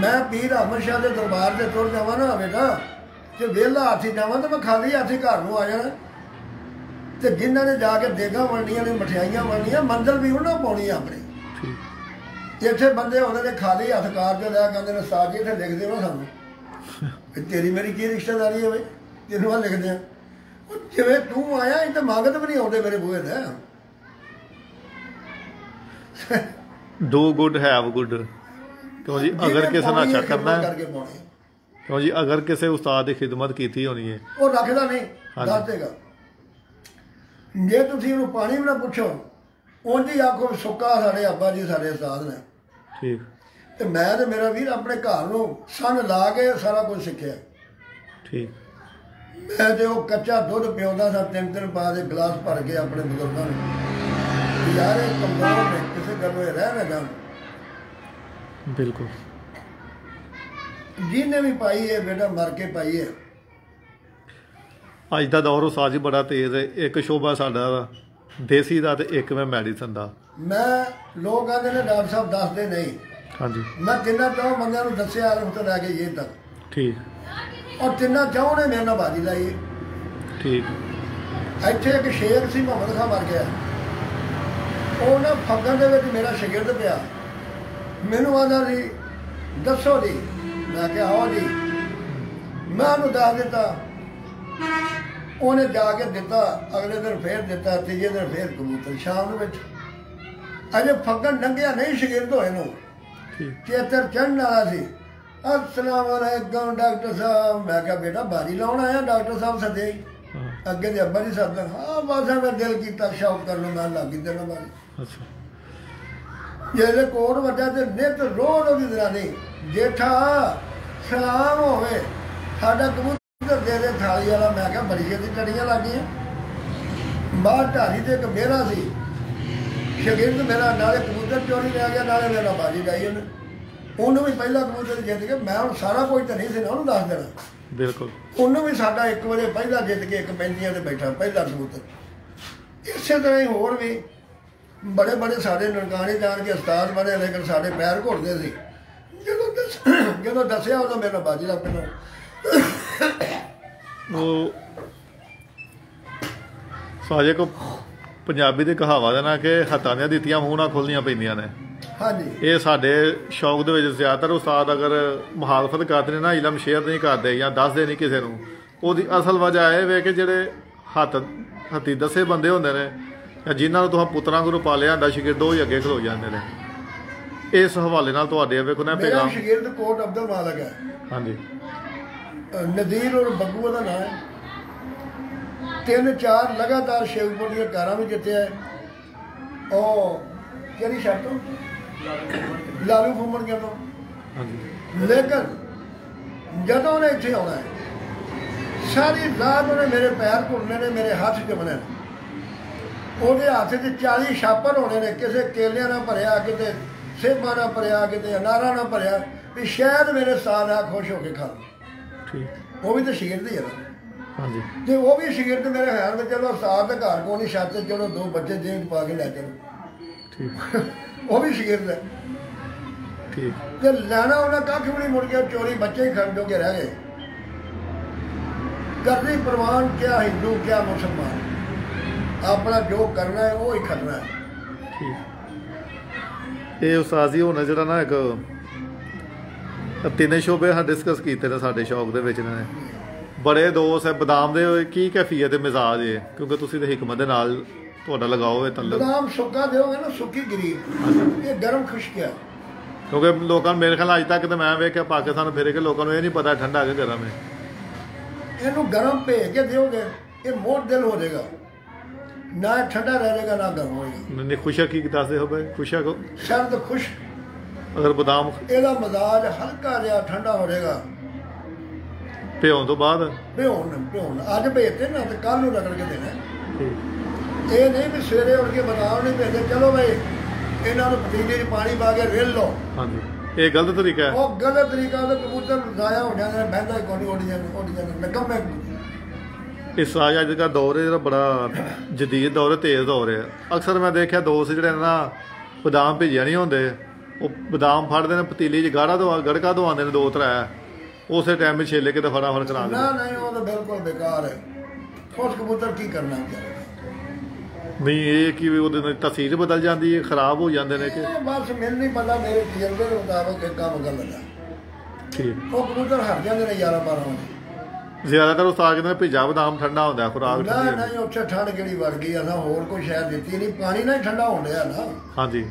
ਮੈਂ ਪੀਰ ਅਹਿਮਦ ਸ਼ਾਹ ਦੇ ਦਰਬਾਰ 'ਤੇ ਤੁਰ ਜਾਵਾਂ ਨਾ ਬੇਟਾ ਜੇ ਵਿਹਲਾ ਹਾਥੀ ਜਾਵਾਂ ਤਾਂ ਮੈਂ ਖਾਲੀ ਹਾਥੀ ਘਰ ਨੂੰ ਆ ਜਾਣਾ ਤੇ ਜਿਨ੍ਹਾਂ ਨੇ ਜਾ ਕੇ ਦੇਗਾਂ ਵੰਡੀਆਂ ਨੇ ਮਠਿਆਈਆਂ ਵੰਡੀਆਂ ਮੰਜ਼ਿਲ ਵੀ ਉਹਨਾਂ ਪਾਉਣੀ ਆਪਣੀ। ਇੱਥੇ ਬੰਦੇ ਹੁੰਦੇ ਨੇ ਖਾਲੀ ਹੱਥ ਕਾਰ 'ਚ ਲਿਆ ਕਹਿੰਦੇ ਨੇ ਸਾਜ ਜੀ ਇੱਥੇ ਲਿਖਦੇ ਹੋ ਸਾਨੂੰ ਤੇਰੀ ਮੇਰੀ ਕੀ ਰਿਸ਼ਤੇਦਾਰੀ ਹੋਵੇ ਤੈਨੂੰ ਆ ਲਿਖਦੇ ਆ ਜਿਵੇਂ ਤੂੰ ਆਇਆ ਇਹ ਤਾਂ ਮੰਗਤ ਵੀ ਨਹੀਂ ਆਉਂਦੇ ਮੇਰੇ ਬੂਹੇ ਤੇ। ਡੂ ਗੁੱਡ ਹੈਵ ਗੁੱਡ ਕਿਉਂ ਜੀ ਅਗਰ ਕਿਸੇ ਨਾਲ ਅੱਛਾ ਕਰਨਾ ਕਿਉਂ ਜੀ ਅਗਰ ਕਿਸੇ ਉਸਤਾਦ ਦੀ ਖਿਦਮਤ ਕੀਤੀ ਹੋਣੀ ਹੈ ਉਹ ਰੱਖਦਾ ਨਹੀਂ ਦੱਸ ਦੇਗਾ। ਜੇ ਤੁਸੀਂ ਉਹਨੂੰ ਪਾਣੀ ਵੀ ਨਾ ਪੁੱਛੋ ਉਂਝ ਹੀ ਆਖੋ ਸੁੱਕਾ ਸਾਡੇ ਅੱਬਾ ਜੀ ਸਾਡੇ ਉਸਤਾਦ ਨੇ। ਠੀਕ ਤੇ ਮੈਂ ਤੇ ਮੇਰਾ ਵੀਰ ਆਪਣੇ ਘਰ ਨੂੰ ਸੰਨ ਲਾ ਕੇ ਸਾਰਾ ਕੁਝ ਸਿੱਖਿਆ। ਠੀਕ ਮੈਂ ਤੇ ਉਹ ਕੱਚਾ ਦੁੱਧ ਪਿਆਉਂਦਾ ਸਾਂ 3 ਪਾ ਦੇ ਗਲਾਸ ਭਰ ਕੇ ਆਪਣੇ ਬਜ਼ੁਰਗਾਂ ਨੂੰ ਯਾਰ ਇਹ ਕਮਜ਼ੋਰ ਨੇ ਕਿਸੇ ਗੱਲੋਂ ਇਹ ਰਹਿ ਨਾ ਜਾਣ। ਬਿਲਕੁਲ ਜਿਹਨੇ ਵੀ ਪਾਈ ਹੈ ਬੇਟਾ ਮਰ ਕੇ ਪਾਈ ਹੈ। ਅੱਜ ਦਾ ਦੌਰ ਉਸਤਾਦ ਜੀ ਬੜਾ ਤੇਜ਼ ਹੈ। ਇੱਕ ਸ਼ੋਭਾ ਸਾਡਾ ਦੇਸੀ ਦਾ ਤੇ ਇੱਕ ਮੈਂ ਮੈਡੀਸਨ ਦਾ। ਮੈਂ ਲੋਕ ਕਹਿੰਦੇ ਨੇ ਡਾਕਟਰ ਸਾਹਿਬ ਦੱਸਦੇ ਨਹੀਂ। ਹਾਂਜੀ ਮੈਂ ਤਿੰਨਾਂ ਚੌਂ ਬੰਦਿਆਂ ਨੂੰ ਦੱਸਿਆ ਅਲਫ ਤੋਂ ਲੈ ਕੇ ਇਹ ਤੱਕ। ਠੀਕ ਔਰ ਤਿੰਨਾਂ ਚੌਂ ਨੇ ਮੇਰੇ ਨਾਲ ਬਾਜੀ ਲਾਈ। ਠੀਕ ਇੱਥੇ ਇੱਕ ਸ਼ੇਰ ਸੀ ਮੁਹੰਮਦ ਖਾਂ ਮਰ ਗਿਆ ਉਹ ਨਾ ਫੱਗਣ ਦੇ ਵਿੱਚ ਮੇਰਾ ਸ਼ਾਗਿਰਦ ਪਿਆ ਮੈਨੂੰ ਆਂਦਾ ਸੀ ਦੱਸੋ ਜੀ ਮੈਂ ਕਿਹਾ ਆਓ ਜੀ ਮੈਂ ਉਹਨੂੰ ਦੱਸ ਦਿੱਤਾ ਉਹਨੇ ਜਾ ਕੇ ਦਿੱਤਾ ਅਗਲੇ ਦਿਨ ਫੇਰ ਦਿੱਤਾ ਤੀਜੇ ਦਿਨ ਫੇਰ ਕਬੂਤਰ ਸ਼ਾਮ ਨੂੰ ਵਿੱਚ ਅਜੇ ਫੱਗਣ ਲੰਘਿਆ ਨਹੀਂ ਸ਼ਗਿਰਦ ਹੋਏ ਨੂੰ, ਚੇਤਰ ਚੜ੍ਹਨ ਵਾਲਾ ਸੀ। अस्सलाम वालेकुम डॉक्टर साहब। मैं क्या बेटा बारी लाउन आया, डॉक्टर साहब सदे अगे दे अब्बा नहीं सदन। हाँ बस मैं दिल किया शौक कर लो, मैं लग ही देना बारी। जिसले कोट वड्या तो नित रोज ओदी दरानी जेठा सलाम होवे साडा कबूतर दे दे थाली वाला। मैं क्या बड़ी छेती टड़ियां लग गई बाहर ढाली ते एक मेरा सी शगिर्द मेरा, नाले कबूतर चोरी लै गया नाले मेरा बाजी गाई उन्हें। ਉਹਨੂੰ ਵੀ ਪਹਿਲਾ ਕਬੂਤਰ ਜਿੱਤ ਕੇ ਮੈਂ ਹੁਣ ਸਾਰਾ ਕੁਝ ਤਾਂ ਨਹੀਂ ਸੀ ਨਾ ਉਹਨੂੰ ਦੱਸ ਦੇਣਾ। ਬਿਲਕੁਲ ਉਹਨੂੰ ਵੀ ਸਾਡਾ ਇੱਕ ਵਾਰੀ ਪਹਿਲਾ ਜਿੱਤ ਕੇ ਇੱਕ ਪੈਂਦੀਆਂ ਤੇ ਬੈਠਾ ਪਹਿਲਾ ਕਬੂਤਰ। ਇਸੇ ਤਰ੍ਹਾਂ ਹੀ ਹੋਰ ਵੀ ਬੜੇ ਬੜੇ ਸਾਡੇ ਨਨਕਾਣੇ ਜਾਣ ਕੇ ਉਸਤਾਦ ਬਣੇ, ਲੇਕਿਨ ਸਾਡੇ ਪੈਰ ਘੁੱਟਦੇ ਸੀ। ਜਦੋਂ ਦੱਸਿਆ ਉਦੋਂ ਮੇਰਾ ਬਾਜੀ ਦਾ ਪਿੰਡ ਉਹ ਸਾਜੇ ਕੋ ਪੰਜਾਬੀ ਦੀ ਕਹਾਵਤ ਹੈ ਨਾ ਕਿ ਹੱਥਾਂ ਦੀਆਂ ਦਿੱਤੀਆਂ ਮੂੰਹ ਨਾਲ ਖੁੱਲ੍ਹਣੀਆਂ ਪੈਂਦੀਆਂ ਨੇ। ਹਾਂਜੀ ਇਹ ਸਾਡੇ ਸ਼ੌਕ ਦੇ ਵਿੱਚ ਜ਼ਿਆਦਾਤਰ ਉਸਤਾਦ ਅਗਰ ਮੁਹਾਲਫਤ ਕਰਦੇ ਨੇ ਨਾ, ਇਲਮ ਸ਼ੇਅਰ ਨਹੀਂ ਕਰਦੇ ਜਾਂ ਦੱਸਦੇ ਨਹੀਂ ਕਿਸੇ ਨੂੰ, ਉਹਦੀ ਅਸਲ ਵਜ੍ਹਾ ਇਹ ਵੇ ਕਿ ਜਿਹੜੇ ਹੱਥੀਂ ਦੱਸੇ ਬੰਦੇ ਹੁੰਦੇ ਨੇ ਜਾਂ ਜਿਨ੍ਹਾਂ ਨੂੰ ਤੁਸੀਂ ਪੁੱਤਰਾਂ ਗੁਰੂ ਪਾਲਿਆ ਹੁੰਦਾ ਸ਼ਾਗਿਰਦ, ਉਹ ਹੀ ਅੱਗੇ ਖਲੋ ਜਾਂਦੇ ਨੇ। ਇਸ ਹਵਾਲੇ ਨਾਲ ਤੁਹਾਡੇ ਵੇਖੋ ਨਾ ਮੇਰਾ ਸ਼ਾਗਿਰਦ ਕੋਟ ਅਬਦੁਲ ਮਾਲਕ ਹੈ। ਹਾਂਜੀ ਨਦੀਰ ਔਰ ਬੱਬੂ ਦਾ ਨਾਮ ਹੈ। 3-4 ਲਗਾਤਾਰ ਸ਼ੇਖਪੁਰ ਦੀਆਂ ਕਾਰਾਂ ਵੀ ਜਿੱਤਿਆ। ਉਹ ਕਿਹੜੀ ਸ਼ਰਤ ਤੋਂ ਲਾਲੂ ਫੁੰਮਣ ਗਿਆ ਤੋਂ। ਲੇਕਿਨ ਜਦੋਂ ਉਹਨੇ ਇੱਥੇ ਆਉਣਾ ਹੈ ਸਾਰੀ ਰਾਤ ਉਹਨੇ ਮੇਰੇ ਪੈਰ ਘੁੱਟਨੇ ਨੇ, ਮੇਰੇ ਹੱਥ ਚੁੰਮਣੇ ਨੇ। ਉਹਦੇ ਹੱਥ 'ਚ 40 ਛਾਪਰ ਹੋਣੇ ਨੇ, ਕਿਸੇ ਕੇਲਿਆਂ ਨਾਲ ਭਰਿਆ, ਕਿਤੇ ਸੇਬਾਂ ਨਾਲ ਭਰਿਆ, ਕਿਤੇ ਅਨਾਰਾਂ ਨਾਲ ਭਰਿਆ, ਵੀ ਸ਼ਾਇਦ ਮੇਰੇ ਸਾਹ ਨਾਲ ਖੁਸ਼ ਹੋ ਕੇ ਖਾ ਲਓ। ਉਹ ਵੀ ਤਾਂ ਸ਼ਾਗਿਰਦ ਹੀ ਹੈ ਨਾ। ਹਾਂਜੀ ਤੇ ਉਹ ਵੀ ਸ਼ਾਗਿਰਦ ਮੇਰੇ ਖਿਆਲ ਵਿੱਚ ਚਲੋ ਉਸਤਾਦ ਦੇ ਘਰ ਕੋਲ ਨਹੀਂ ਛੱਤ ਤੇ ਚਲੋ 2 ਬੱਚੇ ਜੇਬ ਪਾ ਕੇ ਲੈ ਚਲੋ, ਉਹ ਵੀ ਸ਼ਾਗਿਰਦ ਹੈ। ਤੇ ਲੈਣਾ ਉਹਨਾਂ ਕੱਖ ਵੀ ਨਹੀਂ, ਮੁੜ ਕੇ ਚੋਰੀ ਬੱਚੇ ਹੀ ਖਰਚ ਹੋ ਕੇ ਰਹਿ ਗਏ। ਕਰਨੀ ਪ੍ਰਵਾਨ ਕਿਆ ਹਿੰਦੂ ਕਿਆ ਮੁਸਲਮਾਨ, ਆਪਣਾ ਜੋ ਕਰਨਾ ਹੈ ਉਹ ਹੀ ਕਰਨਾ ਹੈ। ਇਹ ਉਸਤਾਦ ਜੀ ਹੁਣ ਜਿਹੜਾ ਨਾ ਇੱਕ 3 ਸ਼ੋਬੇ ਡਿਸਕਸ ਕੀਤੇ ਨੇ ਸਾਡੇ ਸ਼ੌਕ ਦੇ ਵਿੱਚ ਇਹਨਾਂ ਨੇ। ਬੜੇ ਦੋਸਤ ਹੈ ਬਦਾਮ ਦੇ, ਕੀ ਕੈਫੀਅਤ ਮਿਜ਼ਾਜ ਹੈ? ਕਿਉਂਕਿ ਤੁਸੀਂ ਤਾਂ ਹਿਕਮਤ ਦੇ ਨਾਲ ਤੁਹਾਡਾ ਲਗਾਓ ਇਹ ਤਲਕ। ਬਦਾਮ ਸੁੱਕਾ ਦਿਓਗੇ ਨਾ, ਸੁੱਕੀ ਗਰੀਬ, ਇਹ ਗਰਮ ਖੁਸ਼ਕ ਹੈ। ਕਿਉਂਕਿ ਲੋਕਾਂ ਨੂੰ ਮੇਰੇ ਖਿਆਲ ਅੱਜ ਤੱਕ ਤਾਂ ਮੈਂ ਵੇਖਿਆ ਪਾਕਿਸਤਾਨ ਫਿਰੇ ਕਿ ਲੋਕਾਂ ਨੂੰ ਇਹ ਨਹੀਂ ਪਤਾ ਠੰਡਾ ਕਿ ਗਰਮ ਹੈ। ਇਹਨੂੰ ਗਰਮ ਭੇਜ ਕੇ ਦਿਓਗੇ ਇਹ ਮੋੜ ਦਿਲ ਹੋ ਜਾਏਗਾ, ਨਾ ਠੰਡਾ ਰਹਿ ਜਾਏਗਾ ਨਾ ਗਰਮ ਹੋਏਗਾ। ਨਹੀਂ ਖੁਸ਼ਕ ਕੀ ਦੱਸਦੇ ਹੋ ਬਈ? ਖੁਸ਼ਕ ਸਰਦ ਖੁਸ਼ ਅਗਰ ਬਦਾਮ ਇਹਦਾ ਮਜ਼ਾਜ ਹਲਕਾ ਜਿਹਾ ਠੰਡਾ ਹੋ ਜਾਏਗਾ ਭਿਉਣ ਤੋਂ ਬਾਅਦ। ਭਿਉਣ ਅੱਜ ਭੇਜਦੇ ਨਾ ਤੇ ਕੱਲ ਨੂੰ ਰਗੜ ਕੇ ਦੇਣਾ। ਇਹ ਨਹੀਂ ਵੀ ਸਵੇਰੇ ਉੱਠ ਕੇ ਬਦਾਮ ਨਹੀਂ ਭੇਜਦੇ ਚਲੋ ਬਈ ਇਹਨਾਂ ਨੂੰ ਪਤੀਲੇ 'ਚ ਪਾਣੀ ਪਾ ਕੇ ਰਿੱਲ ਲਓ। ਹਾਂਜੀ ਇਹ ਗਲਤ ਤਰੀਕਾ ਹੈ। ਉਹ ਗਲਤ ਤਰੀਕਾ, ਉਹਦੇ ਕਬੂਤਰ ਜ਼ਾਇਆ ਹੋ ਜਾਂਦੇ ਨੇ, ਬਹਿੰਦਾ ਕੋਣੀ ਉੱਡ ਜਾਂਦੇ ਨਿਕੰਮੇ। ਇਸ ਸਾਜ ਅੱਜ ਦਾ ਦੌਰ ਹੈ ਜਿਹੜਾ ਬੜਾ ਜਦੀਦ ਦੌਰ ਹੈ, ਤੇਜ਼ ਦੌਰ ਹੈ। ਅਕਸਰ ਮੈਂ ਦੇਖਿਆ ਦੋਸਤ ਜਿਹੜੇ ਨਾ ਬਦਾਮ ਭੇਜਿਆ ਨਹੀਂ ਹੁੰਦੇ, ਉਹ ਬਦਾਮ ਫੜਦੇ ਨੇ ਪਤੀਲੀ 'ਚ ਗੜਕਾ ਦਵਾਉਂਦੇ ਨੇ 2-3, ਉਸੇ ਟਾਈਮ ਵਿੱਚ ਛੇਲੇ ਕੇ ਤਾਂ ਫਟਾਫਟ ਕਰਾ ਦਿੰਦੇ। ਨਹੀਂ ਉਹ ਤਾਂ ਬਿਲਕੁਲ ਬੇਕਾਰ ਹੈ। ਉਸ ਕਬੂਤਰ ਕੀ ਕਰਨਾ ਨਹੀਂ, ਇਹ ਕਿ ਉਹਦੇ ਨਾਲ ਤਸੀਰ ਬਦਲ ਜਾਂਦੀ ਹੈ, ਖਰਾਬ ਹੋ ਜਾਂਦੇ ਨੇ ਕਿ ਬਸ ਮੈਨੂੰ ਨਹੀਂ ਪਤਾ, ਮੇਰੇ ਤਜਰਬੇ ਦੇ ਮੁਤਾਬਕ ਇਹ ਕੰਮ ਗਲਤ ਹੈ। ਠੀਕ ਉਹ ਕਬੂਤਰ ਹਟ ਜਾਂਦੇ ਨੇ 11-12 ਵਜੇ। ਜ਼ਿਆਦਾਤਰ ਉਹ ਸਾਗ ਕਹਿੰਦੇ ਭਿੱਜਾ ਬਦਾਮ ਠੰਡਾ ਹੁੰਦਾ ਖੁਰਾਕ। ਨਹੀਂ ਉੱਥੇ ਠੰਡ ਕਿਹੜੀ ਵੜ ਗਈ ਆ ਨਾ, ਹੋਰ ਕੋਈ ਸ਼ਾਇਦ ਦਿੱਤੀ ਨਹੀਂ, ਪਾਣੀ ਨਾਲ ਹੀ ਠੰਡਾ ਹੋਣ ਡਿਆ ਨਾ। ਹਾਂਜੀ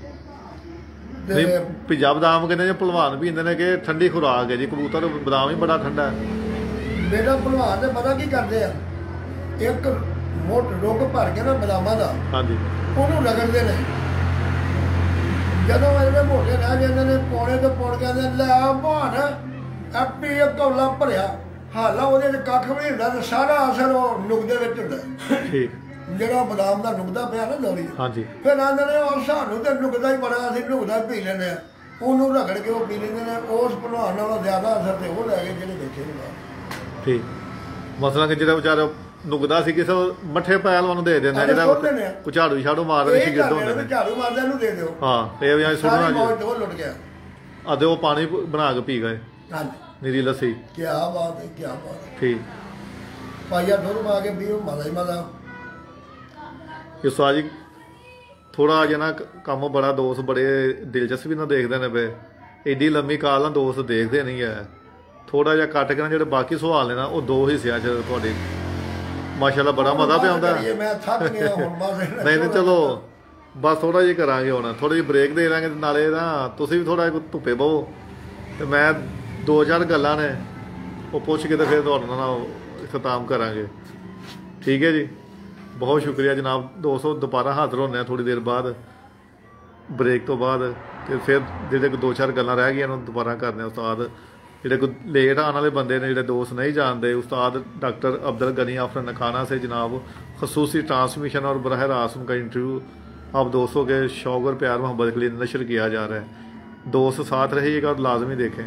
ਨਹੀਂ ਭਿੱਜਾ ਬਦਾਮ ਕਹਿੰਦੇ ਜੇ ਭਲਵਾਨ ਵੀ ਹੁੰਦੇ ਨੇ ਕਿ ਠੰਡੀ ਖੁਰਾਕ ਹੈ ਜੀ, ਕਬੂਤਰ ਬਦਾਮ ਹੀ ਬੜਾ ਠੰਡਾ ਹੈ। ਬੇਟਾ ਭਲਵਾਨ ਤੇ ਪਤਾ ਕੀ ਕਰਦੇ ਆ, ਇੱਕ ਮੋਟ ਰੁੱਗ ਭਰ ਕੇ ਨਾ ਬਦਾਮਾਂ ਦਾ, ਹਾਂਜੀ ਉਹਨੂੰ ਰਗੜਦੇ ਨੇ। ਜਦੋਂ ਇਹਦੇ ਮੋਟੇ ਰਹਿ ਜਾਂਦੇ ਨੇ ਪੌਣੇ ਤੋਂ ਪੌੜ ਕਹਿੰਦੇ ਲੈ ਭਾਣ ਆਪੀ ਇੱਕ ਕੌਲਾ ਭਰਿਆ, ਹਾਲਾ ਉਹਦੇ 'ਚ ਕੱਖ ਵੀ ਨਹੀਂ ਹੁੰਦਾ ਤੇ ਸਾਰਾ ਅਸਰ ਉਹ ਨੁਕਦੇ ਵਿੱਚ ਹੁੰਦਾ। ਠੀਕ ਜਿਹੜਾ ਬਦਾਮ ਦਾ ਨੁਕਦਾ ਪਿਆ ਨਾ ਦੌਰੀ, ਹਾਂਜੀ ਫਿਰ ਆਂਦੇ ਨੇ ਉਹ ਸਾਨੂੰ ਤੇ ਨੁਕਦਾ ਹੀ ਬੜਾ, ਅਸੀਂ ਨੁਕਦਾ ਪੀ ਲੈਂਦੇ ਆ, ਉਹਨੂੰ ਰਗੜ ਕੇ ਉਹ ਪੀ ਲੈਂਦੇ ਨੇ। ਉਸ ਭਲਵਾਨ ਨਾਲੋਂ ਜ਼ਿਆਦਾ ਅਸਰ ਤੇ ਉਹ ਲੈ ਕੇ ਜਿਹੜੇ ਬੈਠੇ ਨੇ ਬਾਹਰ। ਠੀਕ ਮਸਲਾ ਕਿ ਜਿਹੜਾ ਵਿਚਾਰਾ ਨੁਕਦਾ ਸੀ ਕਿਸੇ ਮੱਠੇ ਪਹਿਲਵਾਨ ਨੂੰ ਦੇ ਦਿੰਦੇ, ਜਿਹੜਾ ਕੋਈ ਝਾੜੂ ਛਾੜੂ ਮਾਰਦੇ ਸੀ ਗਿਰਦ ਹੁੰਦੇ ਨੇ, ਝਾੜੂ ਮਾਰਦੇ ਨੂੰ ਦੇ ਦਿਓ। ਹਾਂ ਇਹ ਵੀ ਸੁਣਨਾ ਜੀ ਉਹ ਲੁੱਟ ਗਿਆ ਅਤੇ ਉਹ ਪਾਣੀ ਬਣਾ ਕੇ ਪੀ ਗਏ। ਹਾਂਜੀ ਨੀਰੀ ਲੱਸੀ। ਕੀ ਬਾਤ ਹੈ, ਕੀ ਬਾਤ ਹੈ। ਠੀਕ ਪਾਈਆ ਦੁੱਧ ਪਾ ਕੇ ਪੀਓ, ਮਜ਼ਾ ਹੀ ਮਜ਼ਾ। ਇਸ ਵਾਰ ਜੀ ਥੋੜਾ ਜਿਹਾ ਨਾ ਕੰਮ ਬੜਾ ਦੋਸਤ ਬੜੇ ਦਿਲਚਸਪੀ ਨਾਲ ਦੇਖਦੇ ਨੇ ਪਏ। ਐਡੀ ਲੰਮੀ ਕਾਲ ਨਾਲ ਦੋਸਤ ਦੇਖਦੇ ਨਹੀਂ ਹੈ। ਥੋੜਾ ਜਿਹਾ ਕੱਟ ਕੇ ਨਾ ਜਿਹੜੇ ਬਾਕੀ ਸਵਾਲ ਨੇ ਨਾ ਉਹ 2 ਹਿੱਸਿਆਂ 'ਚ ਤੁਹਾਡੇ ਮਾਸ਼ਾਅੱਲਾ ਬੜਾ ਮਜ਼ਾ ਪਿਆ ਆਉਂਦਾ। ਮੈਂ ਥੱਕ ਗਿਆ ਹੁਣ ਬਸ। ਨਹੀਂ ਚਲੋ ਬਸ ਥੋੜਾ ਜਿਹਾ ਕਰਾਂਗੇ ਹੁਣ, ਥੋੜੀ ਜਿਹੀ ਬ੍ਰੇਕ ਦੇ ਦਾਂਗੇ, ਨਾਲੇ ਨਾ ਤੁਸੀਂ ਵੀ ਥੋੜਾ ਜਿਹਾ ਧੁੱਪੇ ਬਹੋ, ਤੇ ਮੈਂ 2-4 ਗੱਲਾਂ ਨੇ ਉਹ ਪੁੱਛ ਕੇ ਤੇ ਫਿਰ ਤੁਹਾਡੇ ਨਾਲ ਖਤਮ ਕਰਾਂਗੇ। ਠੀਕ ਹੈ ਜੀ, ਬਹੁਤ ਸ਼ੁਕਰੀਆ ਜਨਾਬ ਦੋਸਤੋ। ਦੁਬਾਰਾ ਹਾਜ਼ਰ ਹੁੰਦੇ ਹਾਂ ਥੋੜੀ ਦੇਰ ਬਾਅਦ ਬ੍ਰੇਕ ਤੋਂ ਬਾਅਦ, ਤੇ ਫਿਰ ਜਿਹੜੇ ਕੋਈ 2-4 ਗੱਲਾਂ ਰਹਿ ਗਈਆਂ ਉਹਨੂੰ ਦੁਬਾਰਾ ਕਰਦੇ ਹਾਂ। ਉਸਤਾਦ ਜਿਹੜੇ ਕੋਈ ਲੇਟ आने वाले बंदे ने, ਜਿਹੜੇ ਦੋਸਤ नहीं जानते, उस्ताद डॉक्टर अब्दुल गनी आफ्टर नखाना से जनाब खसूसी ट्रांसमिशन और बरह रास्त उनका इंटरव्यू आप दोस्तों के शौक और प्यार मोहब्बत के लिए नशर किया जा रहा है। दोस्त साथ रहिएगा और लाजमी देखें।